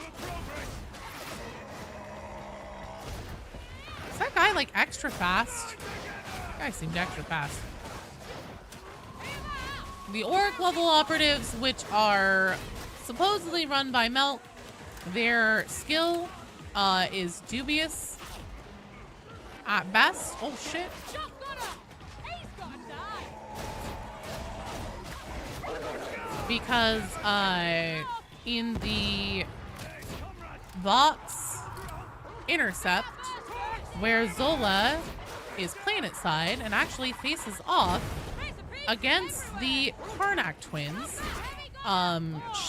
Is that guy, like, extra fast? That guy seemed extra fast. The Auric level operatives, which are supposedly run by Melk, their skill is dubious at best. Oh, shit. Because in the Vox Intercept, where Zola is planet side and actually faces off against the Karnak twins,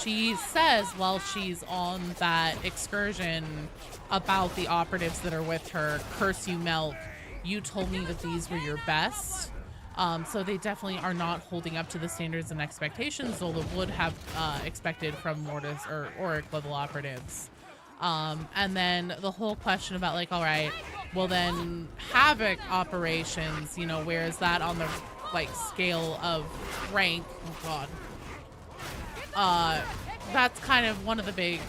she says while she's on that excursion about the operatives that are with her, curse you, Melk, you told me that these were your best. So they definitely are not holding up to the standards and expectations Zola would have expected from Mortis or Auric level operatives. And then the whole question about like, all right, well then Havoc operations, you know, where is that on the like scale of rank? Oh God. That's kind of one of the big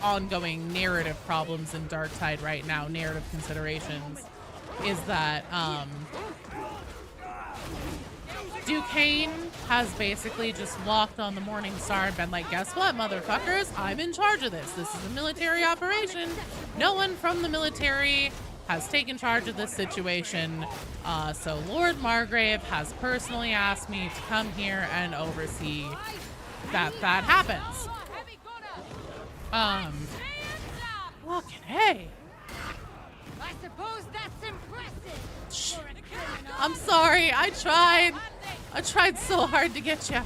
ongoing narrative problems in Darktide right now, narrative considerations, is that Duquesne has basically just walked on the Morning Star and been like, guess what, motherfuckers? I'm in charge of this. This is a military operation. No one from the military has taken charge of this situation. So Lord Margrave has personally asked me to come here and oversee that happens. Fucking hey. I suppose that's impressive. I'm sorry. I tried so hard to get you.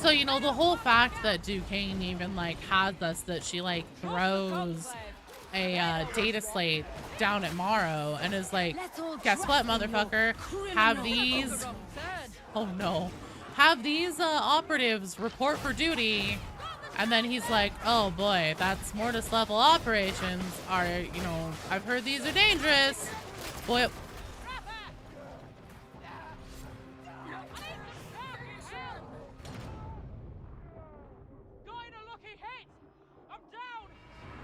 So, you know, the whole fact that Duquesne even like has us that she like throws a data slate down at Morrow and is like, guess what, motherfucker? Have these, oh no, have these operatives report for duty. And then he's like, oh boy, that's Mortis level operations are, you know, I've heard these are dangerous. Boy.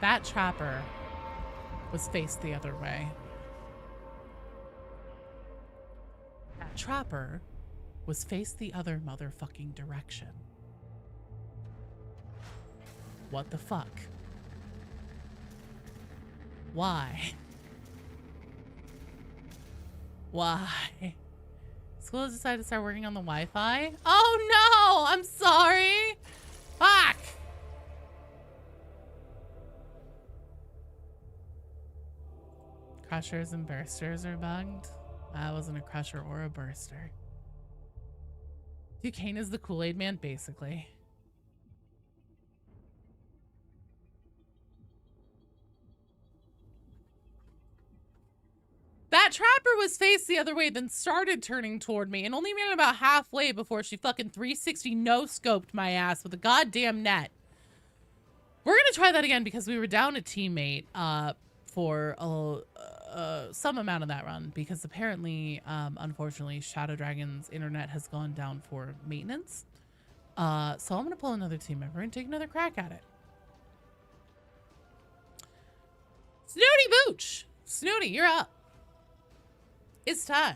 That trapper was faced the other way. That trapper was faced the other motherfucking direction. What the fuck? Why? Why? School has decided to start working on the Wi-Fi? Oh no! I'm sorry! Fuck! Crushers and bursters are bugged? That wasn't a crusher or a burster. Duquesne is the Kool-Aid man, basically. That trapper was faced the other way, then started turning toward me and only made it about halfway before she fucking 360 no-scoped my ass with a goddamn net. We're gonna try that again because we were down a teammate for some amount of that run because apparently, unfortunately, Shadow Dragon's internet has gone down for maintenance. So I'm gonna pull another team member and take another crack at it. Snooty Booch! Snooty, you're up. It's time.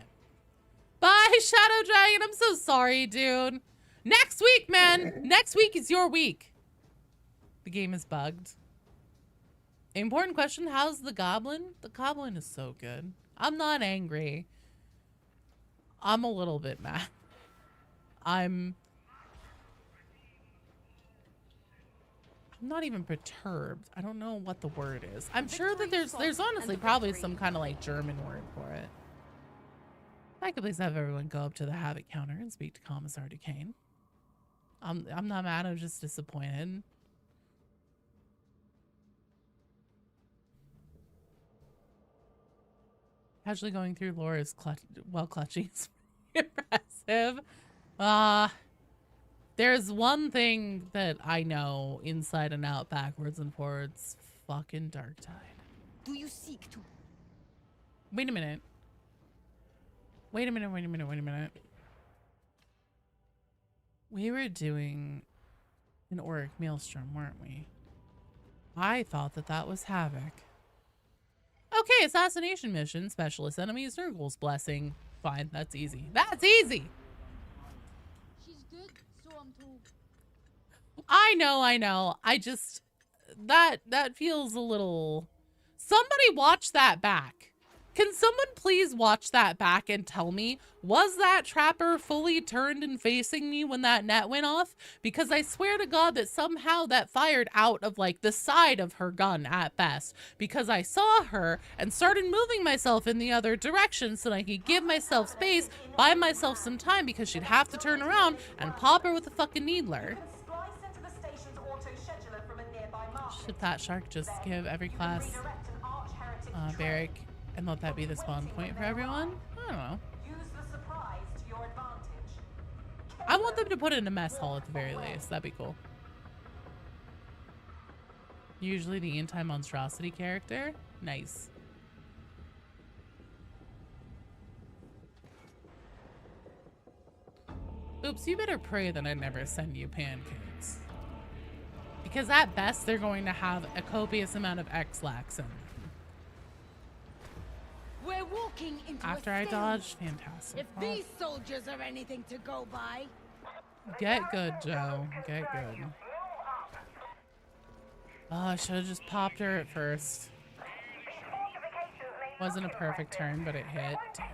Bye, Shadow Dragon. I'm so sorry, dude. Next week, man. Next week is your week. The game is bugged. Important question. How's the goblin? The goblin is so good. I'm not angry. I'm a little bit mad. I'm not even perturbed. I don't know what the word is. I'm sure that there's honestly probably some kind of like German word for it. I could please have everyone go up to the Havoc counter and speak to Commissar Duquesne. I'm not mad, I'm just disappointed. Casually going through Laura's clutching is impressive. There's one thing that I know inside and out, backwards and forwards. Fucking Darktide. Do you seek to? Wait a minute. Wait a minute. We were doing an Auric Maelstrom, weren't we? I thought that was Havoc. Okay, assassination mission, specialist enemies, Nurgle's blessing. Fine, that's easy. That's easy! She's good, so I'm told. I know. I just... That feels a little... Somebody watch that back. Can someone please watch that back and tell me, was that trapper fully turned and facing me when that net went off? Because I swear to God that somehow that fired out of like the side of her gun at best. Because I saw her and started moving myself in the other direction so that I could give myself space, buy myself some time because she'd have to turn around and pop her with a fucking needler. Should Fat Shark just give every class barrack and let that be the spawn point for everyone. I don't know. Use the surprise to your advantage. I want them to put it in a mess hall at the very least. That'd be cool. Usually the anti-monstrosity character. Nice. Oops, you better pray that I never send you pancakes. Because at best, they're going to have a copious amount of X-lax in them. We're walking into After a I stalemate. dodge, fantastic. If Well, these soldiers are anything to go by. get good, Joe. Get good. Oh, I should have just popped her at first. Wasn't a perfect turn, but it hit. Damn.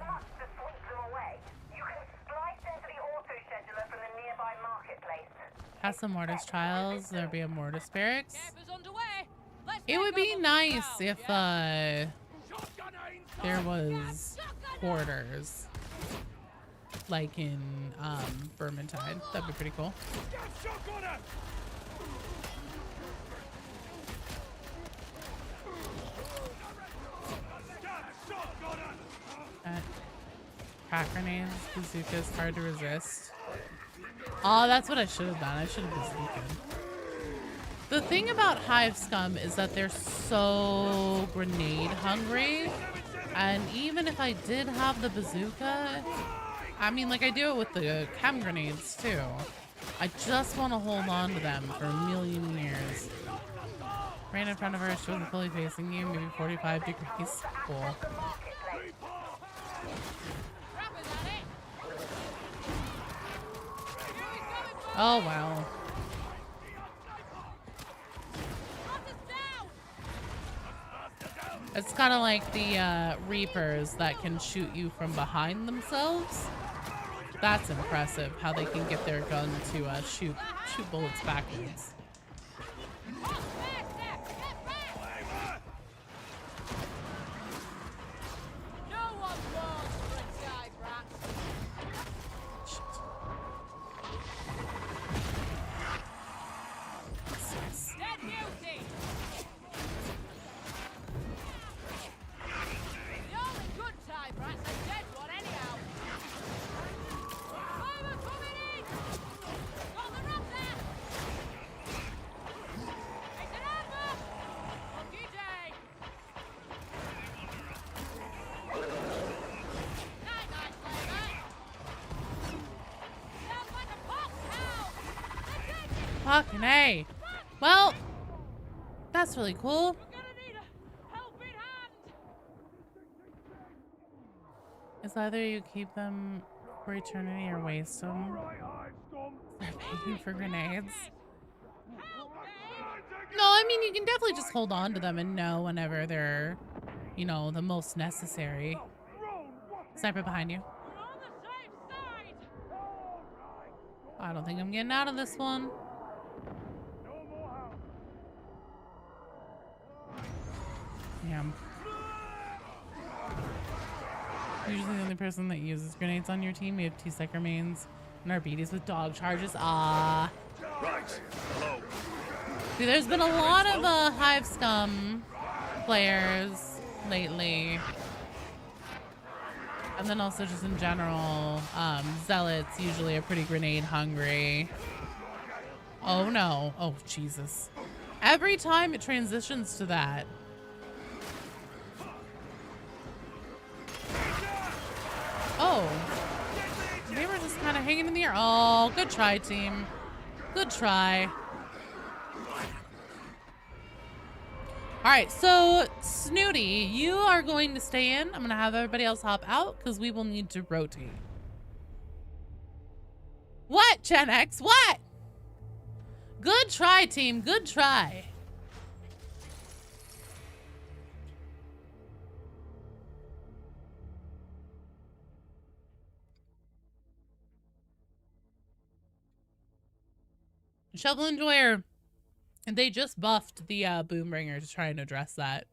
Have some Mortis trials. There'll be a Mortis barracks. Camper's underway. Let's It take would be over the nice crowd, if yeah? there was quarters like in Vermintide. That'd be pretty cool. Crack grenades, bazookas, hard to resist. Oh, that's what I should have done. I should have bazookaed. The thing about Hive Scum is that they're so grenade hungry. And even if I did have the bazooka, I mean, like I do it with the chem grenades too. I just want to hold on to them for a million years. Right in front of her, she wasn't fully facing you, maybe 45 degrees. Cool. Oh, wow. It's kind of like the Reapers that can shoot you from behind themselves. That's impressive, how they can get their gun to shoot bullets backwards. Fucking A. Well, that's really cool. It's either you keep them for eternity or waste them. They're paying for grenades. No, I mean, you can definitely just hold on to them and know whenever they're, you know, the most necessary. Sniper behind you. I don't think I'm getting out of this one. Damn. Usually the only person that uses grenades on your team. We have 2 Seeker mains and our BDs with dog charges. Ah. Right. Hello. See, there's been a lot of Hive Scum players lately. And then also just in general, Zealots usually are pretty grenade hungry. Oh no. Oh, Jesus. Every time it transitions to that. Oh, they were just kind of hanging in the air. Oh, good try, team. Good try. All right, so Snooty, you are going to stay in. I'm going to have everybody else hop out because we will need to rotate. What, Gen X? What? Good try, team. Good try. Shovel Enjoyer, and they just buffed the Boombringer to try and address that.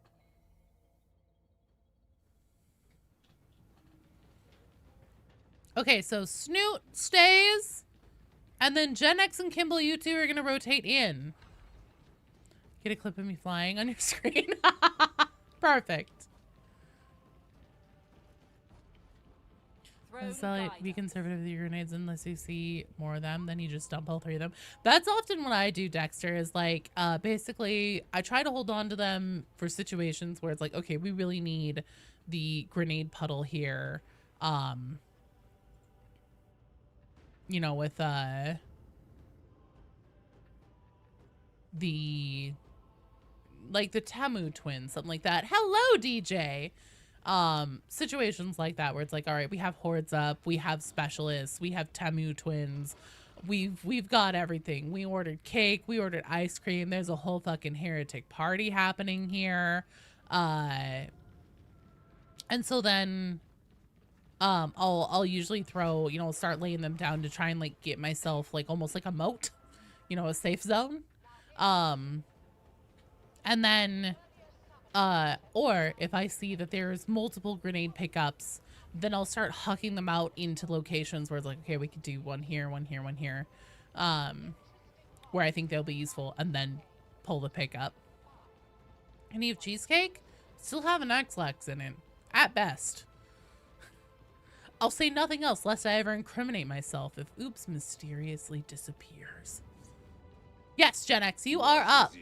Okay, so Snoot stays, and then Gen X and Kimball, you two are gonna rotate in. Get a clip of me flying on your screen. Perfect. So like, be conservative with your grenades unless you see more of them, then you just dump all 3 of them. That's often what I do, Dexter, is like basically I try to hold on to them for situations where it's like, okay, we really need the grenade puddle here. You know, with the like the Tamu twins, something like that. Hello, DJ. Situations like that where it's like, all right, we have hordes up, we have specialists, we have Tamu twins, we've got everything. We ordered cake, we ordered ice cream, there's a whole fucking heretic party happening here. And so then I'll usually throw, you know, start laying them down to try and like get myself like almost like a moat, you know, a safe zone. And then or if I see that there's multiple grenade pickups, then I'll start hucking them out into locations where it's like, okay, we could do one here, one here, one here, where I think they'll be useful, and then pull the pickup. Any of cheesecake? Still have an X-Lex in it, at best. I'll say nothing else lest I ever incriminate myself if Oops mysteriously disappears. Yes, Gen X, you are up.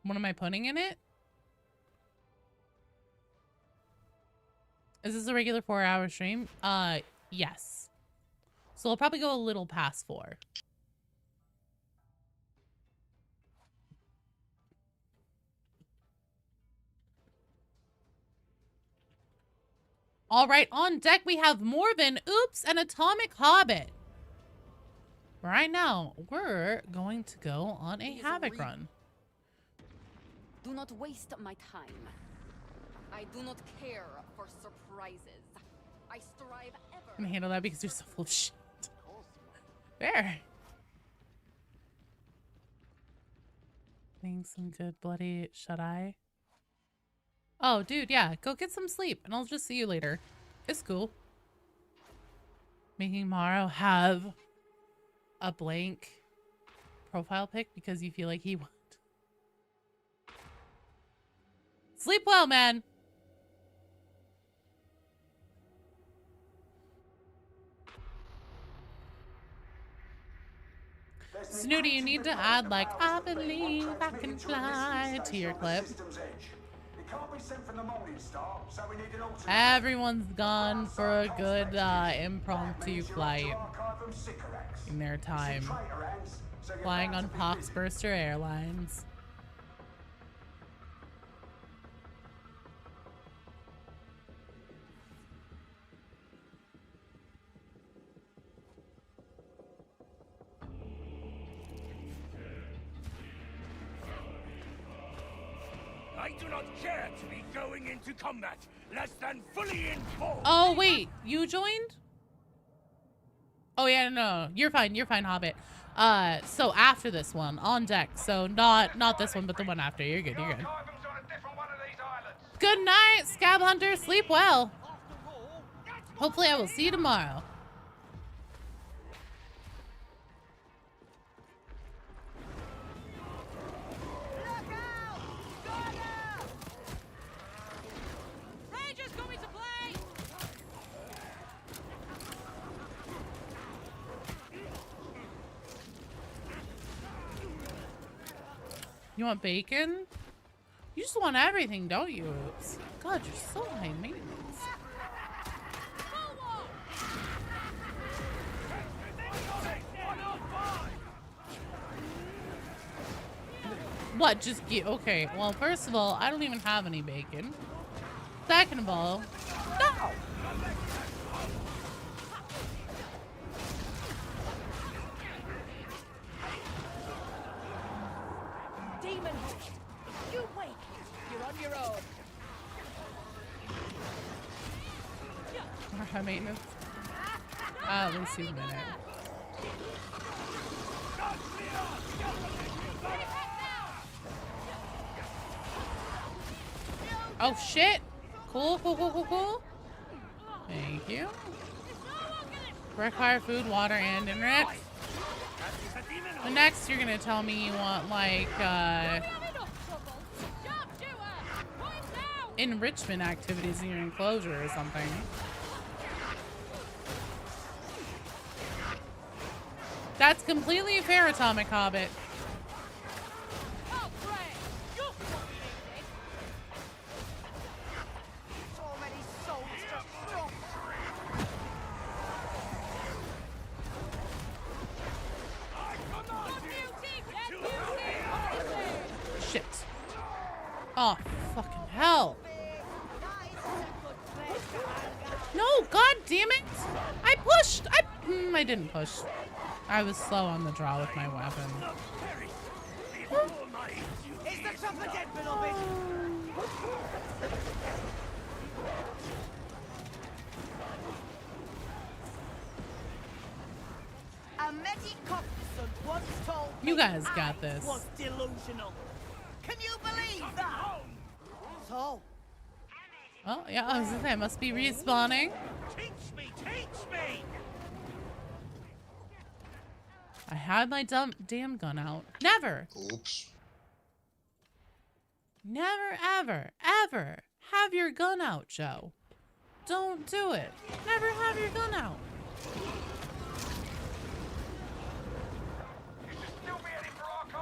What am I putting in it? Is this a regular 4-hour stream? Yes. So I'll probably go a little past 4. All right, on deck we have Morven, Oops, and Atomic Hobbit. Right now, we're going to go on a Havoc run. Do not waste my time. I do not care for surprises. I strive ever. I'm gonna handle that because you're so full of shit. There. Getting some good bloody shut-eye. Oh, dude, yeah. Go get some sleep, and I'll just see you later. It's cool. Making Morrow have a blank profile pic because you feel like he won't. Sleep well, man. Snooty, you need to add like, I believe I can fly to your clip. Everyone's gone for a good impromptu flight in their time. Flying on Poxburster Airlines. I do not care to be going into combat less than fully informed. Oh wait, you joined? Oh yeah, no, you're fine, Hobbit. So after this one, on deck. So not this one, but the one after. You're good, you're good. Good night, Scab Hunter. Sleep well. Hopefully I will see you tomorrow. You want bacon? You just want everything, don't you, Oops? God, you're so high maintenance. What? Just get okay. Well, first of all, I don't even have any bacon. Second of all, no. Demon, you wake. You're on your own. High maintenance. At least a minute. Oh shit! Cool. Thank you. Require food, water, and internet. But next, you're gonna tell me you want, like, enrichment activities in your enclosure or something. That's completely fair, Atomic Hobbit. Shit. Oh, fucking hell. No, god damn it. I pushed. I didn't push. I was slow on the draw with my weapon. Is the chopper dead, beloved? A medic Coxon once told me You guys got this. was delusional. Can you believe that? So, Oh, yeah, I was gonna say, I must be respawning. teach me, teach me! I had my damn gun out. Never, Oops. never, ever, ever have your gun out, Joe. Don't do it. Never have your gun out.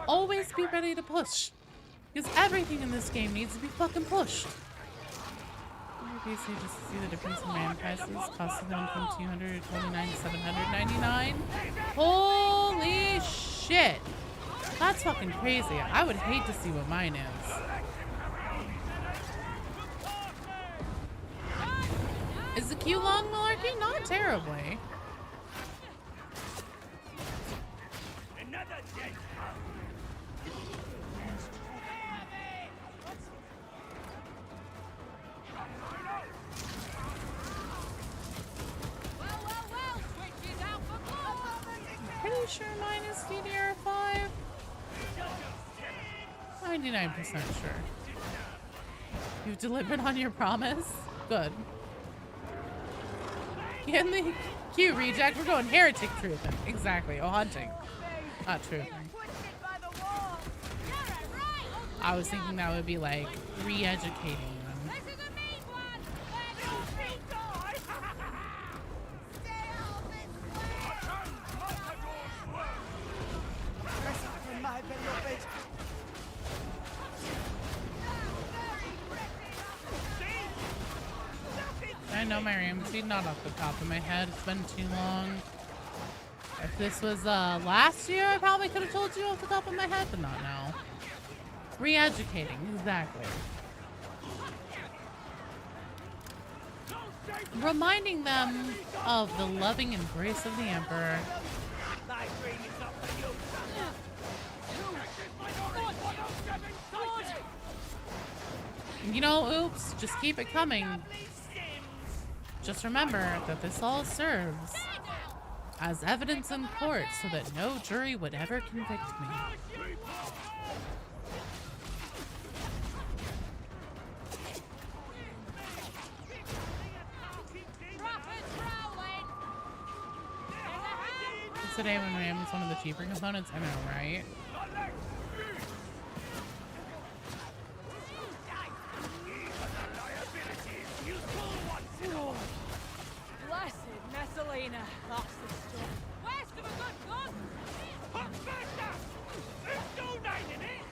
Always be ready to push. Because everything in this game needs to be fucking pushed. Basically, just to see the difference in RAM prices, costing them from $229 to $799. Holy shit! That's fucking crazy. I would hate to see what mine is. Is the queue long, Malarkey? Not terribly. Pretty sure mine is DDR5. 99% sure. You've delivered on your promise? Good. Get in the queue, reject. We're going heretic truthing. Exactly. Oh, hunting. Not truthing. I was thinking that would be like re-educating them. I know my RAM speed, not off the top of my head. It's been too long. If this was last year, I probably could have told you off the top of my head, but not now. Re-educating, exactly. Reminding them of the loving embrace of the Emperor. You know, oops, just keep it coming. Just remember that this all serves as evidence in court so that no jury would ever convict me. Today when RAM is one of the cheaper components, I know, right? Blessed Messalina. That's the stuff. Where's the good gun? Pop faster! There's no nine in it!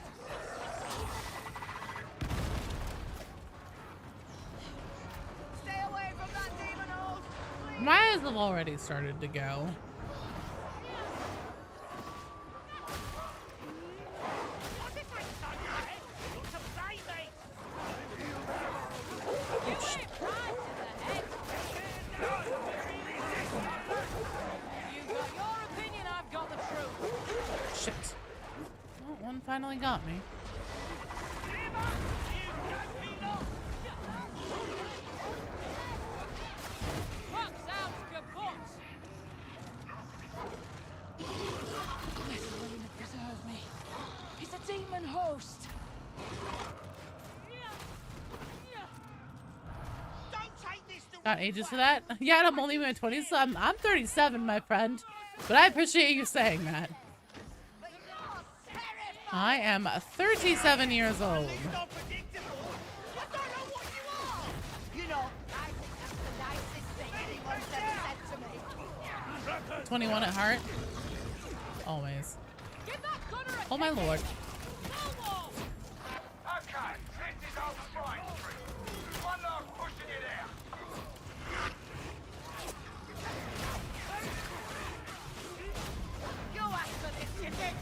Stay away from that demon hole! Might as have already started to go. Shit. Well, one finally got me. Preserve me. He's a demon host. Got ages for that? Yeah, I'm only in my 20s, so I'm 37, my friend. But I appreciate you saying that. I am 37 years old. It's not predictable. I don't know what you are. You know, that's the nicest thing anyone's ever said to me. 21 at heart. Always. Give that gunner a Oh my lord. Stonewall! Okay, this is our strike street. One last pushing it out. You asked for this, you did. Ben!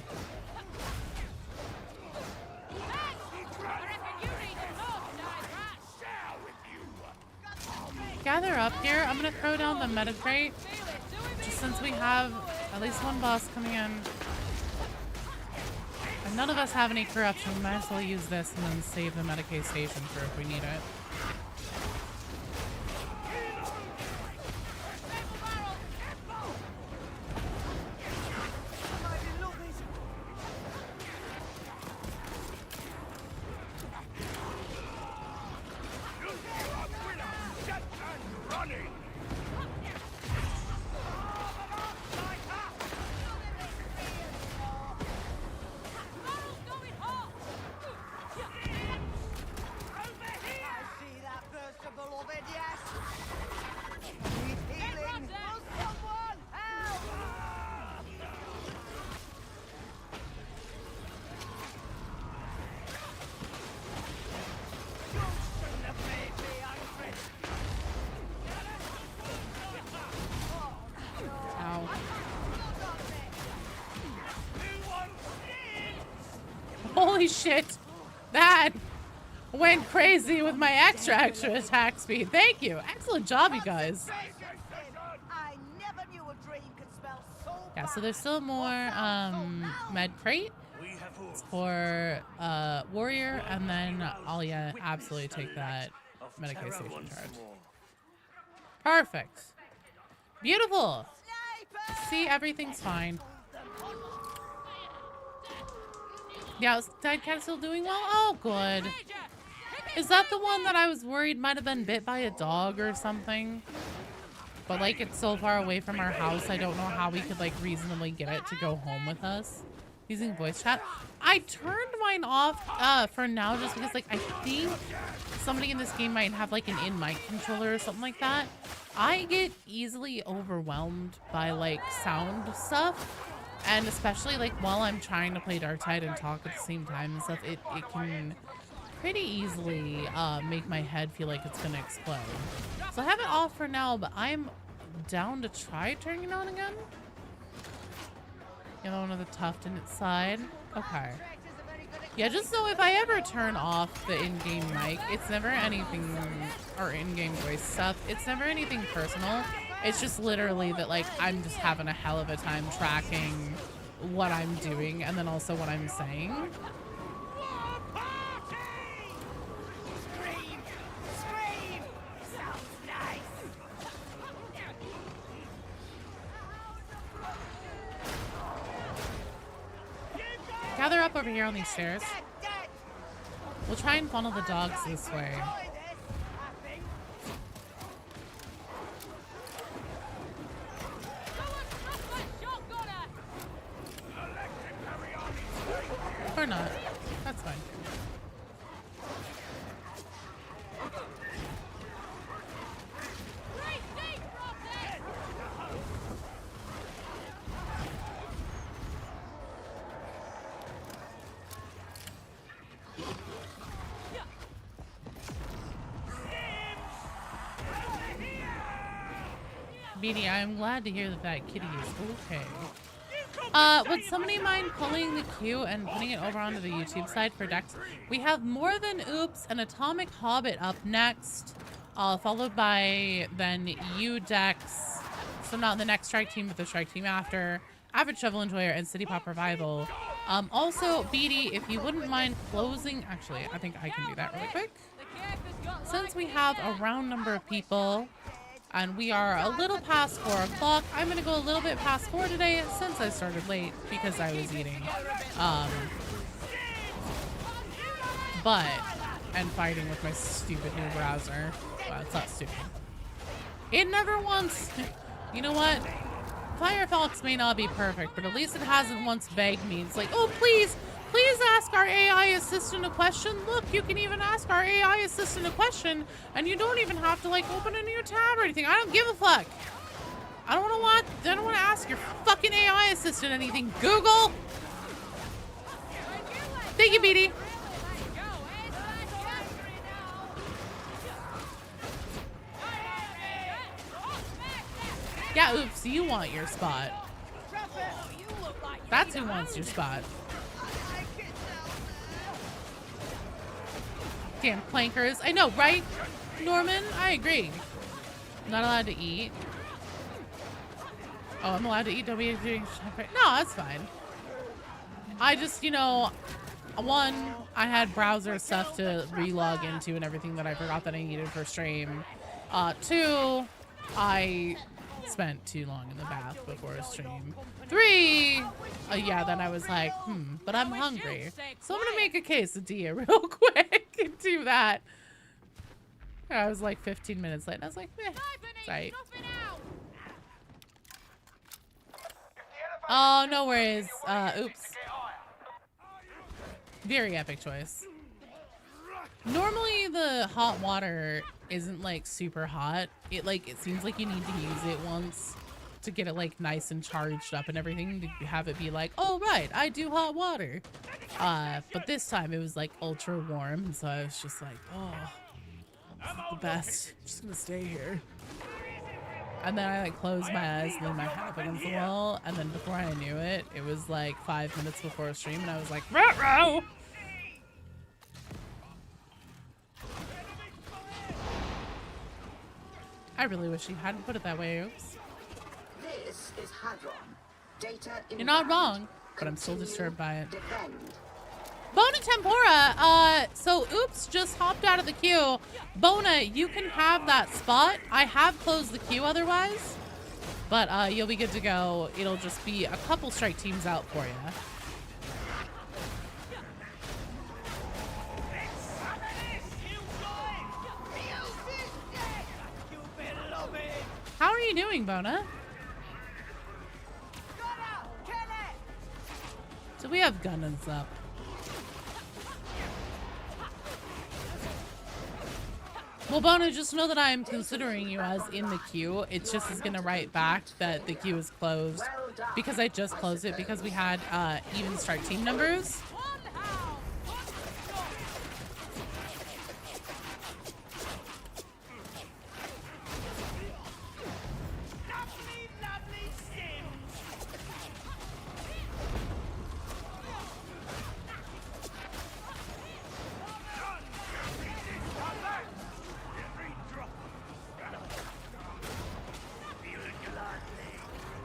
I reckon you need a dog, dive rat. Gather up here. I'm gonna throw down the meta crate. Just since we have at least one boss coming in. And none of us have any corruption, we might as well use this and then save the Medicaid station for if we need it. Ow. Holy shit! That went crazy with my extra attack speed. Thank you. Excellent job, you guys. I never knew a dream could smell so Yeah, so there's still more med crate. It's for warrior, and then I'll absolutely take that medication charge. Perfect. Beautiful. See, everything's fine. Yeah, is Dead Cat still doing well? Oh, good. Is that the one that I was worried might have been bit by a dog or something? But like, it's so far away from our house, I don't know how we could like reasonably get it to go home with us. Using voice chat. I turned mine off for now just because like I think somebody in this game might have like an in-mic controller or something like that. I get easily overwhelmed by like sound stuff, and especially like while I'm trying to play Darktide and talk at the same time and stuff, it can pretty easily make my head feel like it's gonna explode. So I have it off for now, but I'm down to try turning it on again. You know, one of the tuft in its side. Okay. Yeah, just so if I ever turn off the in-game mic, it's never anything, or in-game voice stuff, it's never anything personal. It's just literally that, like, I'm just having a hell of a time tracking what I'm doing and then also what I'm saying. Gather up over here on these stairs. We'll try and funnel the dogs this way. Or not. That's fine. BD, I'm glad to hear that that kitty is okay. Would somebody mind pulling the queue and putting it over onto the YouTube side for Dex? We have More Than Oops and Atomic Hobbit up next, followed by then you, Dex. So not the next strike team, but the strike team after. Average Shovel Enjoyer and City Pop Revival. Also, BD, if you wouldn't mind closing, actually, I think I can do that really quick. Since we have a round number of people, and we are a little past 4 o'clock. I'm gonna go a little bit past 4 today since I started late because I was eating. And fighting with my stupid new browser. Well, it's not stupid. It never once, you know what? Firefox may not be perfect, but at least it hasn't once begged me. It's like, oh, please Please ask our AI assistant a question. Look, you can even ask our AI assistant a question, and you don't even have to like open a new tab or anything. I don't give a fuck. I don't want to ask your fucking AI assistant anything. Google. Thank you, BD. Yeah, oops, you want your spot. That's who wants your spot. Damn plankers. I know, right? Norman, I agree. Not allowed to eat. Oh, I'm allowed to eat WG. No, that's fine. I just, you know, one, I had browser stuff to relog into and everything that I forgot that I needed for stream. Two, I spent too long in the bath before a stream. Three, yeah, then I was like, but I'm hungry. So I'm gonna make a quesadilla real quick and do that. I was like 15 minutes late and I was like, it's right. Oh, no worries. Oops. Very epic choice. Normally the hot water isn't like super hot. It seems like you need to use it once to get it like nice and charged up and everything to have it be like, oh right, I do hot water. But this time it was like ultra warm, so I was just like, oh, this is the best. I'm just gonna stay here. And then I like closed my eyes and laid my head up against the wall, and then before I knew it, it was like 5 minutes before a stream and I was like, ruh-roh! I really wish you hadn't put it that way. Oops. This is Hadron. Data You're not wrong, but I'm still disturbed by it. Defend. Bona Tempora, so Oops just hopped out of the queue. Bona, you can have that spot. I have closed the queue otherwise, but you'll be good to go. It'll just be a couple strike teams out for you. How are you doing, Bona? So we have gunners up. Well, Bona, just know that I am considering you as in the queue. It just is going to write back that the queue is closed because I just closed it because we had even strike team numbers.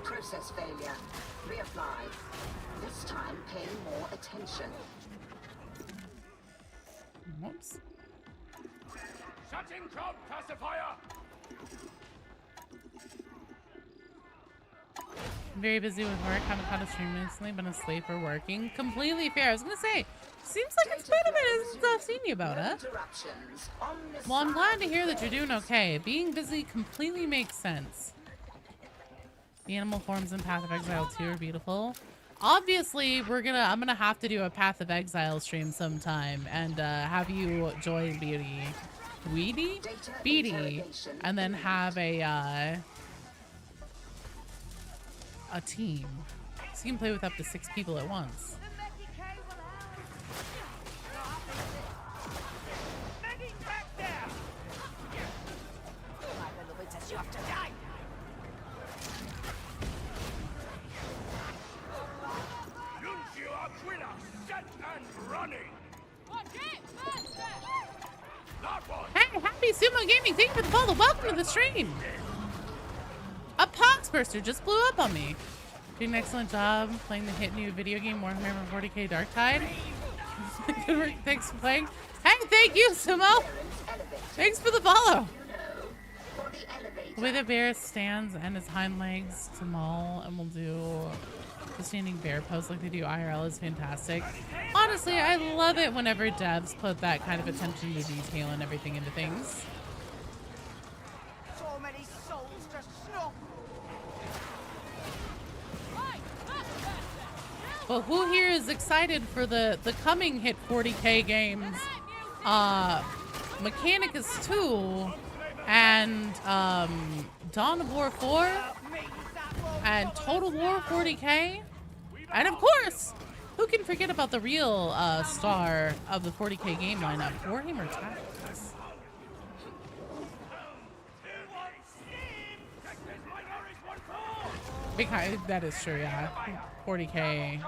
Process failure. Reapply. This time pay more attention. Whoops. Shutting crowd pacifier! I'm very busy with work. Haven't caught a stream recently. Been asleep or working. Completely fair. I was gonna say, seems like it's been a minute since I've seen you, Bona. Well, I'm glad to hear that you're doing okay. Being busy completely makes sense. The animal forms in Path of Exile 2 are beautiful. Obviously, I'm gonna have to do a Path of Exile stream sometime and have you join Beady, and then have a team, so you can play with up to 6 people at once. Hey, happy Sumo Gaming! Thank you for the follow. Welcome to the stream. A Poxburster just blew up on me. Doing an excellent job playing the hit new video game Warhammer 40k Darktide. Good work. Thanks for playing. Hey, thank you, Sumo. Thanks for the follow. The way the bear stands and his hind legs to maul, and we'll do the standing bear pose like they do IRL is fantastic. Honestly, I love it whenever devs put that kind of attention to detail and everything into things. So many souls to snuff. But who here is excited for the coming hit 40K games? Mechanicus 2 and Dawn of War 4 and Total War 40K. And of course, who can forget about the real star of the 40K game lineup, Warhammer Tactics. That is true, yeah. 40K,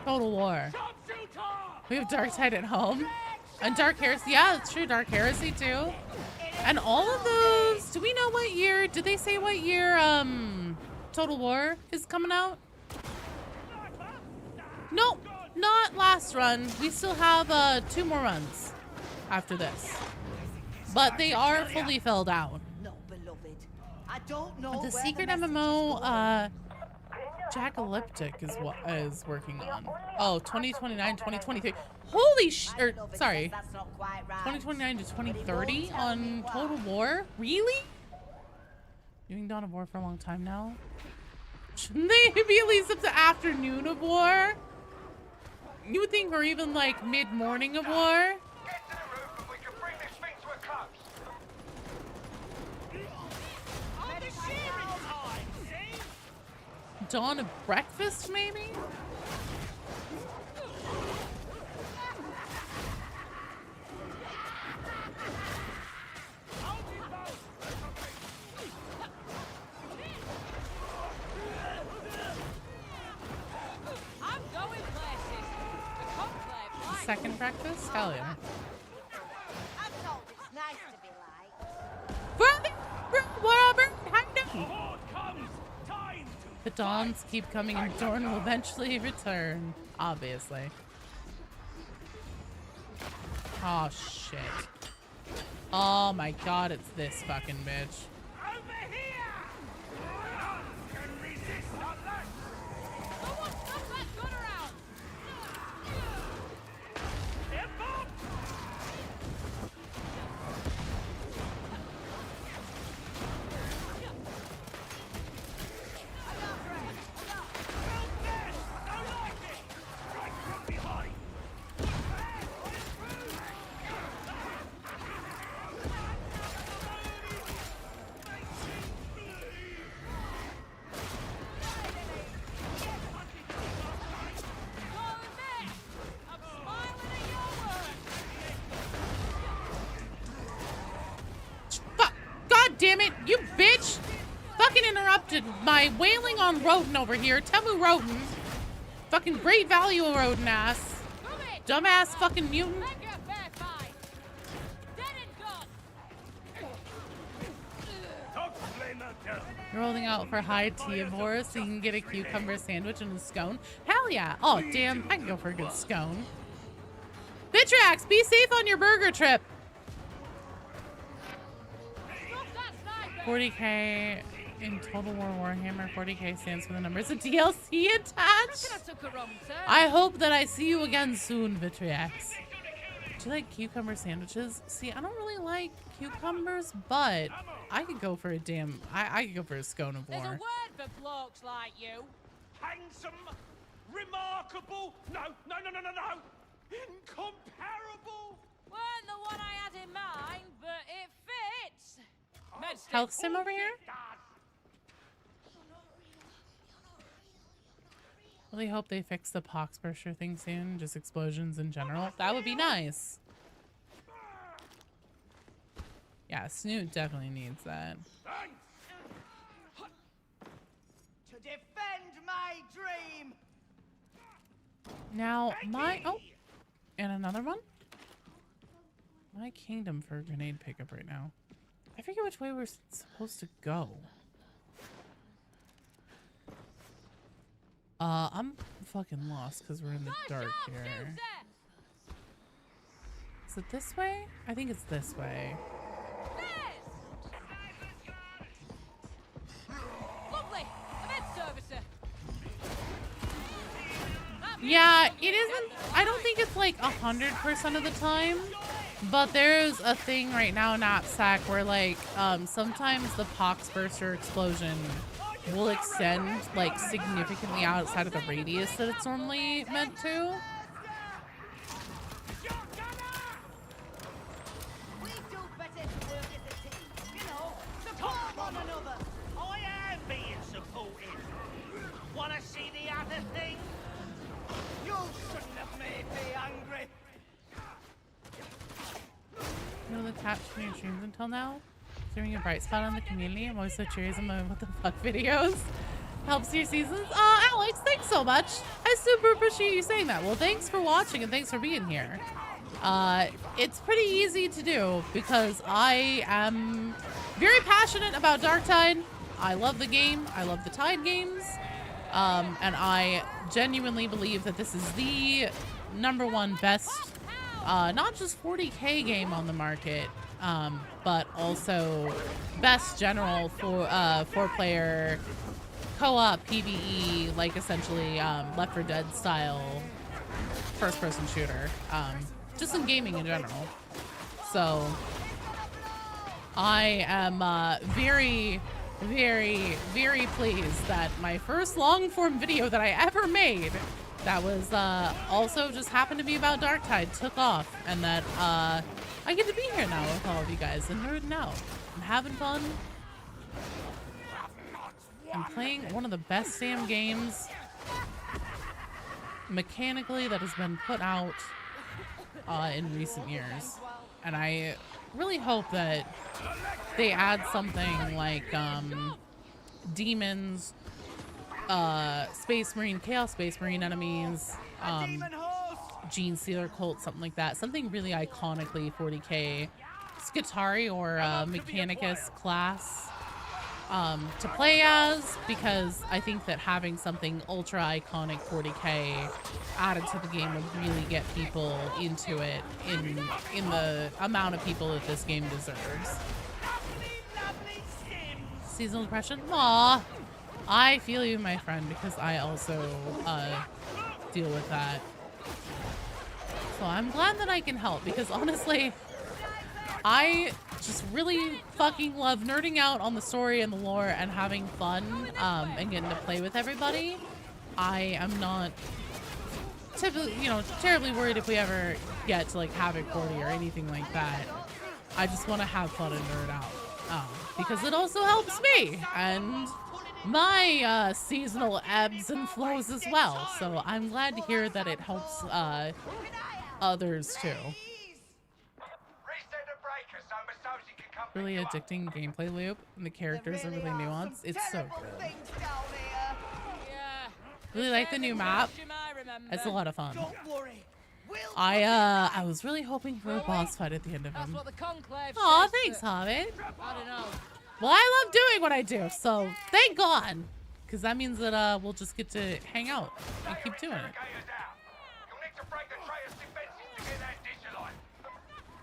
Total War. We have Darktide at home. And Dark Heresy, yeah, it's true, Dark Heresy too. And all of those, do we know what year, did they say what year Total War is coming out? Nope, not last run. We still have 2 more runs after this. But they are fully filled out. No, beloved. I don't know The where secret the message MMO, Jackalyptic is what is working on. Oh, 2029, 2023. Holy sorry. 2029 to 2030 on Total War? Really? Doing Dawn of War for a long time now? Shouldn't they be at least up to Afternoon of War? You would think, or even like mid-morning of War? Dawn of Breakfast, maybe? I'm going places. The conclave likes Second breakfast? Hell yeah. I'm told it's nice to be like. The dawns keep coming and Dorn will eventually return. Obviously. Oh shit. Oh my god, it's this fucking bitch. Damn it, you bitch! Fucking interrupted my wailing on Roten over here. Temu Roten. Fucking great value of Roten ass. Dumbass fucking mutant. You're holding out for high tea of horror so you can get a cucumber sandwich and a scone? Hell yeah. Oh, damn. I can go for a good scone. Vitrax, be safe on your burger trip. 40K in Total War Warhammer. 40K stands for the numbers of DLC attached. I hope that I see you again soon, Vitrax. Do you like cucumber sandwiches? See, I don't really like cucumbers, but I could go for a damn... I could go for a scone of war. There's a word for blokes like you. Handsome, remarkable, no, incomparable. Weren't the one I had in mind, but it fits. Health sim over here? Really hope they fix the poxbursher thing soon. Just explosions in general. That would be nice. Yeah, Snoot definitely needs that. To defend my dream. Now, oh, and another one? My kingdom for a grenade pickup right now. I forget which way we're supposed to go. I'm fucking lost because we're in the dark here. Is it this way? I think it's this way. Lovely. I'm in servicer. Yeah, it isn't. I don't think it's like 100% of the time. But there's a thing right now in Knapsack where like sometimes the poxburster explosion will extend like significantly outside of the radius that it's normally meant to. We do better to work as a team. You know, support one another. I am being supported. Wanna see the other thing? You shouldn't have made me angry. You know the attached to your streams until now? Serving a bright spot on the community. I'm always so curious on my what the fuck videos. Helps your seasons. Alex, thanks so much. I super appreciate you saying that. Well, thanks for watching and thanks for being here. It's pretty easy to do because I am very passionate about Darktide. I love the game. I love the Tide games. And I genuinely believe that this is the #1 best, not just 40K game on the market, but also best general for 4-player co-op PvE, like essentially Left 4 Dead style first-person shooter, just in gaming in general. So I am very, very, very pleased that my first long-form video that I ever made that was also just happened to be about Darktide took off, and that I get to be here now with all of you guys and nerding out. I'm having fun. I'm playing one of the best damn games mechanically that has been put out in recent years. And I really hope that they add something like demons, Space Marine, Chaos Space Marine enemies, Gene Stealer cult, something like that. Something really iconically 40K. Skitari or Mechanicus class to play as, because I think that having something ultra iconic 40K added to the game would really get people into it in the amount of people that this game deserves. Seasonal depression? Aww. I feel you, my friend, because I also deal with that. So I'm glad that I can help, because honestly, I just really fucking love nerding out on the story and the lore and having fun and getting to play with everybody. I am not typically, terribly worried if we ever get to like Havoc 40 or anything like that. I just want to have fun and nerd out because it also helps me and my seasonal ebbs and flows as well. So I'm glad to hear that it helps others too. Really addicting gameplay loop, and the characters are really nuanced. It's so good. Really like the new map. It's a lot of fun. I was really hoping for a boss fight at the end of him. Aw, thanks, Hobbit. Well, I love doing what I do, so thank God, because that means that we'll just get to hang out and keep doing it.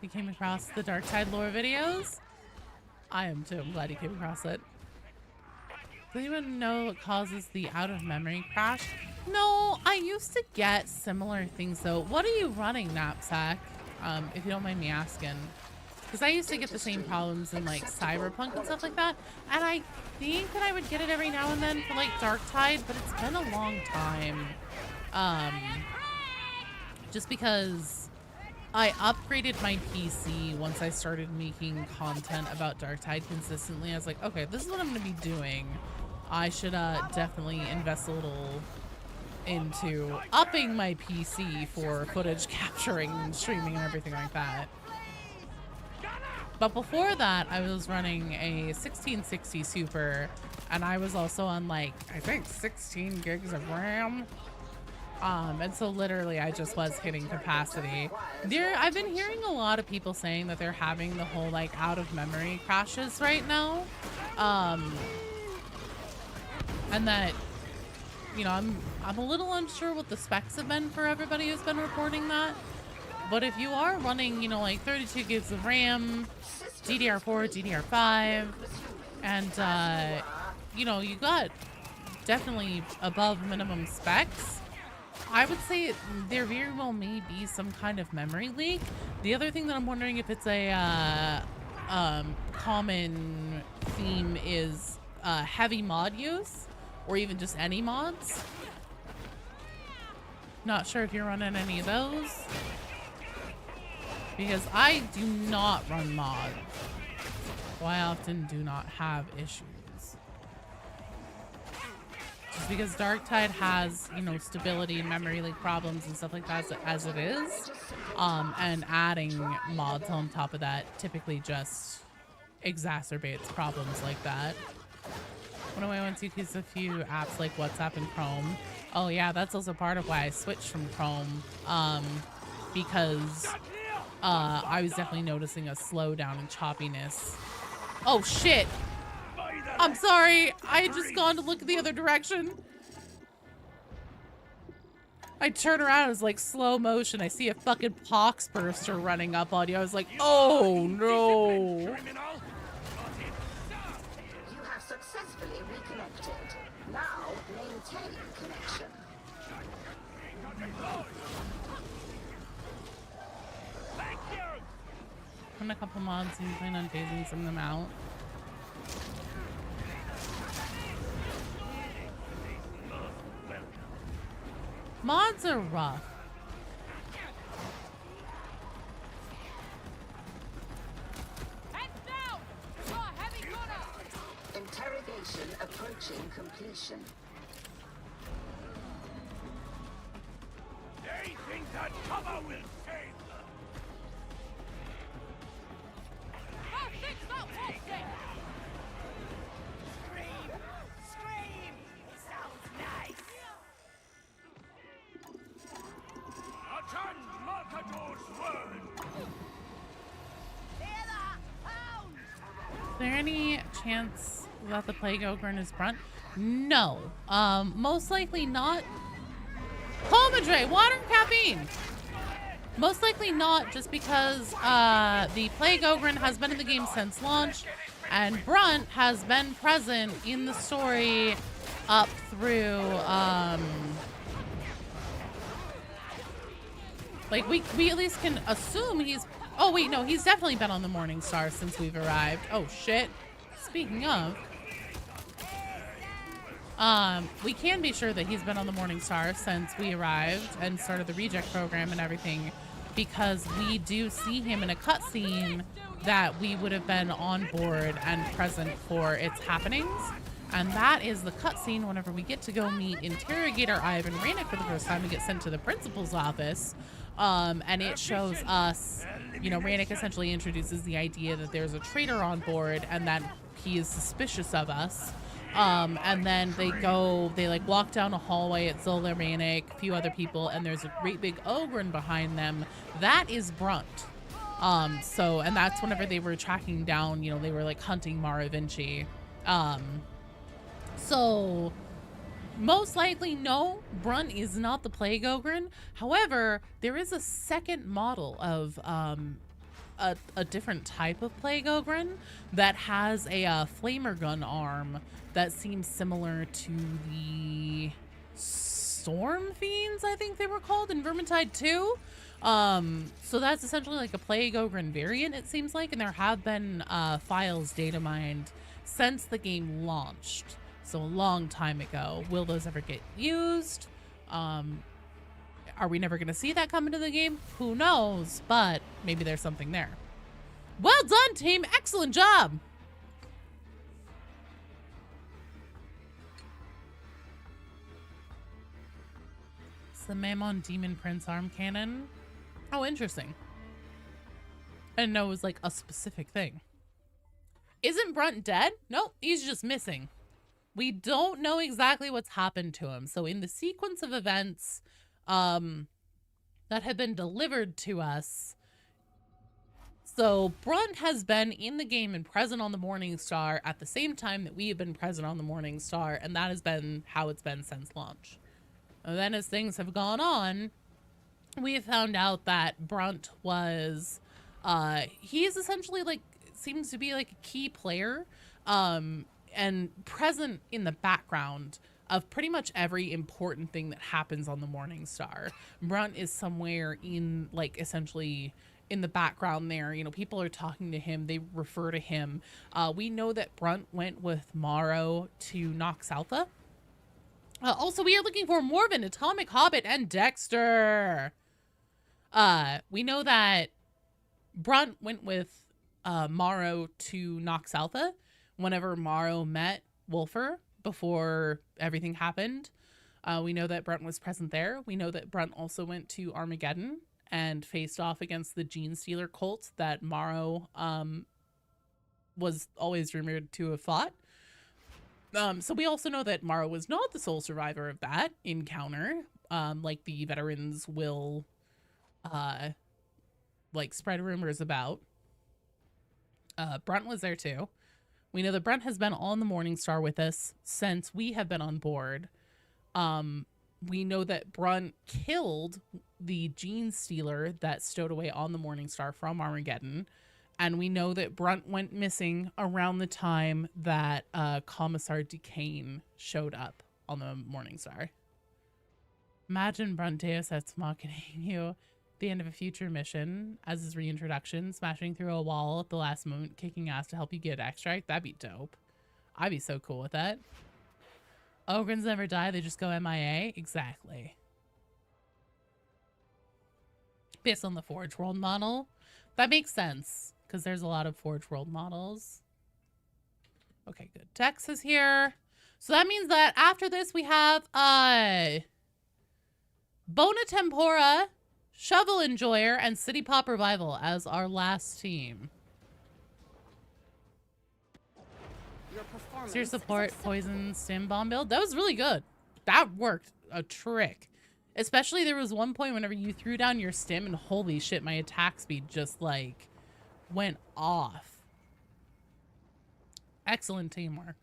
You came across the Darktide lore videos? I am too. I'm glad you came across it. Does anyone know what causes the out-of-memory crash? No, I used to get similar things though. What are you running, Knapsack? If you don't mind me asking. Because I used to get the same problems in like Cyberpunk and stuff like that. And I think that I would get it every now and then for like Darktide, but it's been a long time. Just because I upgraded my PC once I started making content about Darktide consistently. I was like, okay, this is what I'm going to be doing. I should definitely invest a little into upping my PC for footage capturing and streaming and everything like that. But before that, I was running a 1660 Super, and I was also on like, I think 16 gigs of RAM. And so literally I just was hitting capacity. I've been hearing a lot of people saying that they're having the whole like out of memory crashes right now. And that, I'm a little unsure what the specs have been for everybody who's been reporting that. But if you are running, like 32 gigs of RAM, DDR4, DDR5, and you got definitely above minimum specs, I would say there very well may be some kind of memory leak. The other thing that I'm wondering if it's a common theme is heavy mod use or even just any mods. Not sure if you're running any of those, because I do not run mods, so I often do not have issues. Just because Darktide has, you know, stability and memory leak problems and stuff like that as it is, and adding mods on top of that typically just exacerbates problems like that. One of my ones uses a few apps like WhatsApp and Chrome. Oh yeah, that's also part of why I switched from Chrome, because I was definitely noticing a slowdown and choppiness. Oh shit! I'm sorry, I had just gone to look at the other direction. I turn around, it's like slow motion. I see a fucking pox burster running up on you. I was like, oh no. You have successfully reconnected. Now maintain connection. Run a couple mods and plan on phasing some of them out. Mods are rough. Interrogation approaching completion. They think that cover will save them. Scream! It sounds nice! Attend Markador's word. Hear that? Hound! Is there any chance that the Plague Ogre is Brunt? No. Most likely not. Comadre, water and caffeine! Most likely not, just because the Plague Ogre has been in the game since launch, and Brunt has been present in the story up through, like, we at least can assume he's... Oh, wait, no, he's definitely been on the Morning Star since we've arrived. Oh, shit. Speaking of... we can be sure that he's been on the Morning Star since we arrived and started the reject program and everything, because we do see him in a cutscene that we would have been on board and present for its happenings. And that is the cutscene whenever we get to go meet Interrogator Ivan Ranick for the first time and get sent to the principal's office. And it shows us, you know, Ranick essentially introduces the idea that there's a traitor on board and that he is suspicious of us. And then they like walk down a hallway at Zola Ranick, a few other people, and there's a great big Ogren behind them. That is Brunt. And that's whenever they were tracking down, you know, they were like hunting Mara Vinci. So most likely, no, Brunt is not the Plague Ogren. However, there is a second model of, a different type of Plague Ogren that has a flamer gun arm that seems similar to the Storm Fiends, I think they were called in Vermintide 2. So that's essentially like a Plague Ogren variant, it seems like, and there have been files data mined since the game launched, so a long time ago. Will those ever get used? Are we never going to see that come into the game? Who knows, but maybe there's something there. Well done, team! Excellent job! It's the Mammon Demon Prince arm cannon. Oh, interesting. I didn't know it was like a specific thing. Isn't Brunt dead? Nope, he's just missing. We don't know exactly what's happened to him. So in the sequence of events that have been delivered to us, so Brunt has been in the game and present on the Morning Star at the same time that we have been present on the Morning Star, and that has been how it's been since launch. And then as things have gone on, we have found out that Brunt was, he is essentially like, seems to be like a key player, and present in the background of pretty much every important thing that happens on the Morning Star. Brunt is somewhere in like essentially in the background there. You know, people are talking to him. They refer to him. We know that Brunt went with Morrow to Nox Alpha. Also, we are looking for Morven, Atomic Hobbit, and Dexter. We know that Brunt went with Morrow to Nox Alpha whenever Morrow met Wolfer before everything happened. We know that Brunt was present there. We know that Brunt also went to Armageddon and faced off against the Gene Stealer cult that Morrow was always rumored to have fought. So we also know that Morrow was not the sole survivor of that encounter, like the veterans will like spread rumors about. Brunt was there too. We know that Brunt has been on the Morningstar with us since we have been on board. We know that Brunt killed the Gene Stealer that stowed away on the Morningstar from Armageddon. And we know that Brunt went missing around the time that Commissar Duquesne showed up on the Morningstar. Imagine Brunt Deus Ex Machining you at the end of a future mission as his reintroduction, smashing through a wall at the last moment, kicking ass to help you get extract. That'd be dope. I'd be so cool with that. Ogrins never die, they just go MIA. Exactly. Based on the Forge World model. That makes sense, because there's a lot of Forge World models. Okay, good. Dex is here. So that means that after this we have Bona Tempora, Shovel Enjoyer, and City Pop Revival as our last team. Your support, poison, stim bomb build. That was really good. That worked a trick. Especially there was one point whenever you threw down your stim and holy shit, my attack speed just like went off. Excellent teamwork.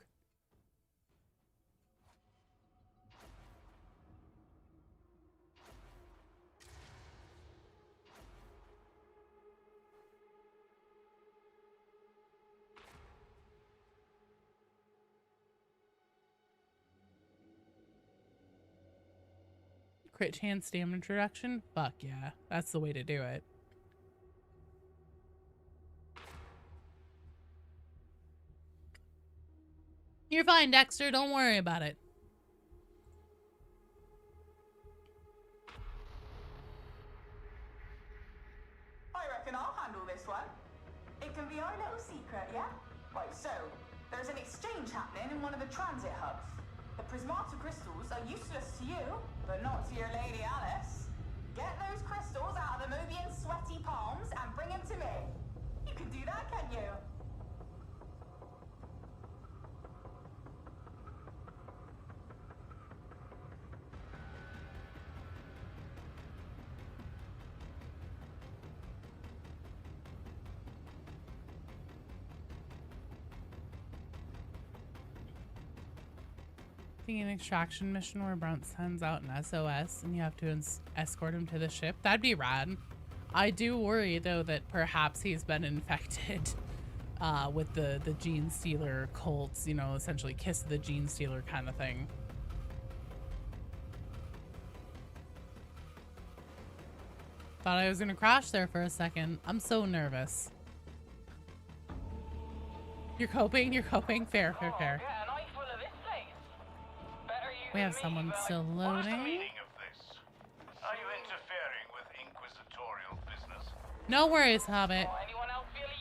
Crit chance stamina introduction? Fuck yeah. That's the way to do it. You're fine, Dexter. Don't worry about it. I reckon I'll handle this one. It can be our little secret, yeah? Right, so, there's an exchange happening in one of the transit hubs. The prismata crystals are useless to you, but not to your lady Alice. Get those crystals out of the Mobian's sweaty palms and bring them to me. You can do that, can't you? An extraction mission where Brunt sends out an SOS and you have to escort him to the ship. That'd be rad. I do worry though that perhaps he's been infected with the Gene Stealer cults, you know, essentially kiss the Gene Stealer kind of thing. Thought I was gonna crash there for a second. I'm so nervous. You're coping? You're coping? Fair, fair, fair. We have someone still loading. Are you interfering with inquisitorial business? No worries, Hobbit.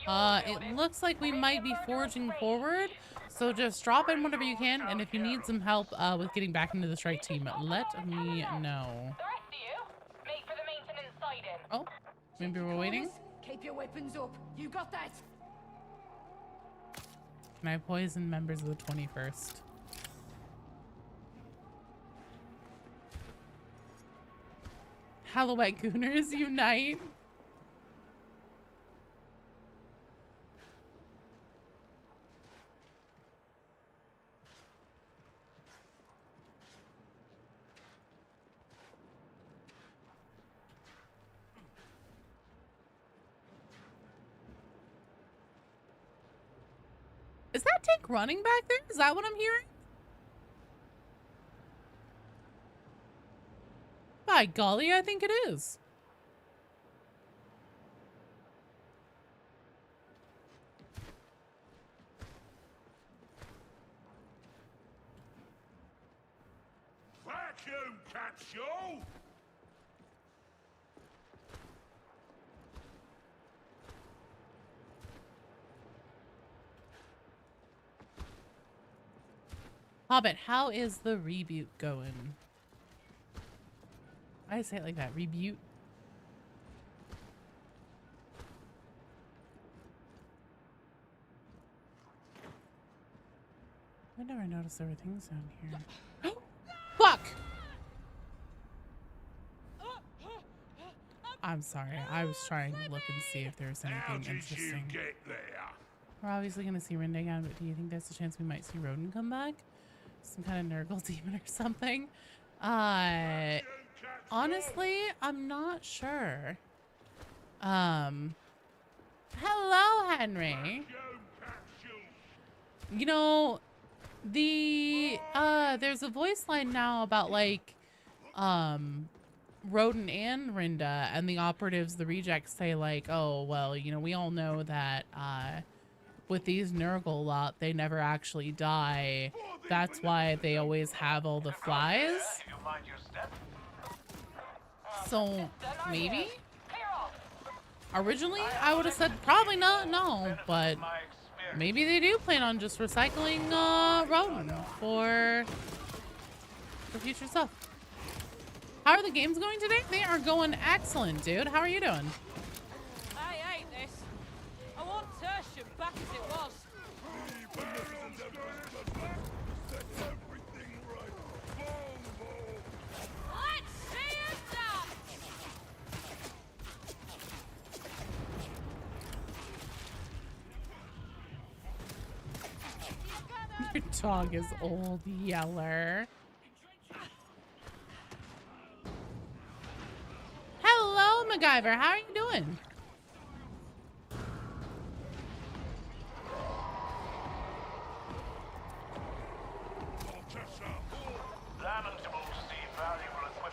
It looks like we might be forging forward, so just drop in whatever you can, and if you need some help with getting back into the strike team, let me know. Oh, maybe we're waiting. Keep your weapons up. You got that? Can I poison members of the 21st? Halloween Gooners unite. Is that tank running back there? Is that what I'm hearing? By golly, I think it is. capsule! Hobbit, how is the reboot going? I say it like that, reboot. I never noticed there were things down here. Fuck! I'm sorry. I was trying to look and see if there was How anything did you interesting. get there? We're obviously going to see Rinda again, but do you think there's a chance we might see Rodin come back? Some kind of Nurgle demon or something? Honestly, I'm not sure. Hello, Henry. You know, there's a voice line now about like, Rodin and Rinda, and the operatives, the rejects, say like, oh, well, you know, we all know that, with these Nurgle lot, they never actually die. That's why they always have all the flies. So, maybe? Originally, I would have said probably not, no, but maybe they do plan on just recycling, Rodin for future stuff. How are the games going today? They are going excellent, dude. How are you doing? I hate this. I want Tertium back as it was. Let's see it done. Your dog is Old Yeller. Hello, MacGyver. How are you doing?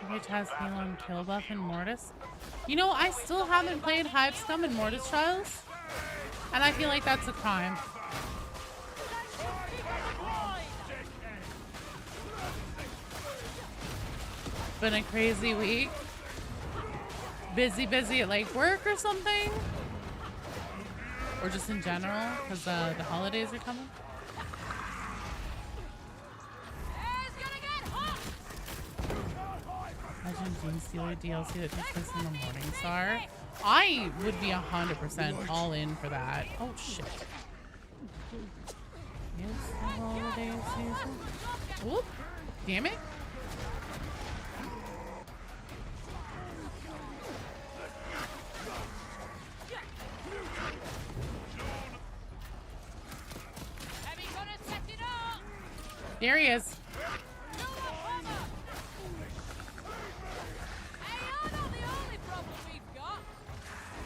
Which has Elon kill buff and Mortis? You know, I still haven't played Hive Scum and Mortis Trials, and I feel like that's a crime. Been a crazy week. Busy at like work or something, or just in general because the holidays are coming. Imagine Gene Stealer DLC that takes place in the Morning Star. I would be 100% all in for that. Oh shit! It's the holiday season. Whoop! Damn it! There he is.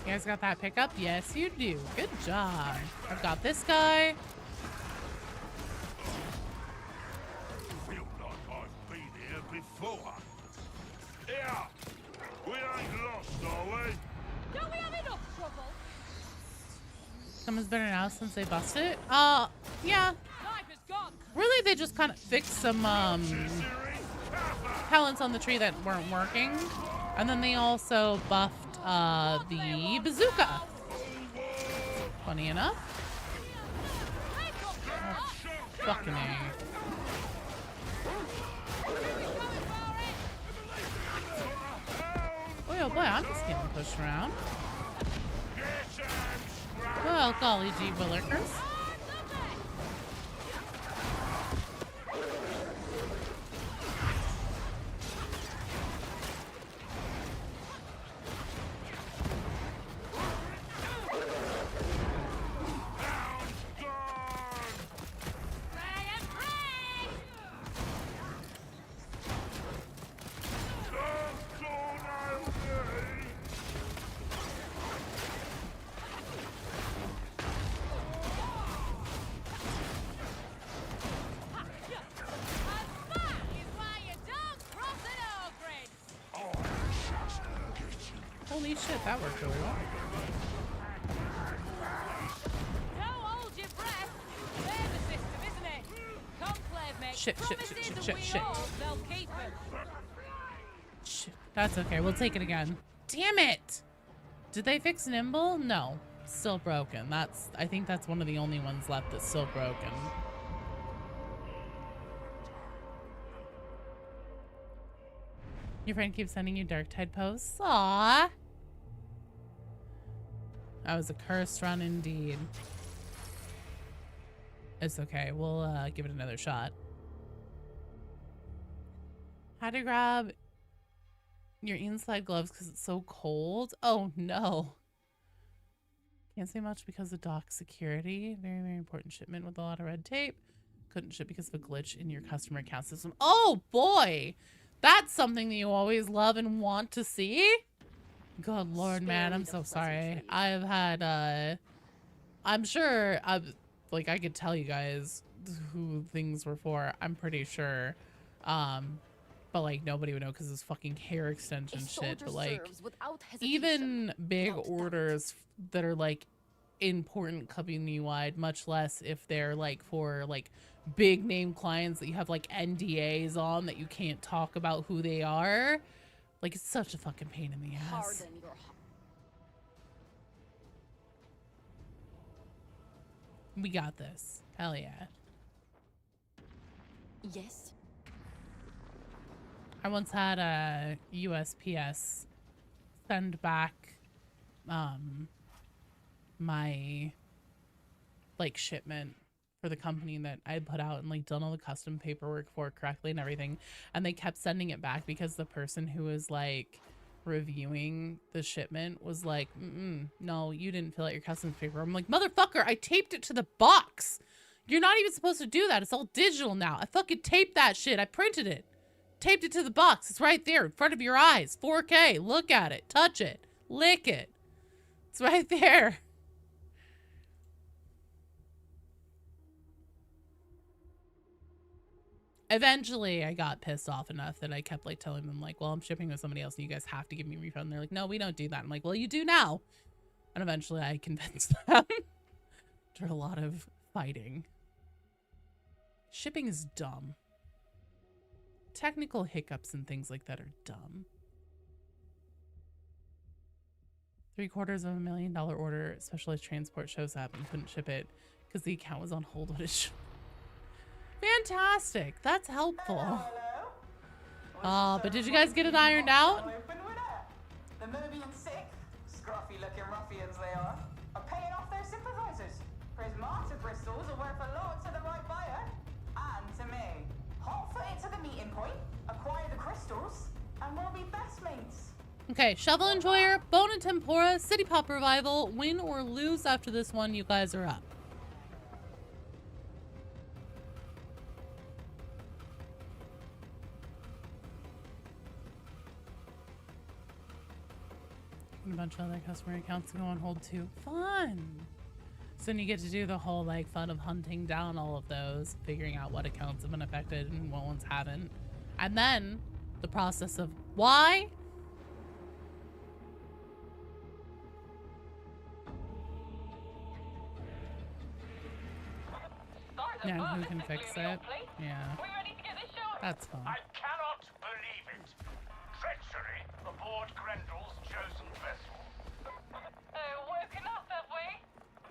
You guys got that pickup? Yes, you do. Good job. I've got this guy. Feel like I've been here before. Yeah, we ain't lost, are we? Don't we have enough trouble? Someone's better now since they busted it. Yeah. Sniper's gone. Really, they just kind of fixed some pellets on the tree that weren't working, and then they also buffed the bazooka. Funny enough. Oh, fucking A. Oh boy, I'm just getting pushed around. Well, golly gee willikers. Holy shit, that worked really well. Don't hold your breath. They're the system, isn't it? Conclave makes Shit. promises and we hope they'll keep 'em. Shit. That's okay. We'll take it again. Damn it! Did they fix Nimble? No. Still broken. I think that's one of the only ones left that's still broken. Your friend keeps sending you Darktide posts? Aww. That was a cursed run indeed. It's okay. We'll give it another shot. How to grab your inside gloves because it's so cold? Oh no. Can't say much because of dock security. Very, very important shipment with a lot of red tape. Couldn't ship because of a glitch in your customer account system. Oh boy! That's something that you always love and want to see. Good Lord, man. I'm so sorry. I've had, I'm sure, like, I could tell you guys who things were for. I'm pretty sure. But, like, nobody would know because it's fucking hair extension shit. But, like, even big orders that are, like, important company-wide, much less if they're, like, for, like, big name clients that you have, like, NDAs on that you can't talk about who they are. Like, it's such a fucking pain in the ass. We got this. Hell yeah. Yes. I once had a USPS send back my like shipment for the company that I had put out and like done all the custom paperwork for correctly and everything, and they kept sending it back because the person who was like reviewing the shipment was like, no, you didn't fill out your customs paper. I'm like, motherfucker, I taped it to the box. You're not even supposed to do that. It's all digital now. I fucking taped that shit. I printed it, taped it to the box. It's right there in front of your eyes. 4K. Look at it, touch it, lick it. It's right there. Eventually, I got pissed off enough that I kept like telling them like, well, I'm shipping with somebody else and you guys have to give me a refund. And they're like, no, we don't do that. I'm like, well, you do now. And eventually I convinced them after a lot of fighting. Shipping is dumb. Technical hiccups and things like that are dumb. $750,000 order. Specialized transport shows up and couldn't ship it because the account was on hold when it showed. Fantastic. That's helpful. But did you guys get it ironed out? The Mobian sick, scruffy looking ruffians they are paying off their sympathizers. Prismata crystals are worth a lot to the right buyer and to me. Hot foot it to the meeting point, acquire the crystals, and we'll be best mates. Okay, Shovel Enjoyer, Bone and Tempura, City Pop Revival. Win or lose after this one, you guys are up. And a bunch of other customer accounts to go on hold too. Fun! So then you get to do the whole like fun of hunting down all of those, figuring out what accounts have been affected and what ones haven't. And then the process of why? Yeah, who can fix it? Yeah. That's fun. I cannot believe it. Treachery aboard Grendel's chosen vessel. Woken up, have we?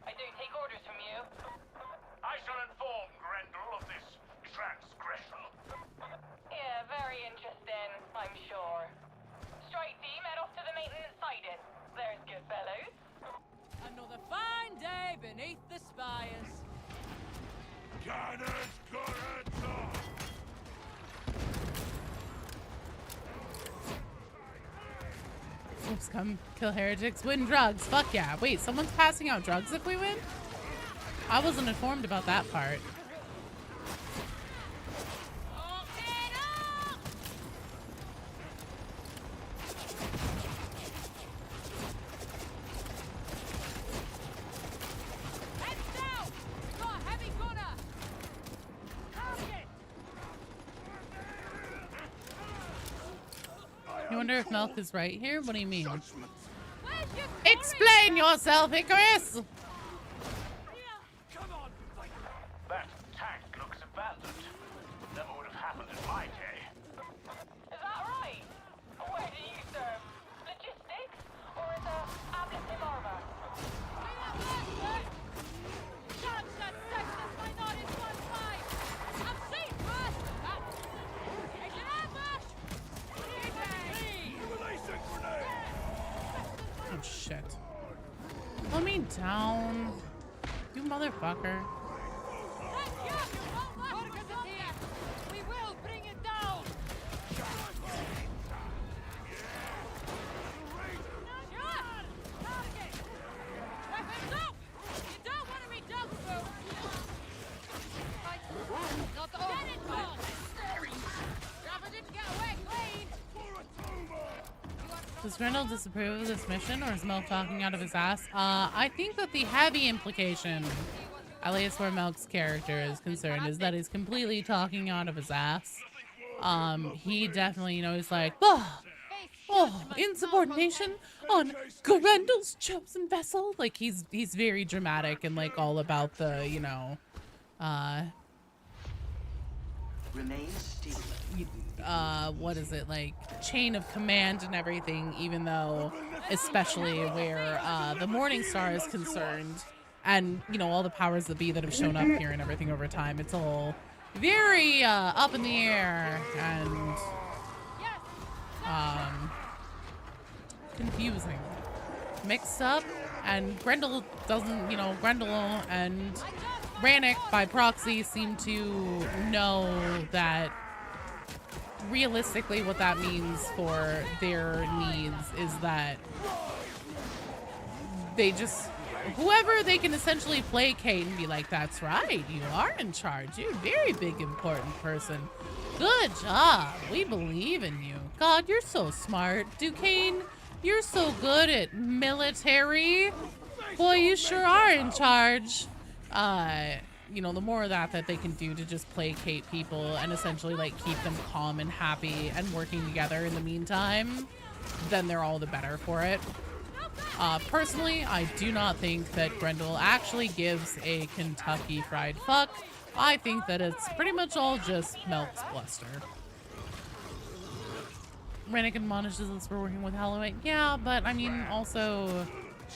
I don't take orders from you. I shall inform Grendel of this transgression. Yeah, very interesting, I'm sure. Strike team, head off to the maintenance siding. There's good fellows. Another fine day beneath the spires. Cannons gonna talk! SCUM, kill heretics, win drugs. Fuck yeah. Wait, someone's passing out drugs if we win? I wasn't informed about that part. You wonder if Milk is right here? What do you mean? Explain yourself, Icarus! That tank looks abandoned. Never would have happened in my day. Is that right? shit. Let me down. You motherfucker. We will bring it down. Does Grendel disapprove of this mission, or is Milk talking out of his ass? I think that the heavy implication, at least where Milk's character is concerned, is that he's completely talking out of his ass. He definitely, you know, he's like, insubordination on Grendel's chosen vessel. Like, he's very dramatic and, like, all about the, you know, Remain still. what is it, like, chain of command and everything, even though, especially where the Morning Star is concerned, and, you know, all the powers that be that have shown up here and everything over time, it's all very up in the air and confusing, mixed up. And Grendel doesn't, you know, Grendel and Rannick by proxy seem to know that realistically what that means for their needs is that they just, whoever they can essentially placate and be like, that's right, you are in charge, you're a very big important person, good job, we believe in you, God, you're so smart, Duquesne, you're so good at military, boy, you sure are in charge. You know, the more of that they can do to just placate people and essentially, like, keep them calm and happy and working together in the meantime, then they're all the better for it. Personally, I do not think that Grendel actually gives a Kentucky fried fuck. I think that it's pretty much all just Milk's bluster. Rannick admonishes us for working with Halloween. Yeah, but I mean, also,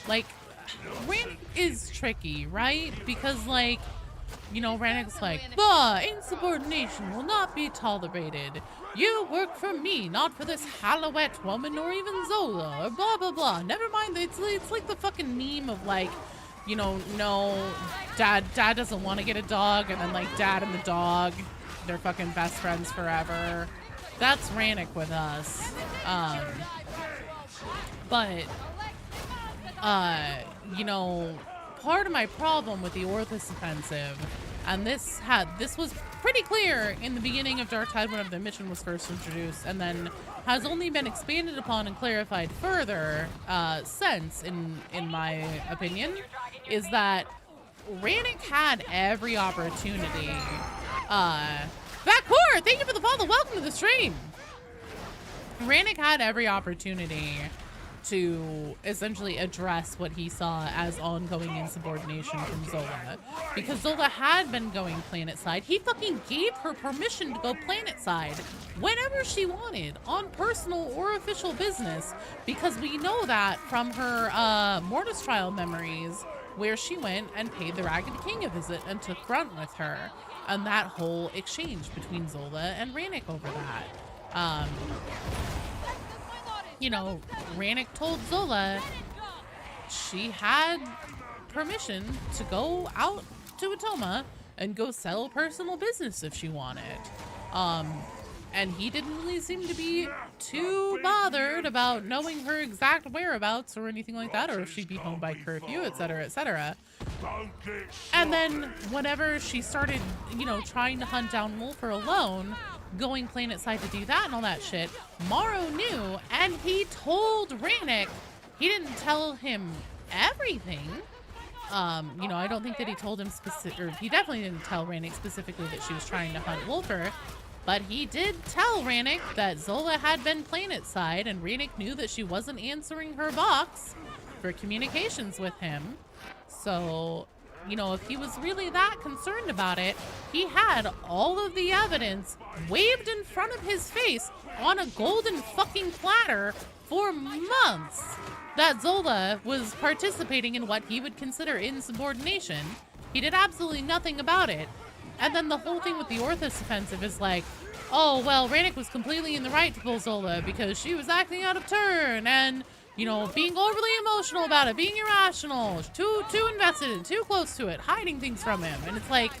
like, Rannick is tricky, right? Because, like, you know, Rannick's like, insubordination will not be tolerated. You work for me, not for this Halloween woman or even Zola, or blah, blah, blah. Never mind, it's like the fucking meme of, like, you know, no, dad doesn't want to get a dog, and then, like, dad and the dog, they're fucking best friends forever. That's Rannick with us. You know, part of my problem with the Orthus offensive, and this was pretty clear in the beginning of Darktide whenever the mission was first introduced, and then has only been expanded upon and clarified further since, in my opinion, is that Rannick had every opportunity. Backcourt, thank you for the follow. Welcome to the stream. Rannick had every opportunity to essentially address what he saw as ongoing insubordination from Zola. Because Zola had been going planetside. He fucking gave her permission to go planetside whenever she wanted, on personal or official business, because we know that from her Mortis trial memories, where she went and paid the Ragged King a visit and took Grunt with her, and that whole exchange between Zola and Rannick over that. You know, Rannick told Zola she had permission to go out to Atoma and go sell personal business if she wanted. And he didn't really seem to be too bothered about knowing her exact whereabouts or anything like that, or if she'd be home by curfew, etc., etc. And then whenever she started, you know, trying to hunt down Wolfer alone, going planetside to do that and all that shit, Morrow knew, and he told Rannick. He didn't tell him everything. You know, I don't think that he told him or he definitely didn't tell Rannick specifically that she was trying to hunt Wolfer, but he did tell Rannick that Zola had been planetside, and Rannick knew that she wasn't answering her box for communications with him. So, you know, if he was really that concerned about it, he had all of the evidence waved in front of his face on a golden fucking platter for months that Zola was participating in what he would consider insubordination. He did absolutely nothing about it. And then the whole thing with the Orthus offensive is like, oh, well, Rannick was completely in the right to pull Zola because she was acting out of turn, and you know, being overly emotional about it, being irrational, too invested in, too close to it, hiding things from him. And it's like,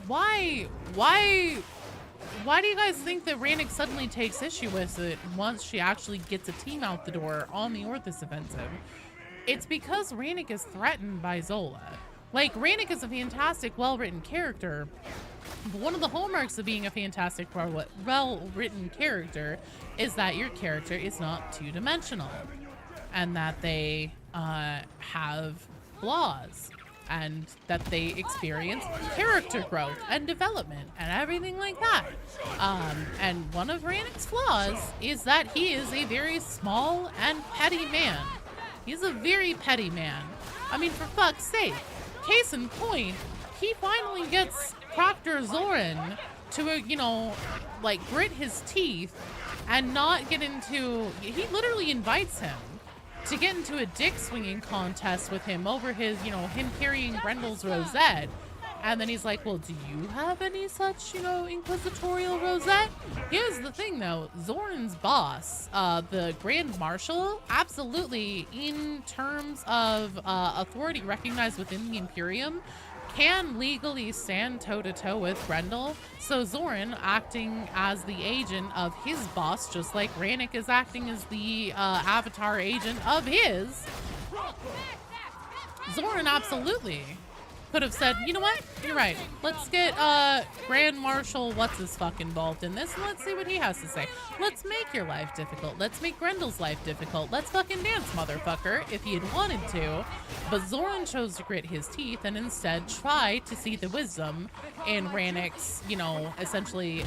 why do you guys think that Rannick suddenly takes issue with it once she actually gets a team out the door on the Orthus offensive? It's because Rannick is threatened by Zola. Like, Rannick is a fantastic, well-written character, but one of the hallmarks of being a fantastic, well-written character is that your character is not two-dimensional, and that they have flaws, and that they experience character growth and development and everything like that. And one of Rannick's flaws is that he is a very small and petty man. He's a very petty man. I mean, for fuck's sake. Case in point, he finally gets Proctor Zoran to, you know, like, grit his teeth and not get into... He literally invites him to get into a dick swinging contest with him over his, you know, him carrying Grendel's rosette. And then he's like, well, do you have any such, you know, inquisitorial rosette? Here's the thing, though. Zoran's boss, the Grand Marshal, absolutely, in terms of authority recognized within the Imperium, can legally stand toe-to-toe with Grendel. So Zoran, acting as the agent of his boss, just like Rannick is acting as the avatar agent of his, Zoran absolutely could have said, you know what, you're right, let's get Grand Marshal what's-his-fuck involved in this, and let's see what he has to say. Let's make your life difficult. Let's make Grendel's life difficult. Let's fucking dance, motherfucker, if he had wanted to. But Zoran chose to grit his teeth and instead try to see the wisdom in Rannick's, you know, essentially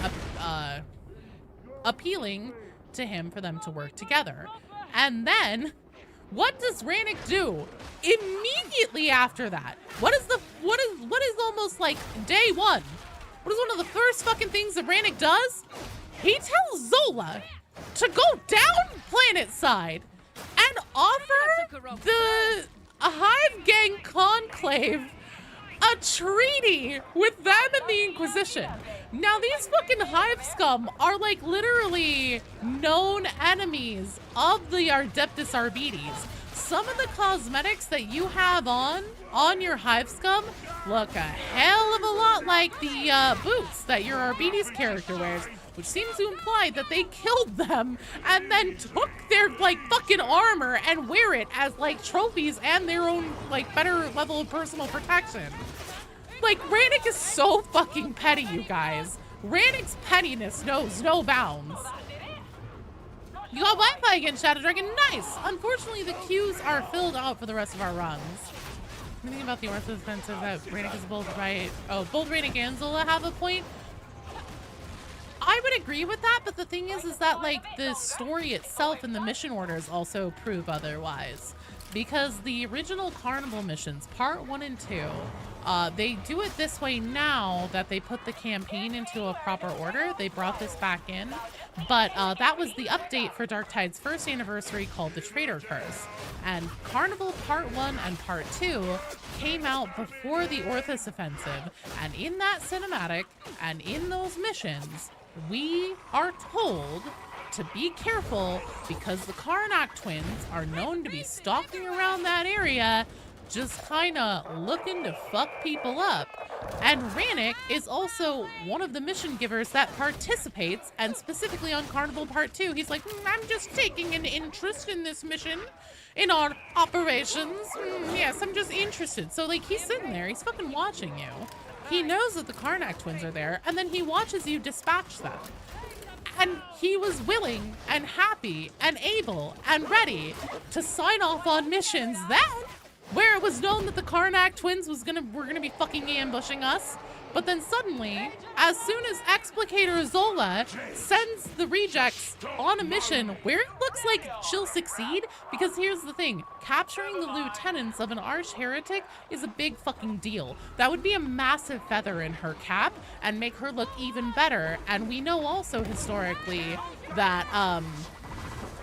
appealing to him for them to work together. And then, what does Rannick do immediately after that? What is almost like day one? What is one of the first fucking things that Rannick does? He tells Zola to go down planet side and offer the Hive Gang Conclave a treaty with them and the Inquisition. Now, these fucking Hive scum are like literally known enemies of the Adeptus Arbites. Some of the cosmetics that you have on your Hive scum look a hell of a lot like the boots that your Arbites character wears, which seems to imply that they killed them and then took their, like, fucking armor and wear it as, like, trophies and their own, like, better level of personal protection. Like, Rannick is so fucking petty, you guys. Rannick's pettiness knows no bounds. You got Wi-Fi again, Shadow Dragon. Nice! Unfortunately, the queues are filled out for the rest of our runs. Anything about the Orthos offensive that Rannick is both right. Oh, both Rannick and Zola have a point. I would agree with that, but the thing is that, like, the story itself and the mission orders also prove otherwise. Because the original Carnival missions, part 1 and 2, they do it this way now that they put the campaign into a proper order. They brought this back in, but that was the update for Darktide's first anniversary called the Traitor Curse. And Carnival Part 1 and Part 2 came out before the Orthos offensive, and in that cinematic and in those missions, we are told to be careful because the Karnak twins are known to be stalking around that area, just kind of looking to fuck people up. And Rannick is also one of the mission givers that participates, and specifically on Carnival Part 2, he's like, I'm just taking an interest in this mission, in our operations. Yes, I'm just interested. So, like, he's sitting there, he's fucking watching you. He knows that the Karnak twins are there, and then he watches you dispatch them. And he was willing and happy and able and ready to sign off on missions then, where it was known that the Karnak twins were gonna be fucking ambushing us. But then suddenly, as soon as Explicator Zola sends the rejects on a mission where it looks like she'll succeed, because here's the thing, capturing the lieutenants of an arch heretic is a big fucking deal. That would be a massive feather in her cap and make her look even better. And we know also historically that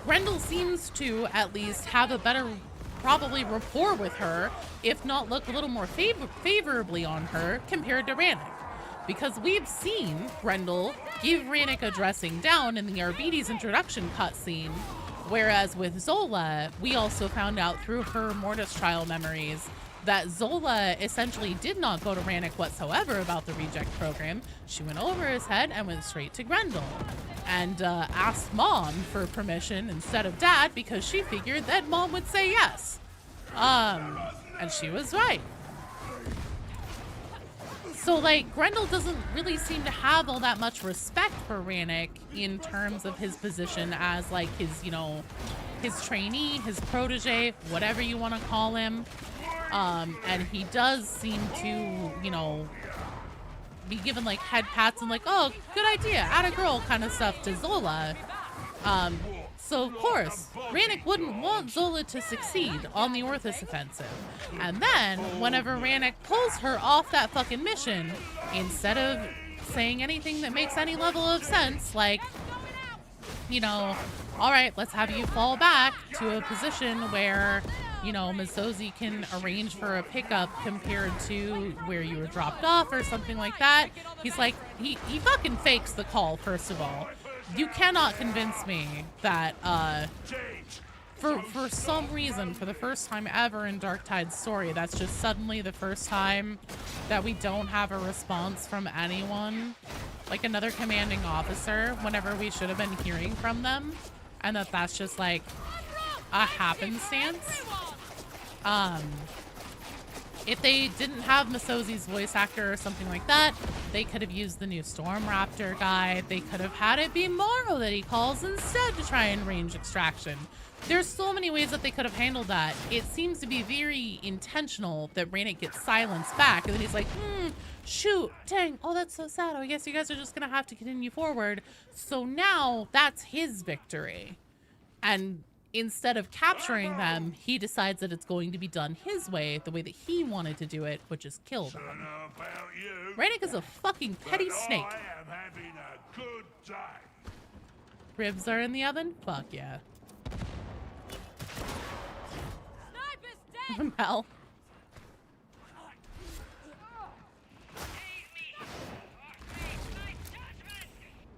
Grendel seems to at least have a better probably rapport with her, if not look a little more favorably on her compared to Rannick. Because we've seen Grendel give Rannick a dressing down in the Arbites introduction cutscene Whereas with Zola, we also found out through her Mortis trial memories that Zola essentially did not go to Rannick whatsoever about the reject program. She went over his head and went straight to Grendel and asked Mom for permission instead of Dad because she figured that Mom would say yes. And she was right. So, like, Grendel doesn't really seem to have all that much respect for Rannick in terms of his position as, like, his, you know, his trainee, his protege, whatever you want to call him. And he does seem to, you know, be given, like, head pats and, like, oh, good idea, atta girl kind of stuff to Zola. So, of course, Rannick wouldn't want Zola to succeed on the Orthus offensive. And then, whenever Rannick pulls her off that fucking mission, instead of saying anything that makes any level of sense, like, you know, all right, let's have you fall back to a position where, you know, Mizozi can arrange for a pickup compared to where you were dropped off or something like that. He's like, he fucking fakes the call, first of all. You cannot convince me that, for some reason, for the first time ever in Darktide's story, that's just suddenly the first time that we don't have a response from anyone, like another commanding officer, whenever we should have been hearing from them, and that's just like a happenstance. If they didn't have Mizozi's voice actor or something like that, they could have used the new Storm Raptor guy. They could have had it be Morrow that he calls instead to try and range extraction. There's so many ways that they could have handled that. It seems to be very intentional that Rannick gets silenced back, and then he's like, shoot, dang, oh, that's so sad. I guess you guys are just gonna have to continue forward. So now that's his victory. And instead of capturing them, he decides that it's going to be done his way, the way that he wanted to do it, which is kill them. Rannick is a fucking petty snake. I am having a good time. Ribs are in the oven? Fuck yeah. Mel.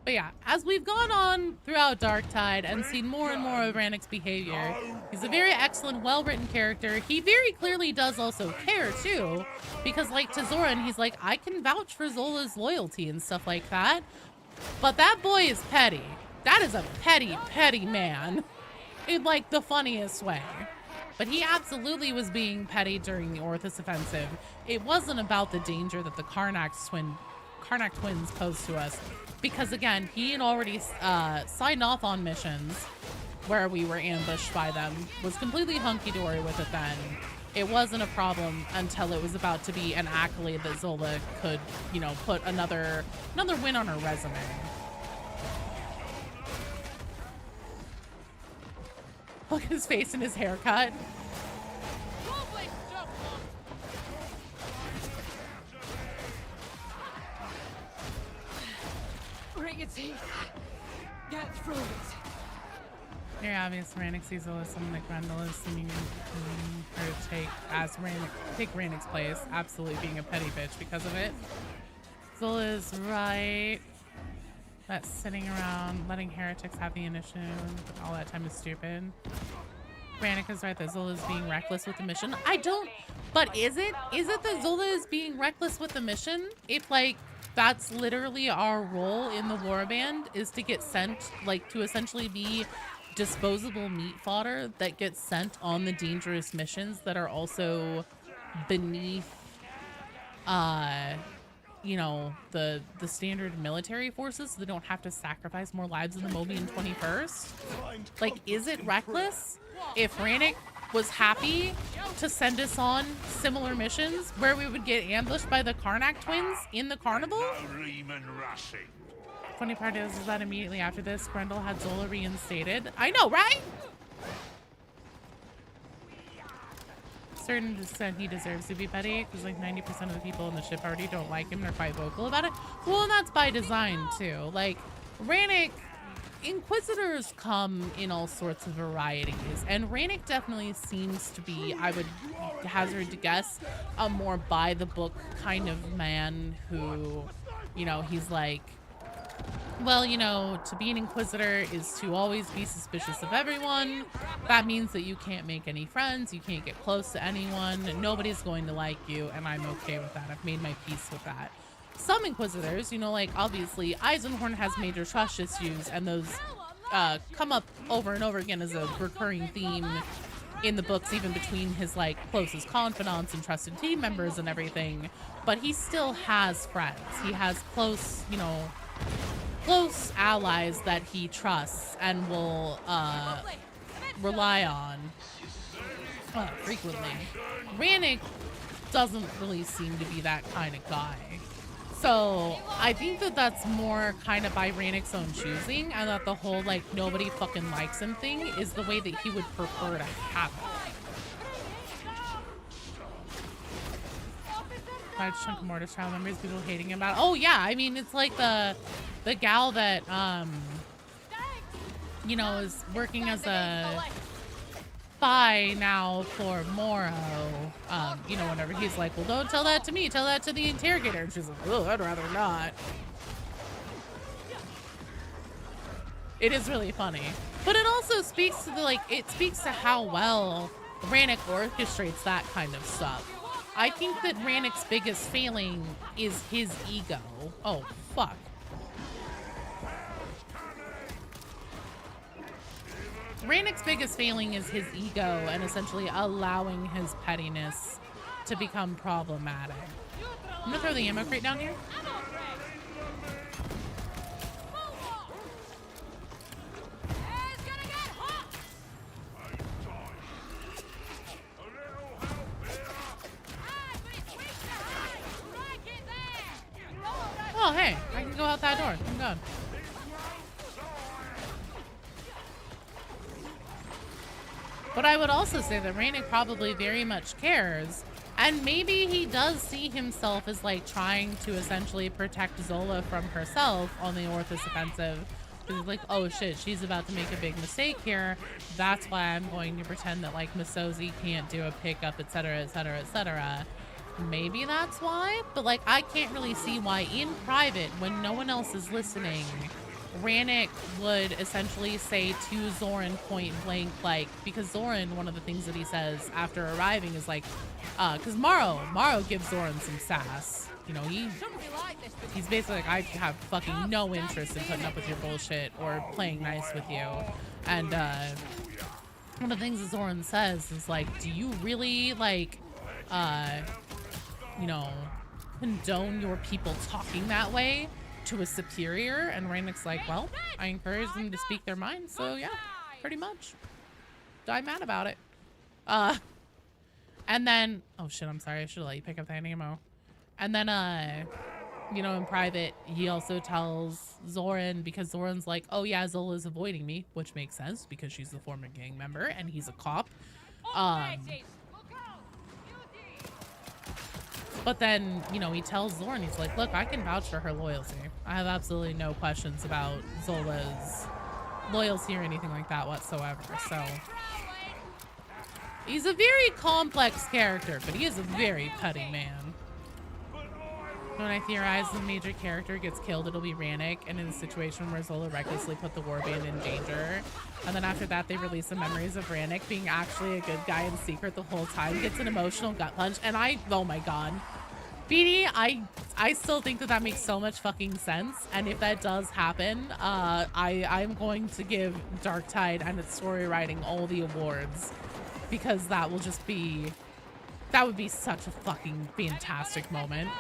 But yeah, as we've gone on throughout Darktide and seen more and more of Rannick's behavior, he's a very excellent, well-written character. He very clearly does also care, too, because like to Zoran, he's like, I can vouch for Zola's loyalty and stuff like that, but that boy is petty. That is a petty, petty man in, like, the funniest way. But he absolutely was being petty during the Orthus offensive. It wasn't about the danger that the Karnak twins posed to us. Because again, he had already signed off on missions where we were ambushed by them, was completely hunky-dory with it then. It wasn't a problem until it was about to be an accolade that Zola could, you know, put another win on her resume. Look at his face and his haircut. Bring your teeth. Get through it. Very obvious Rannick sees Zola as someone that Grendel is seeming her to take Rannick's place, absolutely being a petty bitch because of it. Zola is right. That sitting around letting heretics have the initiative all that time is stupid. Rannick is right that Zola is being reckless with the mission. I don't, but is it that Zola is being reckless with the mission? If, like, that's literally our role in the warband, is to get sent, like, to essentially be disposable meat fodder that gets sent on the dangerous missions that are also beneath, you know, the standard military forces, so they don't have to sacrifice more lives in the Mobian 21st. Like, is it reckless if Rannick was happy to send us on similar missions where we would get ambushed by the Karnak twins in the carnival? Funny part is that immediately after this, Grendel had Zola reinstated. I know, right? Certain extent he deserves to be petty, because like 90% of the people in the ship already don't like him and are quite vocal about it. Well, and that's by design too. Like, Rannick, Inquisitors come in all sorts of varieties, and Rannick definitely seems to be, I would hazard to guess, a more by the book kind of man who, you know, he's like, well, you know, to be an Inquisitor is to always be suspicious of everyone. That means that you can't make any friends, you can't get close to anyone, nobody's going to like you, and I'm okay with that. I've made my peace with that. Some Inquisitors, you know, like, obviously, Eisenhorn has major trust issues, and those come up over and over again as a recurring theme in the books, even between his, like, closest confidants and trusted team members and everything. But he still has friends. He has close, you know, close allies that he trusts and will rely on frequently. Rannick doesn't really seem to be that kind of guy. So I think that that's more kind of by Rannick's own choosing, and that the whole like nobody fucking likes him thing is the way that he would prefer to have it. Large chunk of Mortis trial members, people hating him about. Oh yeah, I mean it's like the gal that you know is working as a spy now for Morrow. You know, whenever he's like, well, don't tell that to me, tell that to the interrogator, and she's like, oh, I'd rather not. It is really funny, but it also speaks to the like it speaks to how well Rannick orchestrates that kind of stuff. I think that Rannick's biggest failing is his ego. Oh, fuck. Rannick's biggest failing is his ego and essentially allowing his pettiness to become problematic. I'm gonna throw the ammo crate down here. Oh, hey, I can go out that door. I'm good. But I would also say that Rannick probably very much cares, and maybe he does see himself as like trying to essentially protect Zola from herself on the Orthus offensive. He's like, oh shit, she's about to make a big mistake here. That's why I'm going to pretend that like Masozi can't do a pickup, etc., etc., etc. Maybe that's why, but like I can't really see why in private, when no one else is listening, Rannick would essentially say to Zoran point blank, like, because Zoran, one of the things that he says after arriving is like, because Morrow gives Zoran some sass. You know, he's basically like, I have fucking no interest in putting up with your bullshit or playing nice with you. And one of the things that Zoran says is like, do you really like, you know, condone your people talking that way to a superior? And Rannick's like, well, I encourage them to speak their mind, so yeah, pretty much. I'm mad about it. And then, oh shit, I'm sorry, I should let you pick up that ammo. And then, you know, in private, he also tells Zoran, because Zoran's like, oh yeah, Zola's avoiding me, which makes sense because she's a former gang member and he's a cop. But then, you know, he tells Zoran, he's like, look, I can vouch for her loyalty. I have absolutely no questions about Zola's loyalty or anything like that whatsoever. So he's a very complex character, but he is a very petty man. When I theorize the major character gets killed, it'll be Rannick, and in a situation where Zola recklessly put the warband in danger. And then after that, they release the memories of Rannick being actually a good guy in secret the whole time, gets an emotional gut punch, and oh my god. BD, I still think that that makes so much fucking sense, and if that does happen, I'm going to give Darktide and its story writing all the awards, because that will just be, that would be such a fucking fantastic moment.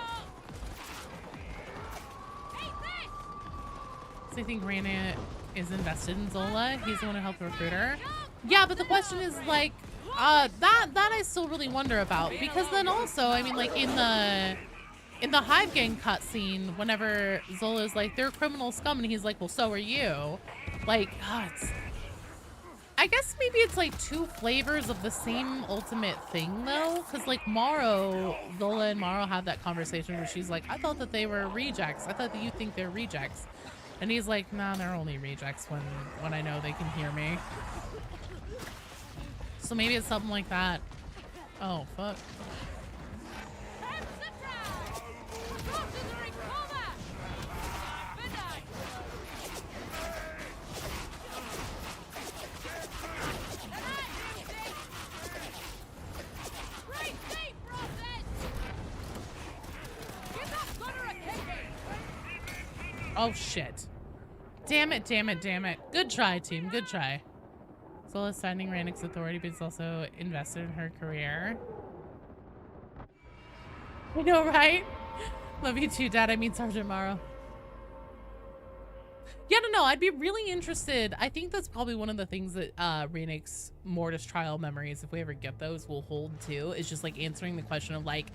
So I think Rannick is invested in Zola. He's the one who helped recruit her. Yeah, but the question is like, that I still really wonder about, because then also, I mean, like in the Hive Gang cutscene, whenever Zola's like, they're criminal scum, and he's like, well, so are you. Like, I guess maybe it's like two flavors of the same ultimate thing though, because like Zola and Morrow had that conversation where she's like, I thought that they were rejects. I thought that you think they're rejects. And he's like, nah, they're only rejects when I know they can hear me. So maybe it's something like that. Oh, fuck. Oh, shit. Damn it, damn it, damn it. Good try, team. Good try. Zola's signing Rannick's authority, but is also invested in her career. I know, right? Love you too, Dad. I mean Sergeant Morrow. Yeah, no, I'd be really interested. I think that's probably one of the things that Rannick's Mortis trial memories, if we ever get those, will hold too. Is just like answering the question of like,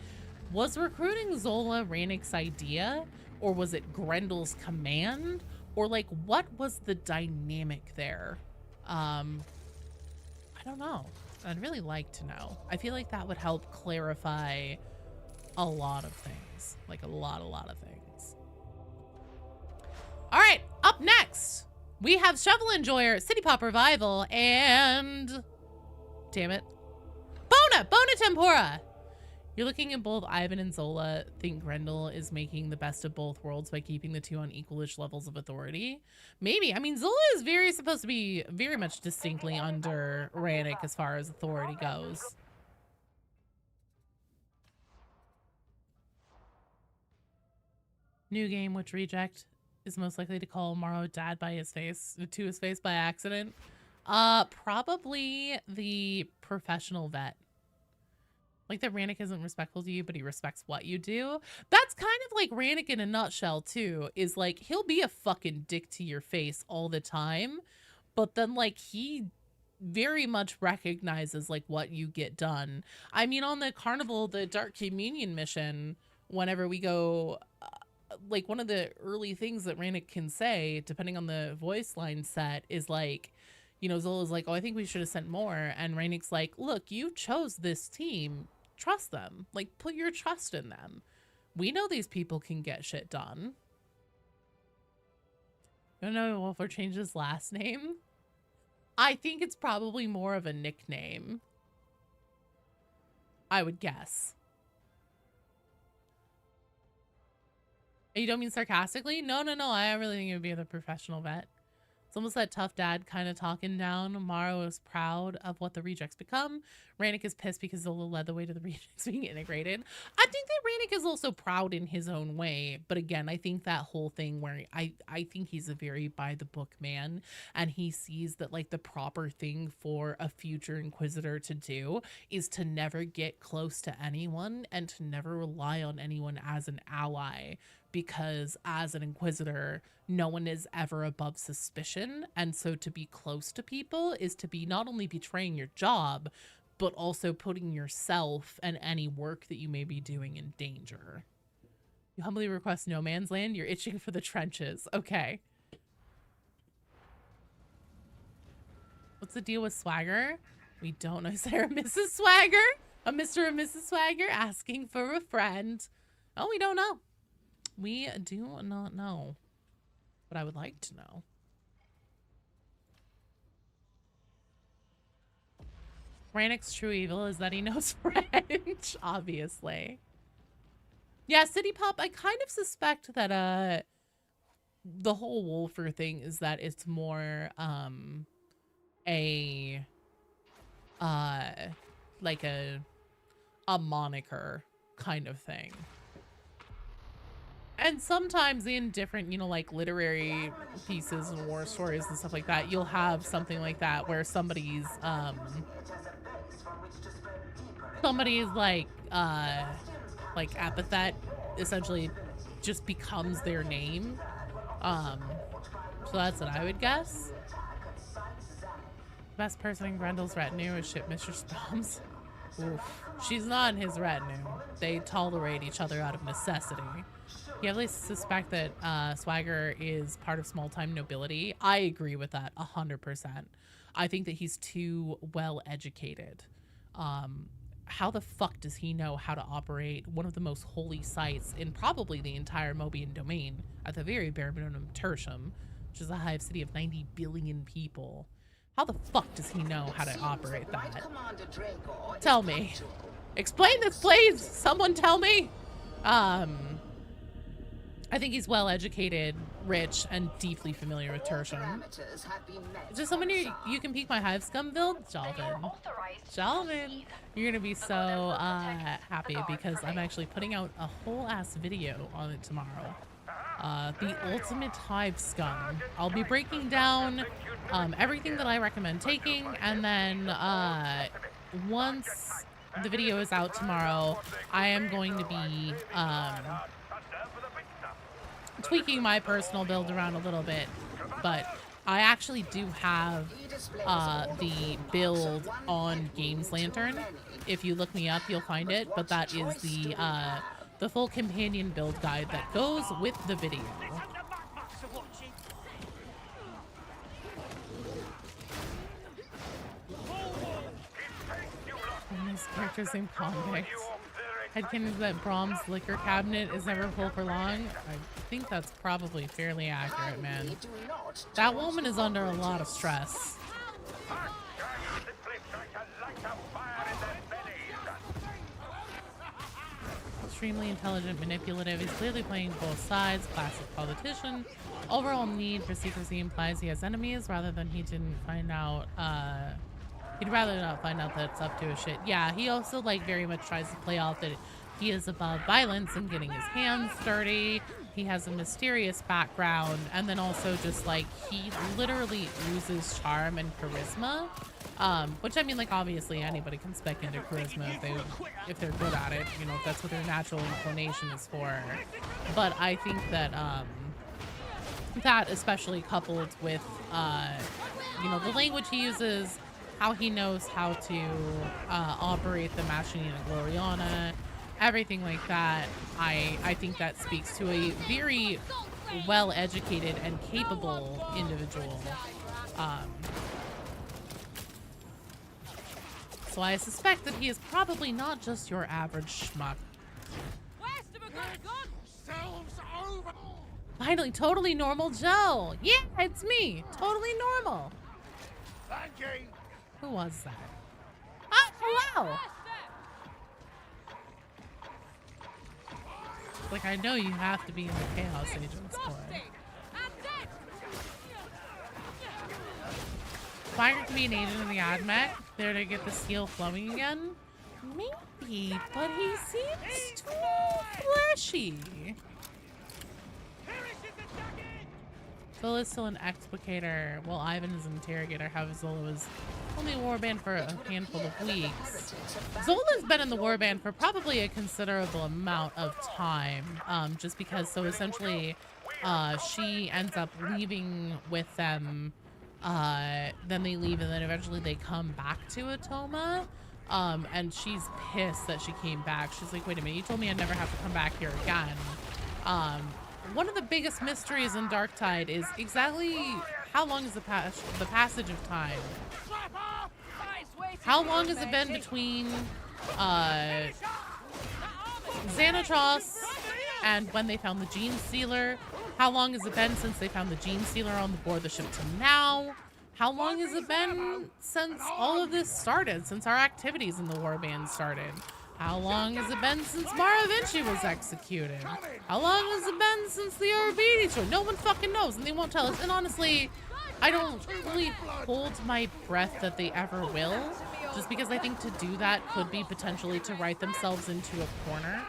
was recruiting Zola Rannick's idea, or was it Grendel's command, or like what was the dynamic there? I don't know. I'd really like to know. I feel like that would help clarify a lot of things, like a lot of things. All right, up next, we have Shovel Enjoyer, City Pop Revival, and damn it, Bona Tempora. You're looking at both Ivan and Zola. Think Grendel is making the best of both worlds by keeping the two on equalish levels of authority. Maybe. I mean, Zola is supposed to be very much distinctly under Rannick as far as authority goes. New game, which reject is most likely to call Morrow dad by his face, to his face by accident. Probably the professional vet. Like that Rannick isn't respectful to you, but he respects what you do. That's kind of like Rannick in a nutshell too, is like he'll be a fucking dick to your face all the time, but then like he very much recognizes like what you get done. I mean, on the Carnival, the Dark Communion mission, whenever we go, like one of the early things that Rannick can say, depending on the voice line set, is like, you know, Zola's like, oh, I think we should have sent more. And Rannick's like, look, you chose this team. Trust them. Like, put your trust in them. We know these people can get shit done. I don't know if Wolfer changed his last name. I think it's probably more of a nickname. I would guess. You don't mean sarcastically? No. I really think it would be the professional vet. It's almost that tough dad kind of talking down. Morrow is proud of what the rejects become. Rannick is pissed because Zola led the way to the rejects being integrated. I think that Rannick is also proud in his own way. But again, I think that whole thing where I think he's a very by the book man, and he sees that like the proper thing for a future Inquisitor to do is to never get close to anyone and to never rely on anyone as an ally. Because as an Inquisitor, no one is ever above suspicion. And so to be close to people is to be not only betraying your job, but also putting yourself and any work that you may be doing in danger. You humbly request no man's land. You're itching for the trenches. Okay. What's the deal with Swagger? We don't know. Is there a Mrs. Swagger? A Mr. and Mrs. Swagger asking for a friend? Oh, we don't know. We do not know, but I would like to know. Rannick's true evil is that he knows French, obviously. Yeah, City Pop, I kind of suspect that the whole Wolfer thing is that it's more like a moniker kind of thing. And sometimes in different, you know, like literary pieces and war stories and stuff like that, you'll have something like that where somebody's like epithet essentially just becomes their name. So that's what I would guess. Best person in Grendel's retinue is Ship Mistress Bombs. Oof. She's not in his retinue. They tolerate each other out of necessity. You at least suspect that Swagger is part of small-time nobility. I agree with that 100%. I think that he's too well-educated. How the fuck does he know how to operate one of the most holy sites in probably the entire Mobian domain, at the very bare minimum Tertium, which is a hive city of 90 billion people? How the fuck does he know how to operate that? Tell me. Explain this, please! Someone tell me! I think he's well-educated, rich, and deeply familiar with Tertium. Is there someone you can peek my hive scum build? Jalvin. You're gonna be so happy because I'm actually putting out a whole ass video on it tomorrow. the Ultimate Hive Scum. I'll be breaking down everything that I recommend taking, and then once the video is out tomorrow, I am going to be tweaking my personal build around a little bit, but I actually do have the build on Games Lantern. If you look me up, you'll find it, but that is the full companion build guide that goes with the video. And this character's named Convict. Headcanon that Brahm's liquor cabinet is never full for long. I think that's probably fairly accurate, man. That woman is under a lot of stress. Extremely intelligent, manipulative. He's clearly playing both sides. Classic politician. Overall need for secrecy implies he has enemies rather than he didn't find out. He'd rather not find out that it's up to his shit. Yeah, he also like very much tries to play off that he is above violence and getting his hands dirty. He has a mysterious background, and then also just like he literally oozes charm and charisma. Which I mean, like obviously anybody can spec into charisma if they're good at it, you know, if that's what their natural inclination is for. But I think that that especially coupled with you know, the language he uses, how he knows how to operate the Machinina Gloriana, everything like that, I think that speaks to a very well-educated and capable individual. So I suspect that he is probably not just your average schmuck. Finally, totally normal Joe. Yeah, it's me. Totally normal. Thank you. Who was that? Oh, hello. Like, I know you have to be in the Chaos Agents Corps. Fire can be an agent in the AdMech, there to get the steel flowing again? Maybe, but he seems too fleshy. Zola's still an explicator, while Ivan is an interrogator. However, Zola was only a warband for a handful of weeks. Zola's been in the warband for probably a considerable amount of time, just because, so essentially, she ends up leaving with them, then they leave, and then eventually they come back to Atoma, and she's pissed that she came back. She's like, wait a minute, you told me I'd never have to come back here again. One of the biggest mysteries in Darktide is exactly how long is the passage of time? How long has it been between Xanatros and when they found the Gene Stealer? How long has it been since they found the Gene Stealer on board the ship to now? How long has it been since all of this started, since our activities in the warband started? How long has it been since Mara Vinci was executed? How long has it been since the Arabidi story? No one fucking knows, and they won't tell us. And honestly, I don't really hold my breath that they ever will, just because I think to do that could be potentially to write themselves into a corner.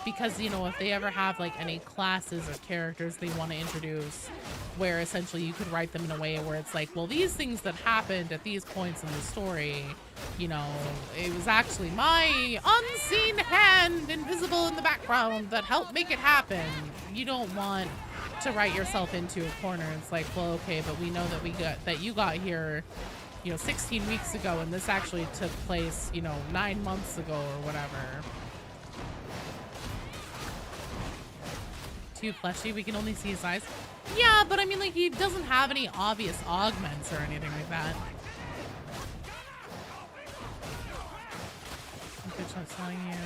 Because, you know, if they ever have like any classes or characters they want to introduce where essentially you could write them in a way where it's like, well, these things that happened at these points in the story, you know, it was actually my unseen hand invisible in the background that helped make it happen. You don't want to write yourself into a corner. It's like, well, okay, but we know that you got here, you know, 16 weeks ago, and this actually took place, you know, 9 months ago or whatever. Too fleshy, we can only see his eyes. Yeah, but I mean, like, he doesn't have any obvious augments or anything like that. Twitch telling you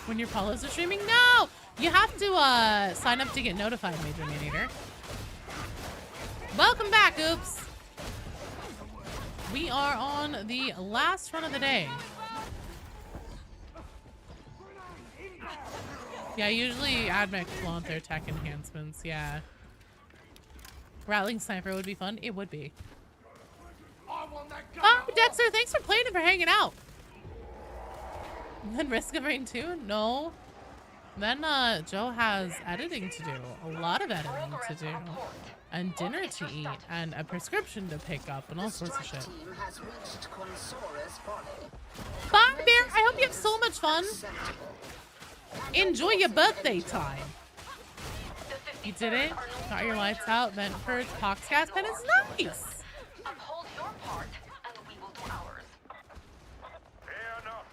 when your follows are streaming? No! You have to sign up to get notified, Major Maneater. Welcome back, Oops! We are on the last run of the day. Yeah, usually AdMech flaunt their tech enhancements, yeah. Rattling Sniper would be fun. It would be. Oh, Dexter, thanks for playing and for hanging out. And then Risk of Rain 2? No. Then Joe has editing to do, a lot of editing to do, and dinner to eat, and a prescription to pick up, and all sorts of shit. Team has reached Consora's Folly. Bye, Bear! I hope you have so much fun! Enjoy your birthday time! You did it? Got your lights out, vent purge, pox gas pen. It's nice! Uphold your part, and we will do ours. Fear not.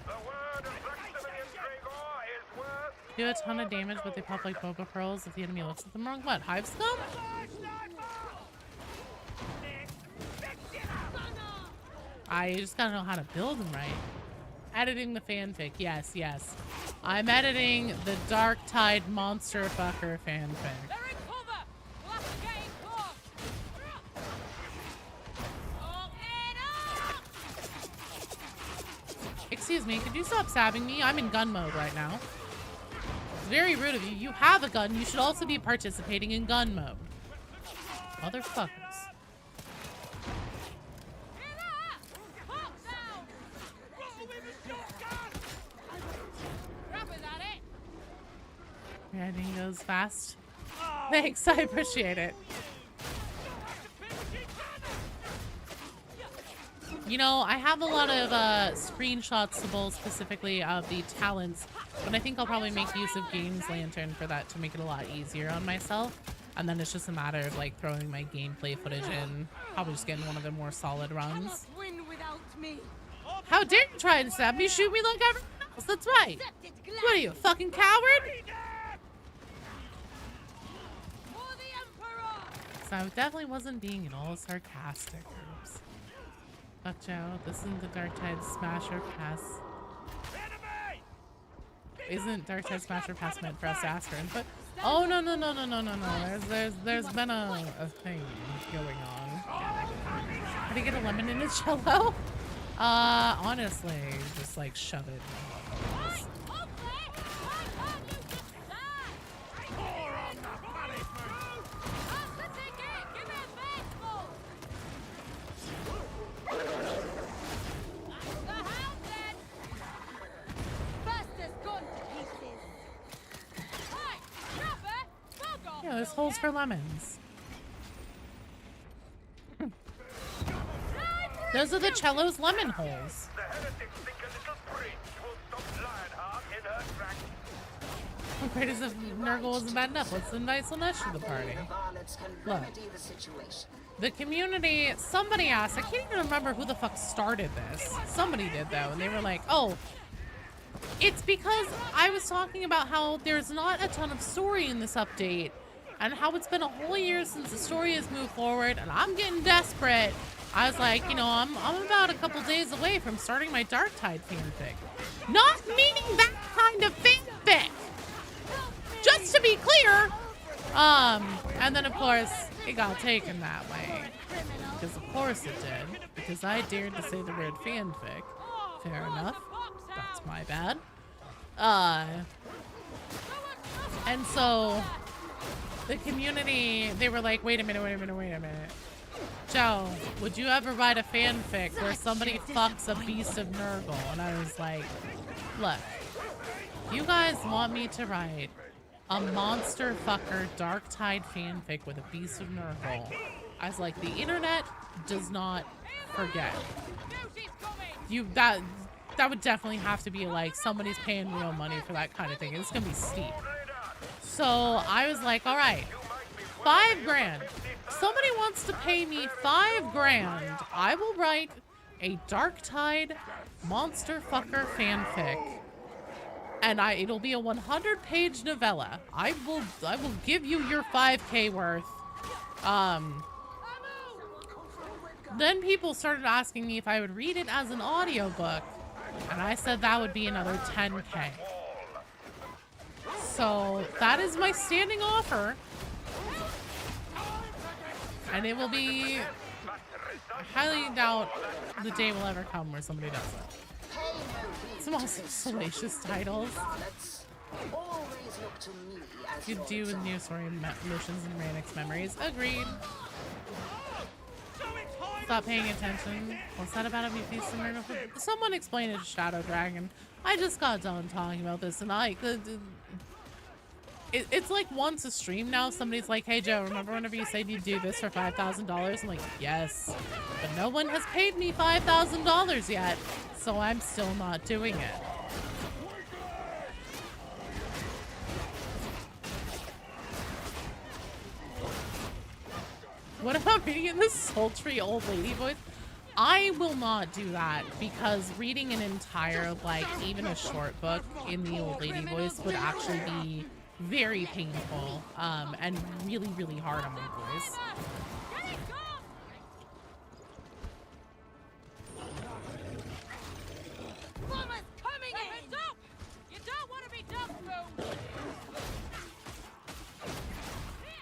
The word of Maximilian Gregor is worth. Do a ton of damage, but they pop like boba pearls if the enemy looks at them wrong. What? Hive scum? I just gotta know how to build them right. Editing the fanfic. Yes, yes. I'm editing the Darktide Monster Fucker fanfic. They're in cover! We'll have to get in close! Excuse me, could you stop stabbing me? I'm in gun mode right now. It's very rude of you. You have a gun. You should also be participating in gun mode. Motherfuckers. Your editing goes fast. Thanks, I appreciate it. You know, I have a lot of screenshots specifically of the talents, but I think I'll probably make use of Games Lantern for that to make it a lot easier on myself. And then it's just a matter of like throwing my gameplay footage in, probably just getting one of the more solid runs. How dare you try and stab me? Shoot me like everyone else. That's right. What are you, a fucking coward? So I definitely wasn't being at all sarcastic. Oops. Fuck Joe. This isn't the Darktide Smasher Pass. Isn't Darktide Smasher Pass meant for us to ask for input? Oh no. There's been a thing going on. How do you get a lemon in a cello? Honestly, just like shove it. Yeah, this hole's for lemons. Those are the cello's lemon holes. The heretics think a little bridge will stop Lionheart in her tracks. How great as if Nurgle wasn't bad enough. Let's invite Slanesh to the party. Look. The community, somebody asked, I can't even remember who the fuck started this. Somebody did though, and they were like, oh, it's because I was talking about how there's not a ton of story in this update, and how it's been a whole year since the story has moved forward, and I'm getting desperate. I was like, you know, I'm about a couple days away from starting my Darktide fanfic. Not meaning that kind of fanfic! Just to be clear! And then of course, it got taken that way. Because of course it did. Because I dared to say the word fanfic. Fair enough. That's my bad. And so the community, they were like, wait a minute. Joe, would you ever write a fanfic where somebody fucks a beast of Nurgle? And I was like, look, you guys want me to write a monster fucker Darktide fanfic with a beast of Nurgle. I was like, the internet does not forget. That would definitely have to be like somebody's paying real money for that kind of thing. It's gonna be steep. So I was like, all right, $5 grand. Somebody wants to pay me $5 grand. I will write a Darktide monster fucker fanfic. And it'll be a 100-page novella. I will give you your 5K worth. Then people started asking me if I would read it as an audiobook, and I said that would be another 10K. So that is my standing offer. And it will be, I highly doubt the day will ever come where somebody does it. Some also salacious titles. You do with new story missions and Ranix memories. Agreed. Stop paying attention. What's that about a feast and miracle? Someone explain it to Shadow Dragon. I just got done talking about this, and it's like once a stream now, somebody's like, hey Joe, remember whenever you said you'd do this for $5,000? I'm like, yes, but no one has paid me $5,000 yet, so I'm still not doing it. What about reading in this sultry old lady voice? I will not do that because reading an entire, like, even a short book in the old lady voice would actually be very painful, and really, really hard on my voice.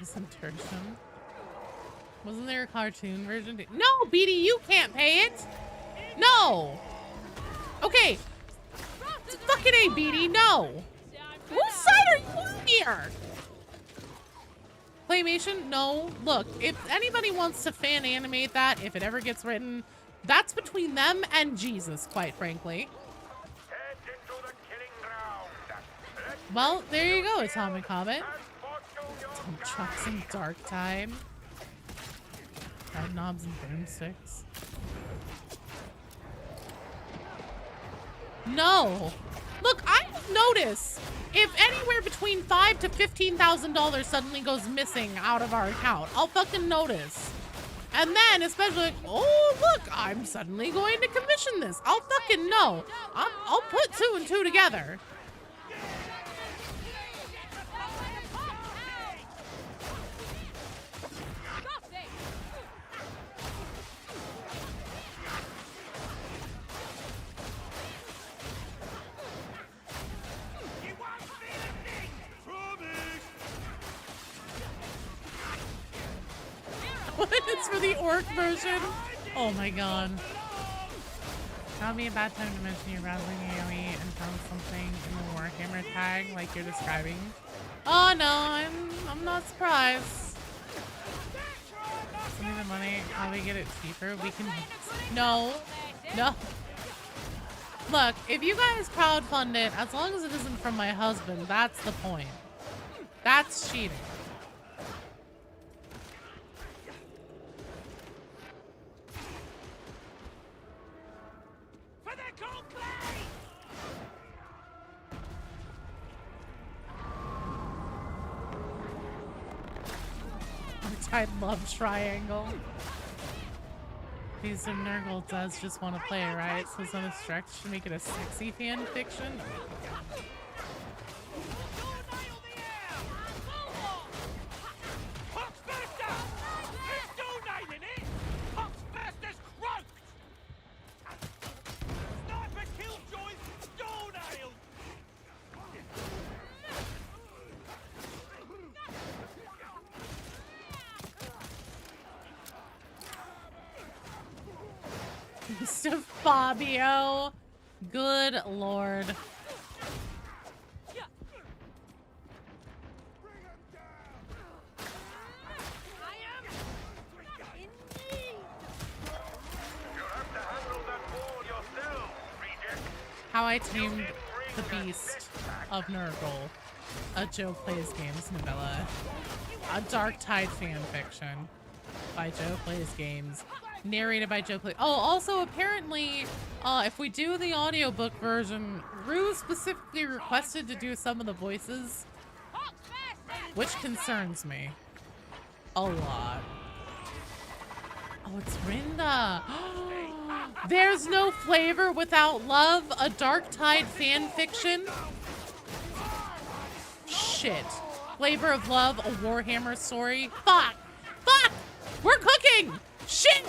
Some tertium. Wasn't there a cartoon version too? No, Beatty, you can't pay it. No. Okay. Fucking A, Beatty, no. Whose side are you on here? Claymation? No. Look, if anybody wants to fan animate that, if it ever gets written, that's between them and Jesus, quite frankly. Well, there you go, Atomic Comet. Dump trucks and DARKTIDE. Red knobs and broomsticks. No. Look, I notice if anywhere between $5,000 to $15,000 suddenly goes missing out of our account, I'll fucking notice. And then, especially like, oh look, I'm suddenly going to commission this. I'll fucking know. I'll put 2 and 2 together. It's for the orc version. Oh my god. That would be a bad time to mention your browsing AoE and found something in the Warhammer tag like you're describing. Oh no, I'm not surprised. Send me the money, how we get it cheaper? We can. No. Look, if you guys crowdfund it, as long as it isn't from my husband, that's the point. That's cheating. I love Triangle. These Nurgle does just want to play, right? So it's not a stretch to make it a sexy fan fiction. Mr. Fabio. Good lord. How I Tamed the Beast of Nurgle. A Joe Plays Games novella. A DARKTIDE fanfiction by Joe Plays Games. Narrated by Joe Play. Oh, also apparently, if we do the audiobook version, Rue specifically requested to do some of the voices, which concerns me a lot. Oh, it's Rinda. There's no flavor without love. A DARKTIDE fan fiction. Shit. Flavor of Love, a Warhammer story. Fuck. Fuck. We're cooking. Shit.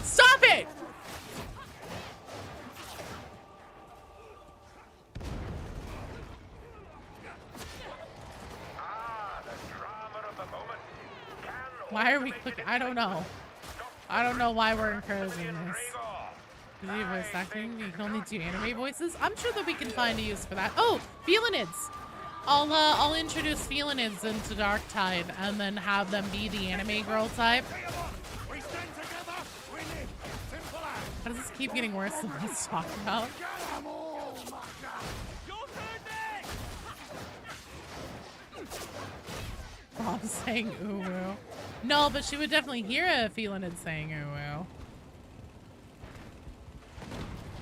Stop it! Why are we clicking? I don't know. I don't know why we're encouraging this. Is he voice acting? You can only do anime voices? I'm sure that we can find a use for that. Oh, Felinids! I'll introduce Felinids into DARKTIDE and then have them be the anime girl type. How does this keep getting worse than what it's talking about? Mom's saying ooh woo. No, but she would definitely hear a feeling it saying ooh woo.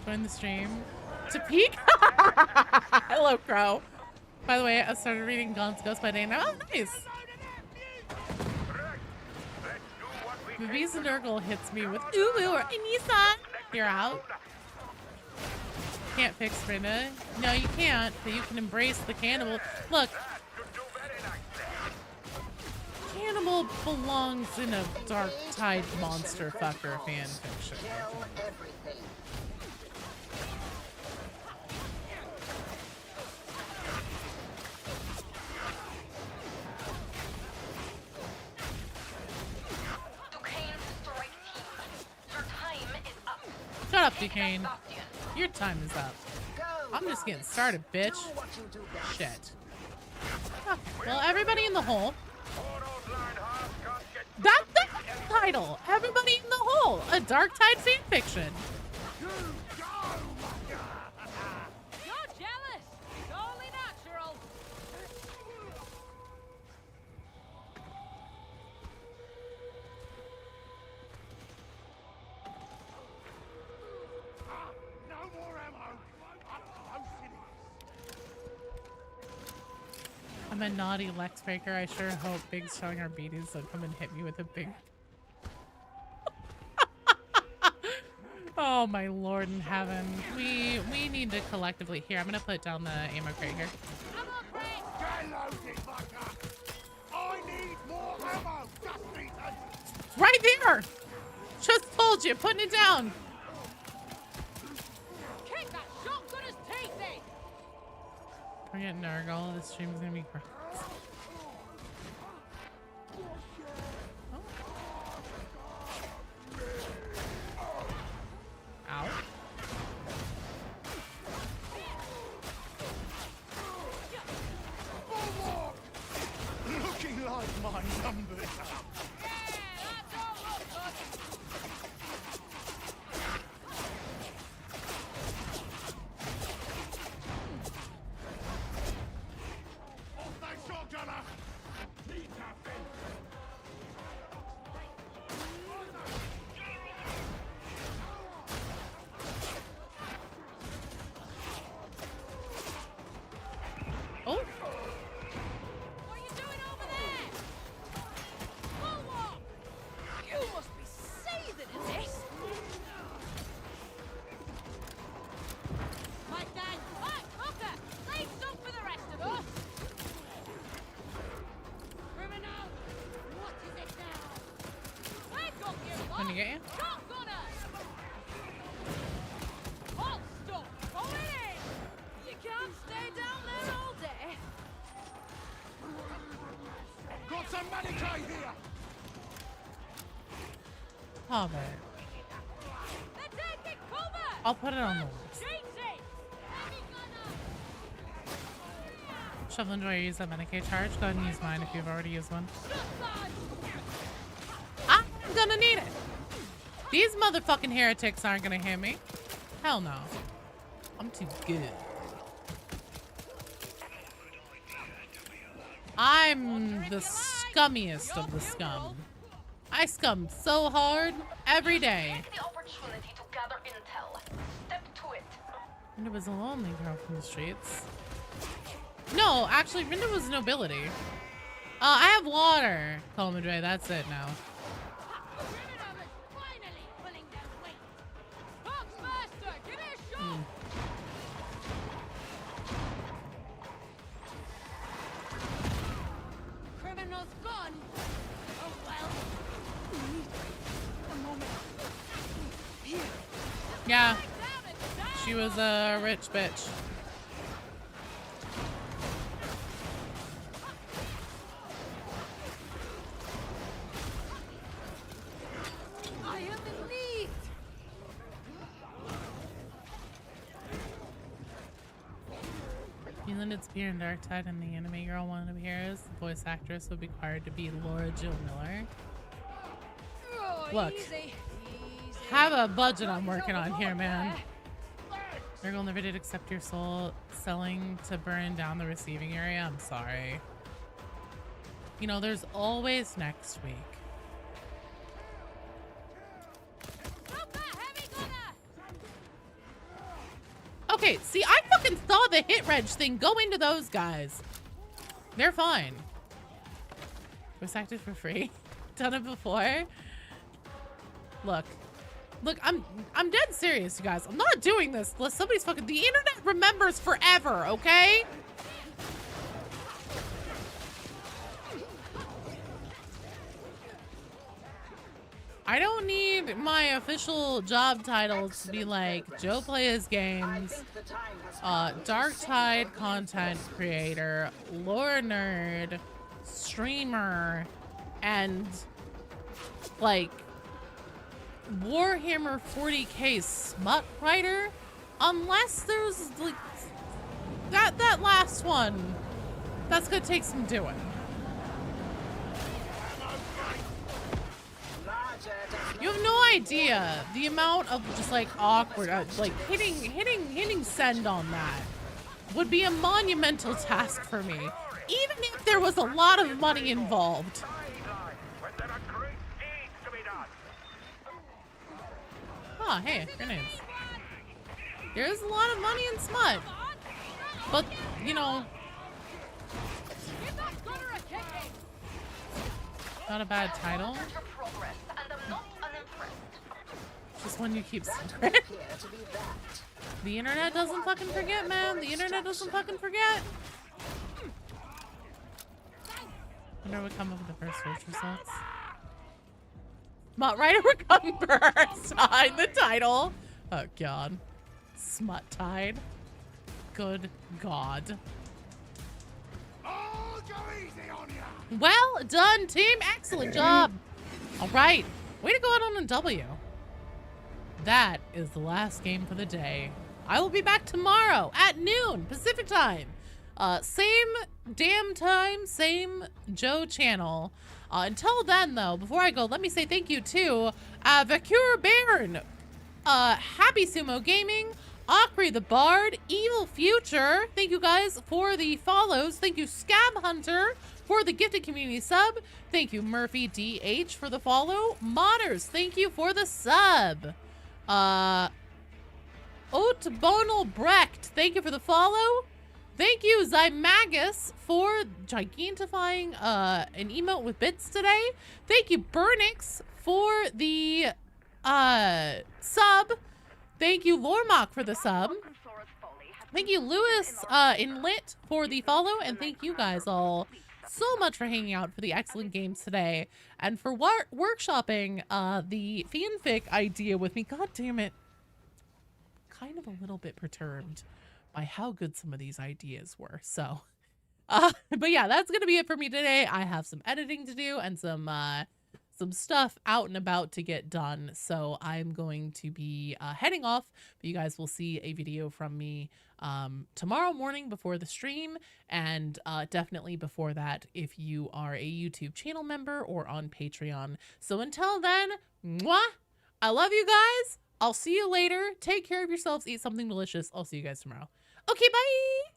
Join the stream. To peek? Hello, Crow. By the way, I started reading Gaunt's Ghost by Day now. Oh, nice. Movies and Nurgle hits me with ooh woo or Anissa. You're out. Can't fix Brenda. No, you can't, but you can embrace the cannibal. Look. Cannibal belongs in a Darktide monster fucker fanfiction. Kill everything. Shut up, Duquesne. Your time is up. I'm just getting started, bitch. Shit. Okay, well, everybody in the hole. That's the title. Everybody in the hole. A Darktide fanfiction. You're jealous. It's only natural. No more ammo. Up close it is. I'm a naughty Lex Breaker. I sure hope Big Strong or Beaties will come and hit me with a big... Oh my lord in heaven. We need to collectively... Here, I'm gonna put down the ammo crate here. Get loaded, fucker. I need more ammo. Just need It's right there! Just told you, putting it down. Kick that shotgunner's teeth in. Forget Nurgle, this stream's gonna be gross. Ow. looking like my numbers. Oh. What are you doing over there? Bulwark! You must be seething in this. My dad, right, Hooker, leave some for the rest of us. Criminal, what is it now? I've got you. Let me get you. Shotgunner. Hot stuff, going in. You can't stay down there all day. Got some Manichae here. Oh, man. They're taking cover. I'll put it on the list. Cheating. Shovel, do I use that Medicaid charge? Go ahead and use mine if you've already used one. I'm gonna need it. These motherfucking heretics aren't gonna hit me. Hell no. I'm too good. I'm the scummiest of the scum. I scum so hard every day. The opportunity to gather intel. Step to it. Rinda was a lonely girl from the streets. No, actually, Rinda was nobility. I have water, Comadre. That's it now. Finally pulling their weight. Foxmaster, give me a shot. Criminal's gone. Oh well. A moment. Here. Yeah, she was a rich bitch. I am in need. You landed Spear in Darktide and the anime girl wanted to be heroes. The voice actress would be required to be Laura Jill Miller. Oh, Look, easy. have a budget I'm working on here, man. Nurgle never did accept your soul selling to burn down the receiving area. I'm sorry. You know, there's always next week. Okay, see, I fucking saw the hit reg thing go into those guys. They're fine. Was active for free. Done it before. Look, I'm dead serious, you guys. I'm not doing this unless somebody's fucking. The internet remembers forever, okay? I don't need my official job titles to be like Joe Plays Games, Darktide content creator, lore nerd, streamer, and like Warhammer 40k smut writer, unless there's like that last one. That's gonna take some doing. You have no idea the amount of just like awkward, like hitting send on that would be a monumental task for me, even if there was a lot of money involved. Oh, hey, grenades. There is a lot of money in smut, but you know, not a bad title. Just one you keep secret. The internet doesn't fucking forget, man. The internet doesn't fucking forget. Wonder what come up with the first search results. Smut Rider would come first in the title. Oh god. Smut Tide. Good god. Well done, team. Excellent job. All right. Way to go out on a W. That is the last game for the day. I will be back tomorrow at noon Pacific time. Same damn time, same Joe channel. Until then, though, before I go, let me say thank you to Vacure Baron, Happy Sumo Gaming, Akri the Bard, Evil Future. Thank you guys for the follows. Thank you, Scab Hunter, for the gifted community sub. Thank you, Murphy DH, for the follow. Modders, thank you for the sub. Otbonal Brecht, thank you for the follow. Thank you, Zymagus, for gigantifying an emote with bits today. Thank you, Burnix, for the sub. Thank you, Lormok, for the sub. Thank you, Lewis in Lit, for the follow. And thank you guys all so much for hanging out for the excellent games today. And for workshopping the fanfic idea with me. God damn it. Kind of a little bit perturbed by how good some of these ideas were. So, but yeah, that's going to be it for me today. I have some editing to do and some stuff out and about to get done. So I'm going to be heading off, but you guys will see a video from me tomorrow morning before the stream, and definitely before that if you are a YouTube channel member or on Patreon. So until then, mwah, I love you guys. I'll see you later. Take care of yourselves. Eat something delicious. I'll see you guys tomorrow. Okay, bye.